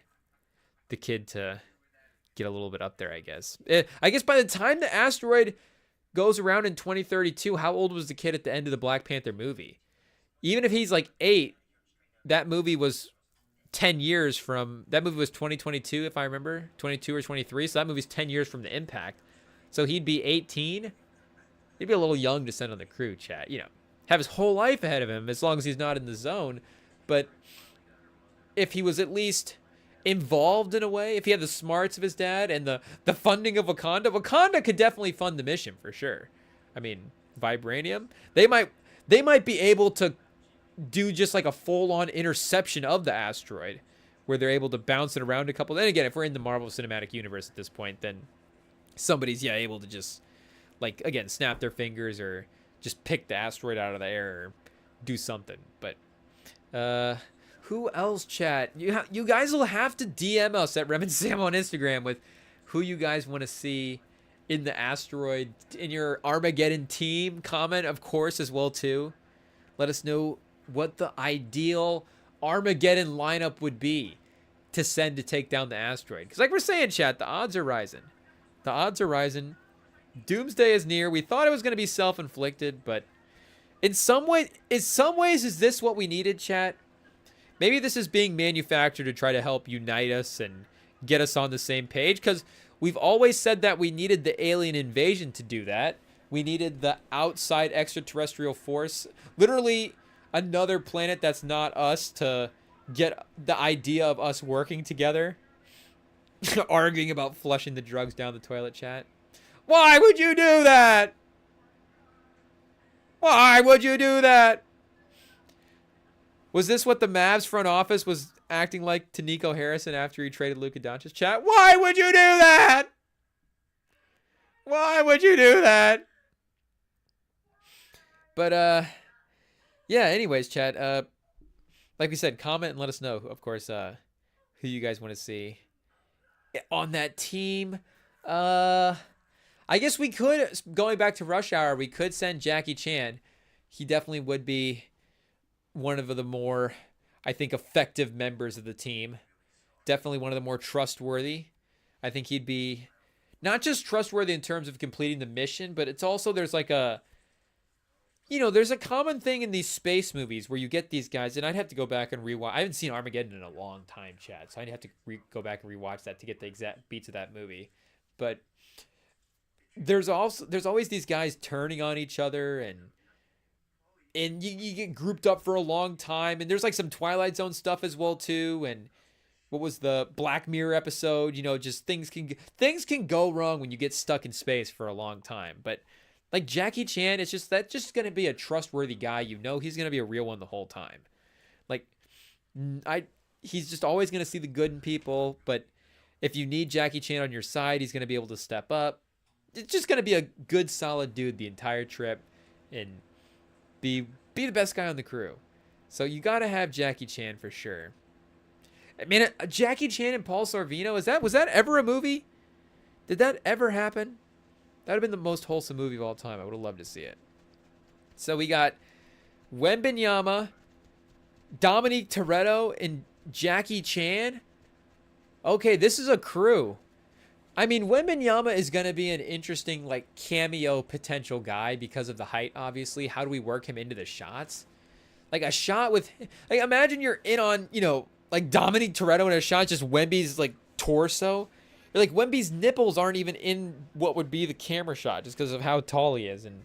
the kid to get a little bit up there, I guess. I guess by the time the asteroid goes around in 2032, how old was the kid at the end of the Black Panther movie? Even if he's like 8, that movie was 10 years from... That movie was 2022, if I remember. 22 or 23. So that movie's 10 years from the impact. So he'd be 18. He'd be a little young to send on the crew, chat. Have his whole life ahead of him as long as he's not in the zone. But if he was at least involved in a way, if he had the smarts of his dad and the funding of Wakanda could definitely fund the mission for sure. I mean, vibranium, they might be able to do just like a full-on interception of the asteroid where they're able to bounce it around a couple. Then again, if we're in the Marvel Cinematic Universe at this point, then somebody's able to just like again snap their fingers or just pick the asteroid out of the air or do something. But who else, chat? You guys will have to DM us at REMINGTOM on Instagram with who you guys want to see in the asteroid in your Armageddon team. Comment, of course, as well too. Let us know what the ideal Armageddon lineup would be to send to take down the asteroid. Because like we're saying, chat, the odds are rising. The odds are rising. Doomsday is near. We thought it was going to be self-inflicted, but in some ways, is this what we needed, chat? Maybe this is being manufactured to try to help unite us and get us on the same page, because we've always said that we needed the alien invasion to do that. We needed the outside extraterrestrial force, literally another planet that's not us, to get the idea of us working together. Arguing about flushing the drugs down the toilet, chat. Why would you do that? Why would you do that? Was this what the Mavs front office was acting like to Nico Harrison after he traded Luka Doncic? Chat, why would you do that? Why would you do that? But, yeah, anyways, chat, like we said, comment and let us know, of course, who you guys want to see on that team. I guess we could, going back to Rush Hour, we could send Jackie Chan. He definitely would be one of the more, I think, effective members of the team. Definitely one of the more trustworthy. I think he'd be not just trustworthy in terms of completing the mission, but it's also, there's like a, there's a common thing in these space movies where you get these guys, and I'd have to go back and rewatch. I haven't seen Armageddon in a long time, Chad, so I'd have to go back and rewatch that to get the exact beats of that movie. But there's always these guys turning on each other, and you get grouped up for a long time, and there's like some Twilight Zone stuff as well too, and what was the Black Mirror episode, just things can go wrong when you get stuck in space for a long time. But like Jackie Chan, that's just going to be a trustworthy guy. He's going to be a real one the whole time. Like he's just always going to see the good in people, but if you need Jackie Chan on your side, he's going to be able to step up. It's just going to be a good, solid dude the entire trip and be the best guy on the crew. So you got to have Jackie Chan for sure. I mean, Jackie Chan and Paul Sorvino, was that ever a movie? Did that ever happen? That would have been the most wholesome movie of all time. I would have loved to see it. So we got Wembanyama, Dominique Toretto, and Jackie Chan. Okay, this is a crew. I mean, Wembanyama is going to be an interesting, like, cameo potential guy because of the height, obviously. How do we work him into the shots? Like, a shot with... Like, imagine you're in on, like, Dominique Toretto in a shot, just Wemby's, like, torso. You're like, Wemby's nipples aren't even in what would be the camera shot just because of how tall he is. And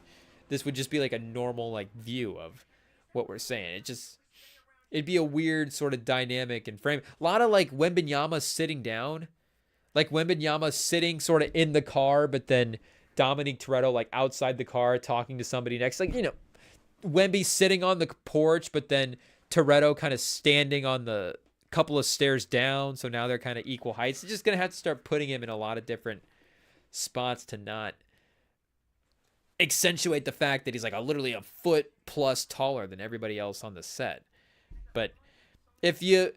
this would just be, like, a normal, like, view of what we're saying. It'd be a weird sort of dynamic and frame. A lot of, like, Wembanyama sitting down. Like Wembanyama sitting sort of in the car, but then Dominique Toretto like outside the car talking to somebody next. Like, Wemby sitting on the porch, but then Toretto kind of standing on the couple of stairs down. So now they're kind of equal heights. It's just going to have to start putting him in a lot of different spots to not accentuate the fact that he's like literally a foot plus taller than everybody else on the set. But if you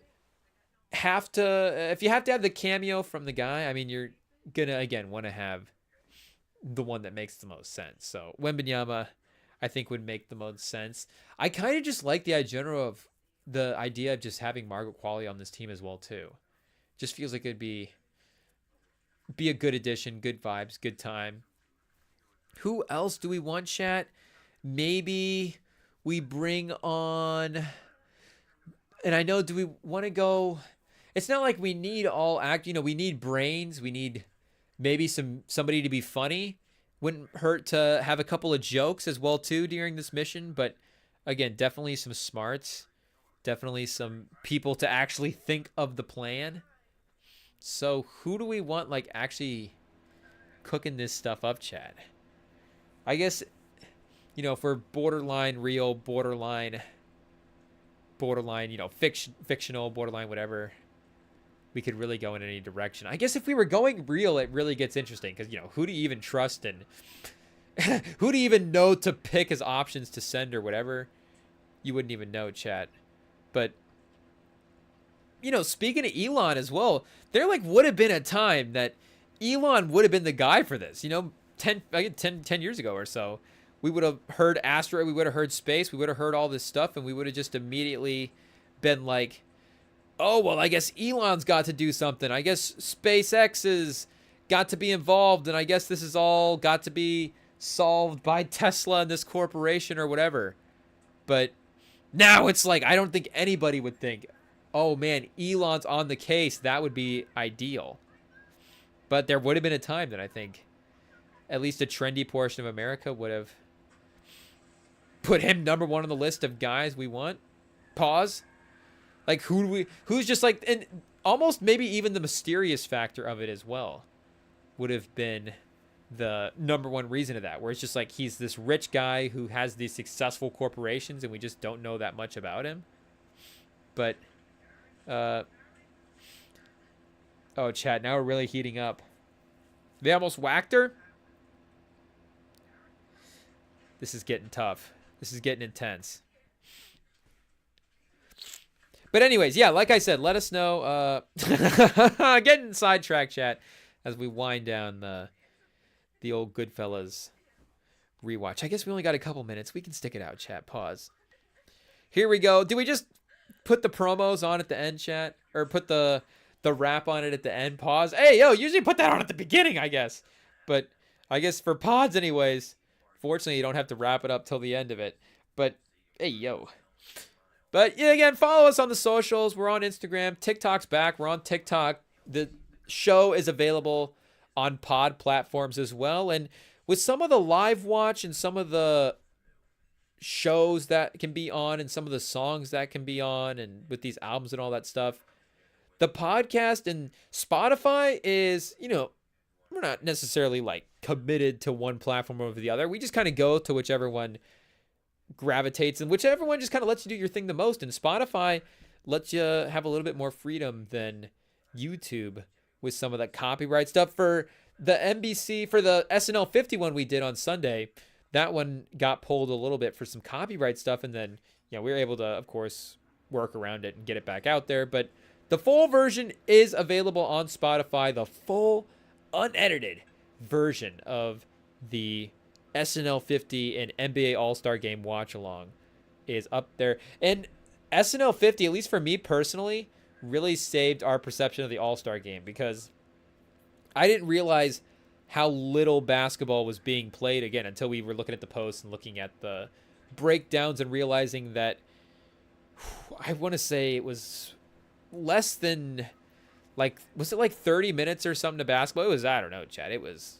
have to have the cameo from the guy, I mean, you're gonna again want to have the one that makes the most sense. So Wembanyama, I think, would make the most sense. I kind of just like the idea of just having Margaret Qualley on this team as well too. Just feels like it'd be a good addition, good vibes, good time. Who else do we want, chat? Maybe we bring on, and I know, do we want to go? It's not like we need all act, we need brains. We need maybe somebody to be funny. Wouldn't hurt to have a couple of jokes as well too during this mission, but again, definitely some smarts. Definitely some people to actually think of the plan. So who do we want like actually cooking this stuff up, Chad? I guess, for borderline real, borderline, fictional, borderline whatever. we could really go in any direction. I guess if we were going real, it really gets interesting because, who do you even trust and who do you even know to pick as options to send or whatever? You wouldn't even know, chat. But, speaking of Elon as well, there would have been a time that Elon would have been the guy for this. 10 years ago or so, we would have heard Asteroid, we would have heard space, we would have heard all this stuff, and we would have just immediately been like, oh, well, I guess Elon's got to do something. I guess SpaceX has got to be involved, and I guess this is all got to be solved by Tesla and this corporation or whatever. But now it's like, I don't think anybody would think, oh, man, Elon's on the case. That would be ideal. But there would have been a time that I think at least a trendy portion of America would have put him number one on the list of guys we want. Pause. Like, who's just like, and almost maybe even the mysterious factor of it as well would have been the number one reason of that, where it's just like he's this rich guy who has these successful corporations and we just don't know that much about him. But, oh, chat, now we're really heating up. They almost whacked her? This is getting tough. This is getting intense. But anyways, yeah, like I said, let us know. Getting sidetracked, chat, as we wind down the old Goodfellas rewatch. I guess we only got a couple minutes. We can stick it out, chat. Pause. Here we go. Do we just put the promos on at the end, chat? Or put the wrap on it at the end? Pause. Hey, yo, usually put that on at the beginning, I guess. But I guess for pods anyways, fortunately, you don't have to wrap it up till the end of it. But, hey, yo. But, yeah, again, follow us on the socials. We're on Instagram. TikTok's back. We're on TikTok. The show is available on pod platforms as well. And with some of the live watch and some of the shows that can be on and some of the songs that can be on and with these albums and all that stuff, the podcast and Spotify is, we're not necessarily like committed to one platform over the other. We just kind of go to whichever one gravitates and whichever one just kind of lets you do your thing the most. And Spotify lets you have a little bit more freedom than YouTube with some of that copyright stuff. For the NBC, for the SNL 50 one we did on Sunday, that one got pulled a little bit for some copyright stuff. And then, we were able to, of course, work around it and get it back out there. But the full version is available on Spotify. The full unedited version of the SNL 50 and NBA All-Star Game watch-along is up there. And SNL 50, at least for me personally, really saved our perception of the All-Star Game because I didn't realize how little basketball was being played, again, until we were looking at the posts and looking at the breakdowns and realizing that, I want to say it was less than, was it like 30 minutes or something to basketball? It was, I don't know, Chad. It was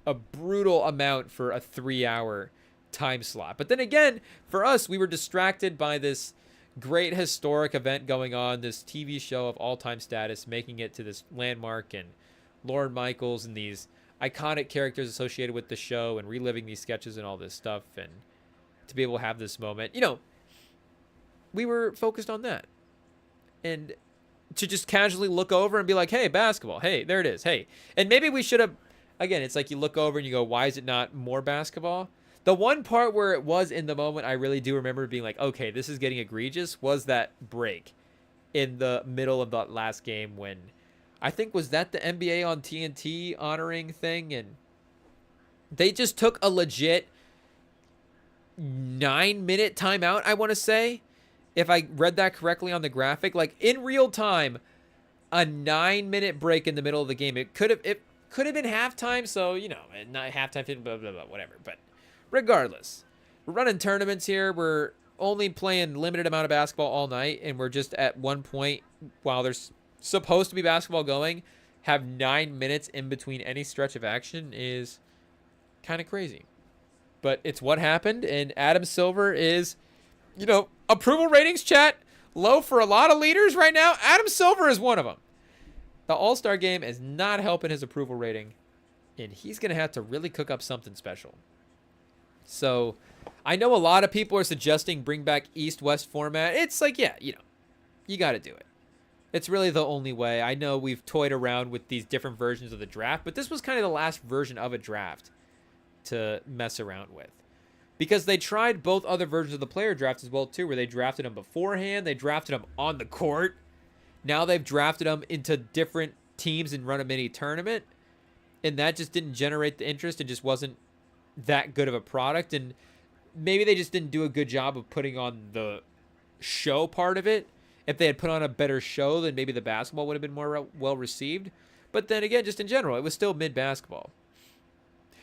a brutal amount for a 3-hour time slot. But then again, for us, we were distracted by this great historic event going on, this TV show of all-time status, making it to this landmark, and Lorne Michaels and these iconic characters associated with the show and reliving these sketches and all this stuff, and to be able to have this moment, we were focused on that. And to just casually look over and be like, hey, basketball, hey, there it is, hey. And maybe we should have, again, it's like you look over and you go, why is it not more basketball? The one part where it was in the moment, I really do remember being like, okay, this is getting egregious, was that break in the middle of the last game when, I think, was that the NBA on TNT honoring thing? And they just took a legit 9-minute timeout, I want to say, if I read that correctly on the graphic. Like, in real time, a 9-minute break in the middle of the game. It could have been halftime, so, not halftime, blah, blah, blah, whatever. But regardless, we're running tournaments here. We're only playing limited amount of basketball all night, and we're just at one point, while there's supposed to be basketball going, have 9 minutes in between any stretch of action is kind of crazy. But it's what happened, and Adam Silver is, approval ratings, chat, low for a lot of leaders right now. Adam Silver is one of them. The All-Star Game is not helping his approval rating, and he's going to have to really cook up something special. So I know a lot of people are suggesting bring back East-West format. It's like, yeah, you got to do it. It's really the only way. I know we've toyed around with these different versions of the draft, but this was kind of the last version of a draft to mess around with. Because they tried both other versions of the player draft as well too, where they drafted them beforehand, they drafted them on the court. Now they've drafted them into different teams and run a mini tournament, and that just didn't generate the interest. It just wasn't that good of a product, and maybe they just didn't do a good job of putting on the show part of it. If they had put on a better show, then maybe the basketball would have been more well received. But then again, just in general, it was still mid basketball.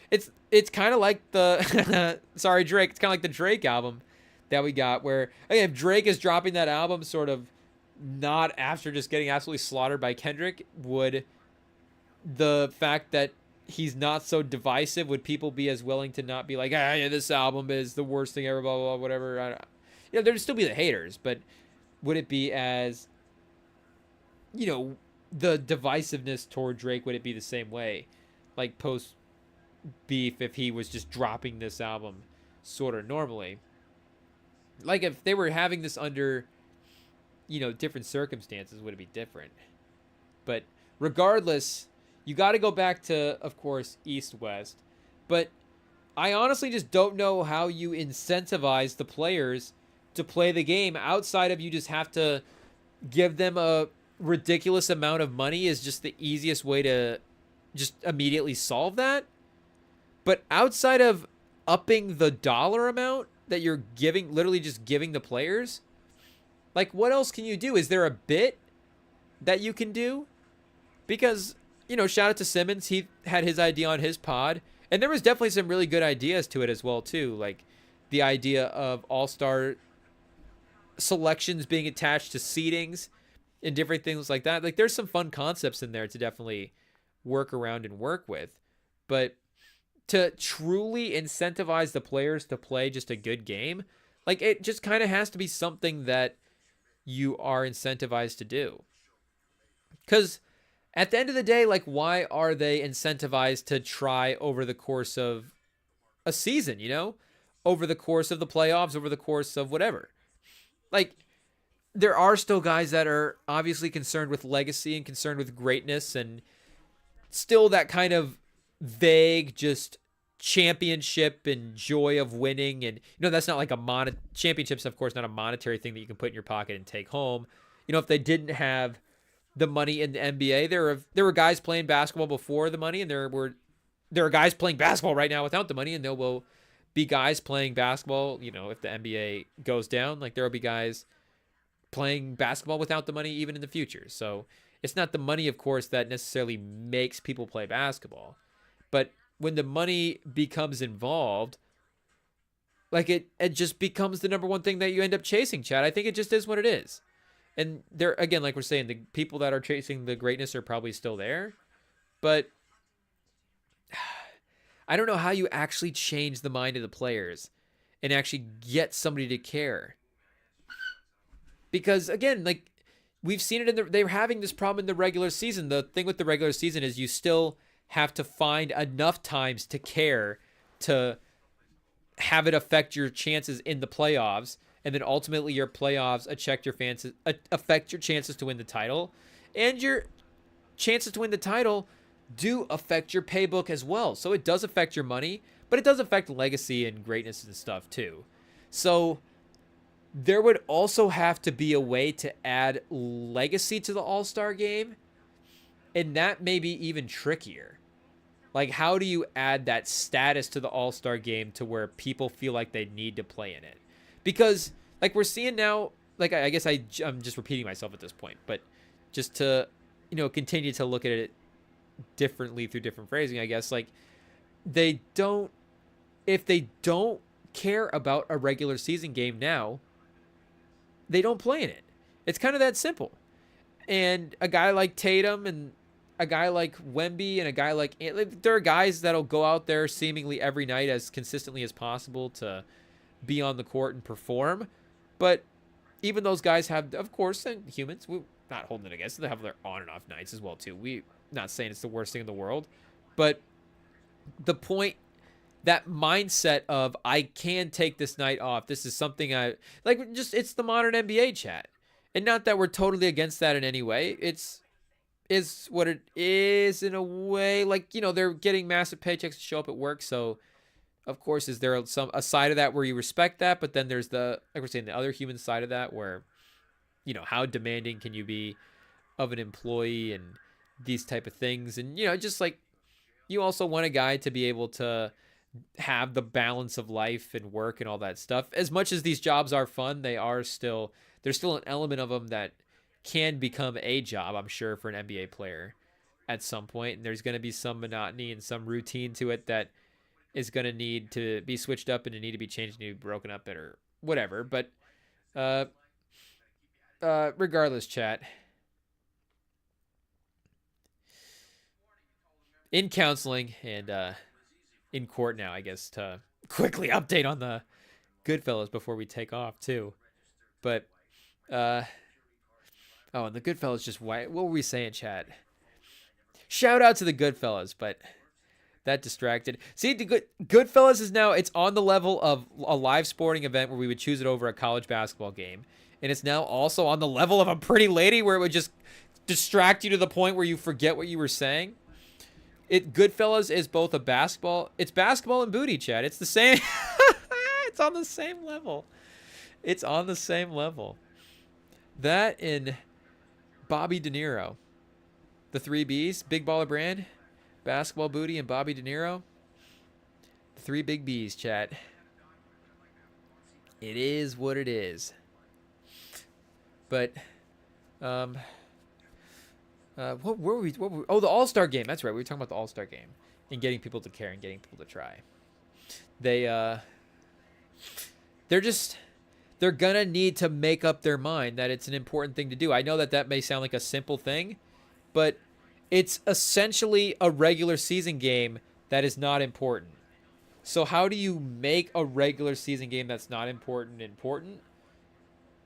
It's kind of like the sorry Drake. It's kind of like the Drake album that we got, where again, if Drake is dropping that album sort of not after just getting absolutely slaughtered by Kendrick, would the fact that he's not so divisive, would people be as willing to not be like, yeah, this album is the worst thing ever, blah blah, blah whatever? There'd still be the haters, but would it be as, the divisiveness toward Drake, would it be the same way, like post beef, if he was just dropping this album sort of normally? Like if they were having this under, different circumstances, would it be different? But regardless, you got to go back to, of course, East-West. But I honestly just don't know how you incentivize the players to play the game outside of, you just have to give them a ridiculous amount of money is just the easiest way to just immediately solve that. But outside of upping the dollar amount that you're giving, literally just giving the players, like what else can you do? Is there a bit that you can do? Because, shout out to Simmons. He had his idea on his pod, and there was definitely some really good ideas to it as well too. Like the idea of all-star selections being attached to seedings and different things like that. Like there's some fun concepts in there to definitely work around and work with. But to truly incentivize the players to play just a good game, like it just kind of has to be something that you are incentivized to do. Because at the end of the day, like, why are they incentivized to try over the course of a season, over the course of the playoffs, over the course of whatever? Like, there are still guys that are obviously concerned with legacy and concerned with greatness, and still that kind of vague just championship and joy of winning. And that's not like championships, of course, not a monetary thing that you can put in your pocket and take home. If they didn't have the money in the NBA, there were guys playing basketball before the money, and there are guys playing basketball right now without the money, and there will be guys playing basketball, if the NBA goes down, like there will be guys playing basketball without the money even in the future. So it's not the money, of course, that necessarily makes people play basketball. But when the money becomes involved, like it just becomes the number one thing that you end up chasing, Chad. I think it just is what it is. And there, again, like we're saying, the people that are chasing the greatness are probably still there. But I don't know how you actually change the mind of the players and actually get somebody to care. Because, again, like we've seen it they're having this problem in the regular season. The thing with the regular season is you still have to find enough times to care to have it affect your chances in the playoffs. And then ultimately your playoffs affect your chances to win the title. And your chances to win the title do affect your paybook as well. So it does affect your money, but it does affect legacy and greatness and stuff too. So there would also have to be a way to add legacy to the All-Star game. And that may be even trickier. Like, how do you add that status to the All-Star game to where people feel like they need to play in it? Because, like, we're seeing now, like, I guess I'm just repeating myself at this point, but just to, continue to look at it differently through different phrasing, I guess, like, if they don't care about a regular season game now, they don't play in it. It's kind of that simple. And a guy like Tatum and a guy like Wemby and a guy like there are guys that'll go out there seemingly every night as consistently as possible to be on the court and perform. But even those guys have, of course, and humans, we're not holding it against them, they have their on and off nights as well too. We're not saying it's the worst thing in the world, but the point, that mindset of I can take this night off. This is something I like. Just it's the modern NBA, chat. And not that we're totally against that in any way. It's is what it is in a way. Like, you know, they're getting massive paychecks to show up at work, so of course, is there a side of that where you respect that, but then there's the, like we're saying, the other human side of that where, you know, how demanding can you be of an employee and these type of things. And, you know, just like you also want a guy to be able to have the balance of life and work and all that stuff. As much as these jobs are fun, there's still an element of them that can become a job, I'm sure, for an NBA player at some point. And there's going to be some monotony and some routine to it that is going to need to be switched up and to need to be changed, need to be broken up or whatever. But regardless, chat, in counseling and in court now, I guess, to quickly update on the Goodfellas before we take off too. But and the Goodfellas just what were we saying, chat? Shout out to the Goodfellas, but that distracted. See, the Goodfellas is now, it's on the level of a live sporting event where we would choose it over a college basketball game. And it's now also on the level of a pretty lady where it would just distract you to the point where you forget what you were saying. Goodfellas is both it's basketball and booty, chat. It's the same. It's on the same level. It's on the same level. That in Bobby De Niro. The 3 Bs, Big Baller Brand, Basketball Booty, and Bobby De Niro. The 3 big Bs, chat. It is what it is. But, what were we? Oh, the All-Star game. That's right. We were talking about the All-Star game and getting people to care and getting people to try. They're gonna need to make up their mind that it's an important thing to do. I know that may sound like a simple thing, but it's essentially a regular season game that is not important. So how do you make a regular season game that's not important?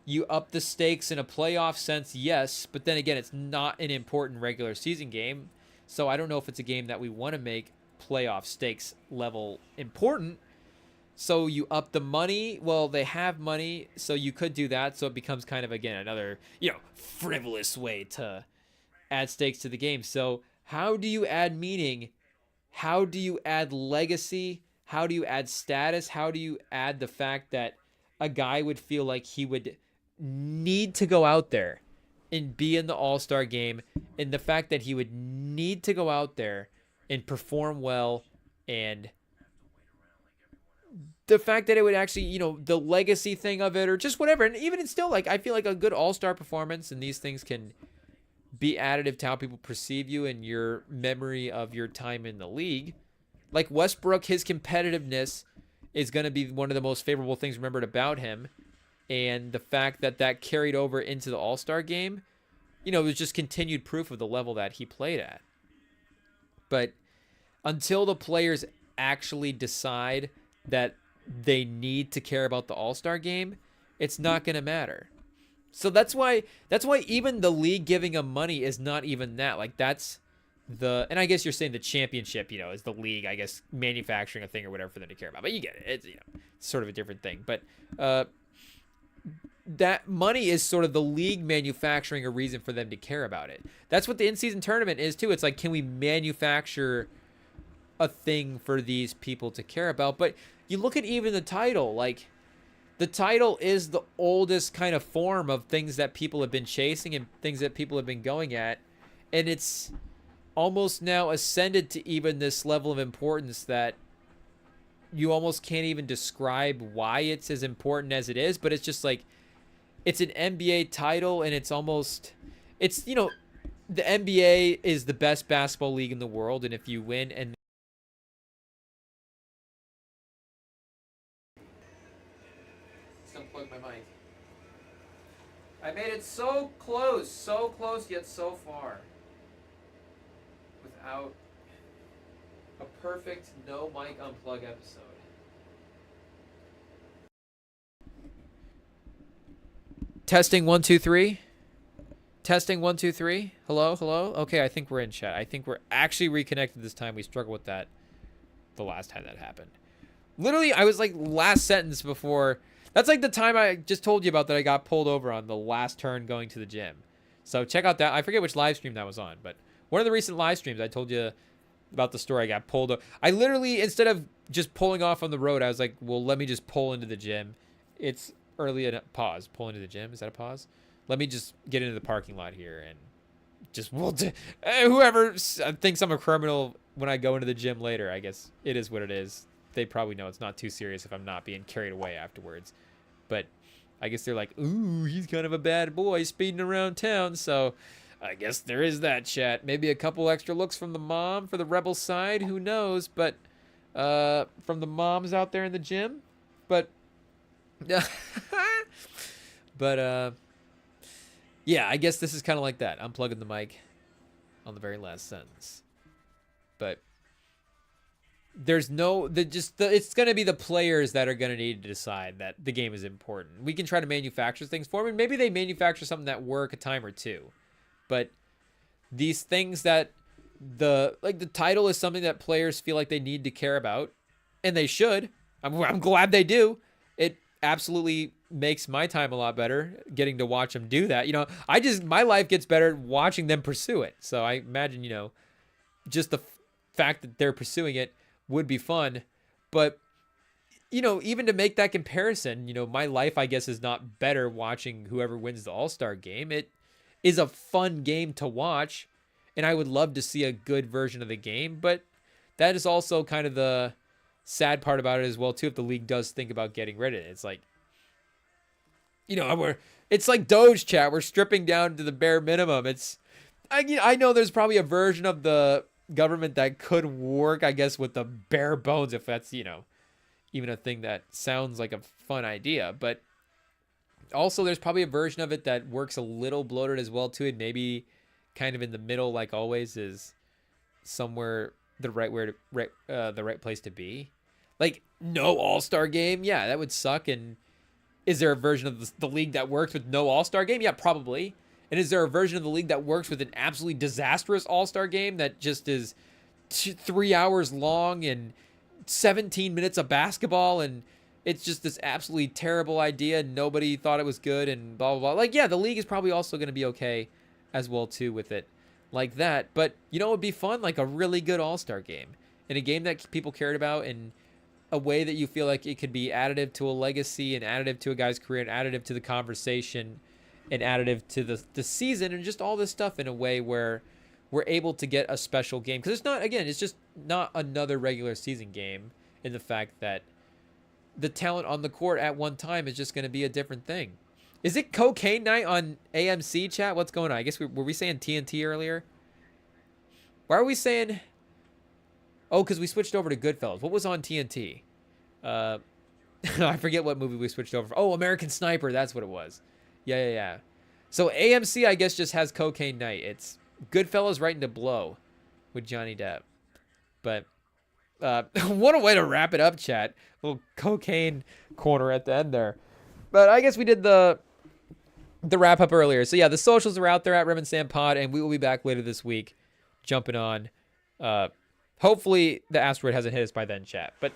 You up the stakes in a playoff sense, yes, but then again, it's not an important regular season game. So I don't know if it's a game that we want to make playoff stakes level important. So you up the money. Well, they have money, so you could do that. So it becomes kind of, again, another, frivolous way to add stakes to the game. So how do you add meaning? How do you add legacy? How do you add status? How do you add the fact that a guy would feel like he would need to go out there and be in the All-Star game, and the fact that he would need to go out there and perform well, and the fact that it would actually, the legacy thing of it, or just whatever. And even it's still, like, I feel like a good All-Star performance and these things can be additive to how people perceive you and your memory of your time in the league. Like Westbrook, his competitiveness is going to be one of the most favorable things remembered about him. And the fact that carried over into the All-Star game, it was just continued proof of the level that he played at. But until the players actually decide that they need to care about the All-Star game, it's not going to matter. So that's why even the league giving them money is not even that. Like, that's and I guess you're saying the championship, is the league, I guess, manufacturing a thing or whatever for them to care about. But you get it. It's, it's sort of a different thing. But that money is sort of the league manufacturing a reason for them to care about it. That's what the in-season tournament is too. It's like, can we manufacture a thing for these people to care about? But you look at even the title, like, the title is the oldest kind of form of things that people have been chasing and things that people have been going at. And it's almost now ascended to even this level of importance that you almost can't even describe why it's as important as it is. But it's just like, it's an NBA title, and it's the NBA is the best basketball league in the world. And if you win and unplug my mic. I made it so close yet so far without a perfect no mic unplug episode. Testing 1 2 3. Testing 1 2 3. Hello. Okay, I think we're in chat. I think we're actually reconnected this time. We struggled with that the last time that happened. Literally, I was like last sentence before. That's like the time I just told you about that I got pulled over on the last turn going to the gym. So check out that. I forget which live stream that was on, but one of the recent live streams I told you about the story. I got pulled over. I literally, instead of just pulling off on the road, I was like, well, let me just pull into the gym. It's early at a pause. Pull into the gym. Is that a pause? Let me just get into the parking lot here and just whoever thinks I'm a criminal when I go into the gym later, I guess it is what it is. They probably know it's not too serious if I'm not being carried away afterwards. But I guess they're like, ooh, he's kind of a bad boy speeding around town. So I guess there is that, chat. Maybe a couple extra looks from the mom for the rebel side. Who knows? But from the moms out there in the gym. But but yeah, I guess this is kind of like that. I'm plugging the mic on the very last sentence. But there's no it's going to be the players that are going to need to decide that the game is important. We can try to manufacture things for them. Maybe they manufacture something that work a time or two. But these things that the title is something that players feel like they need to care about, and they should. I'm glad they do. It absolutely makes my time a lot better getting to watch them do that. You know, my life gets better watching them pursue it. So I imagine, you know, just the fact that they're pursuing it would be fun. But, you know, even to make that comparison, you know, my life, I guess, is not better watching whoever wins the All-Star game. It is a fun game to watch, and I would love to see a good version of the game. But that is also kind of the sad part about it as well, too, if the league does think about getting rid of it. It's like, you know, it's like Doge, chat. We're stripping down to the bare minimum. I know there's probably a version of the government that could work, I guess, with the bare bones, if that's, you know, even a thing that sounds like a fun idea. But also there's probably a version of it that works a little bloated as well, too. And maybe kind of in the middle, like always, is somewhere the right place to be. Like, no All-Star game, yeah, that would suck. And is there a version of the league that works with no All-Star game? Yeah, probably. And is there a version of the league that works with an absolutely disastrous All-Star game that just is 3 hours long and 17 minutes of basketball, and it's just this absolutely terrible idea and nobody thought it was good and blah, blah, blah. Like, yeah, the league is probably also going to be okay as well, too, with it like that. But, you know, it would be fun, like a really good All-Star game, and a game that people cared about, in a way that you feel like it could be additive to a legacy and additive to a guy's career and additive to the conversation and additive to the season and just all this stuff in a way where we're able to get a special game. Because it's not, again, it's just not another regular season game, in the fact that the talent on the court at one time is just going to be a different thing. Is it cocaine night on AMC, chat? What's going on? I guess were we saying TNT earlier? Why are we saying... Oh, because we switched over to Goodfellas. What was on TNT? I forget what movie we switched over. Oh, American Sniper. That's what it was. Yeah. So AMC, I guess, just has cocaine night. It's Goodfellas right into Blow with Johnny Depp. But what a way to wrap it up, chat. Little cocaine corner at the end there. But I guess we did the wrap up earlier. So yeah, the socials are out there at REMINGTOM Pod, and we will be back later this week, jumping on. Hopefully the asteroid hasn't hit us by then, chat. But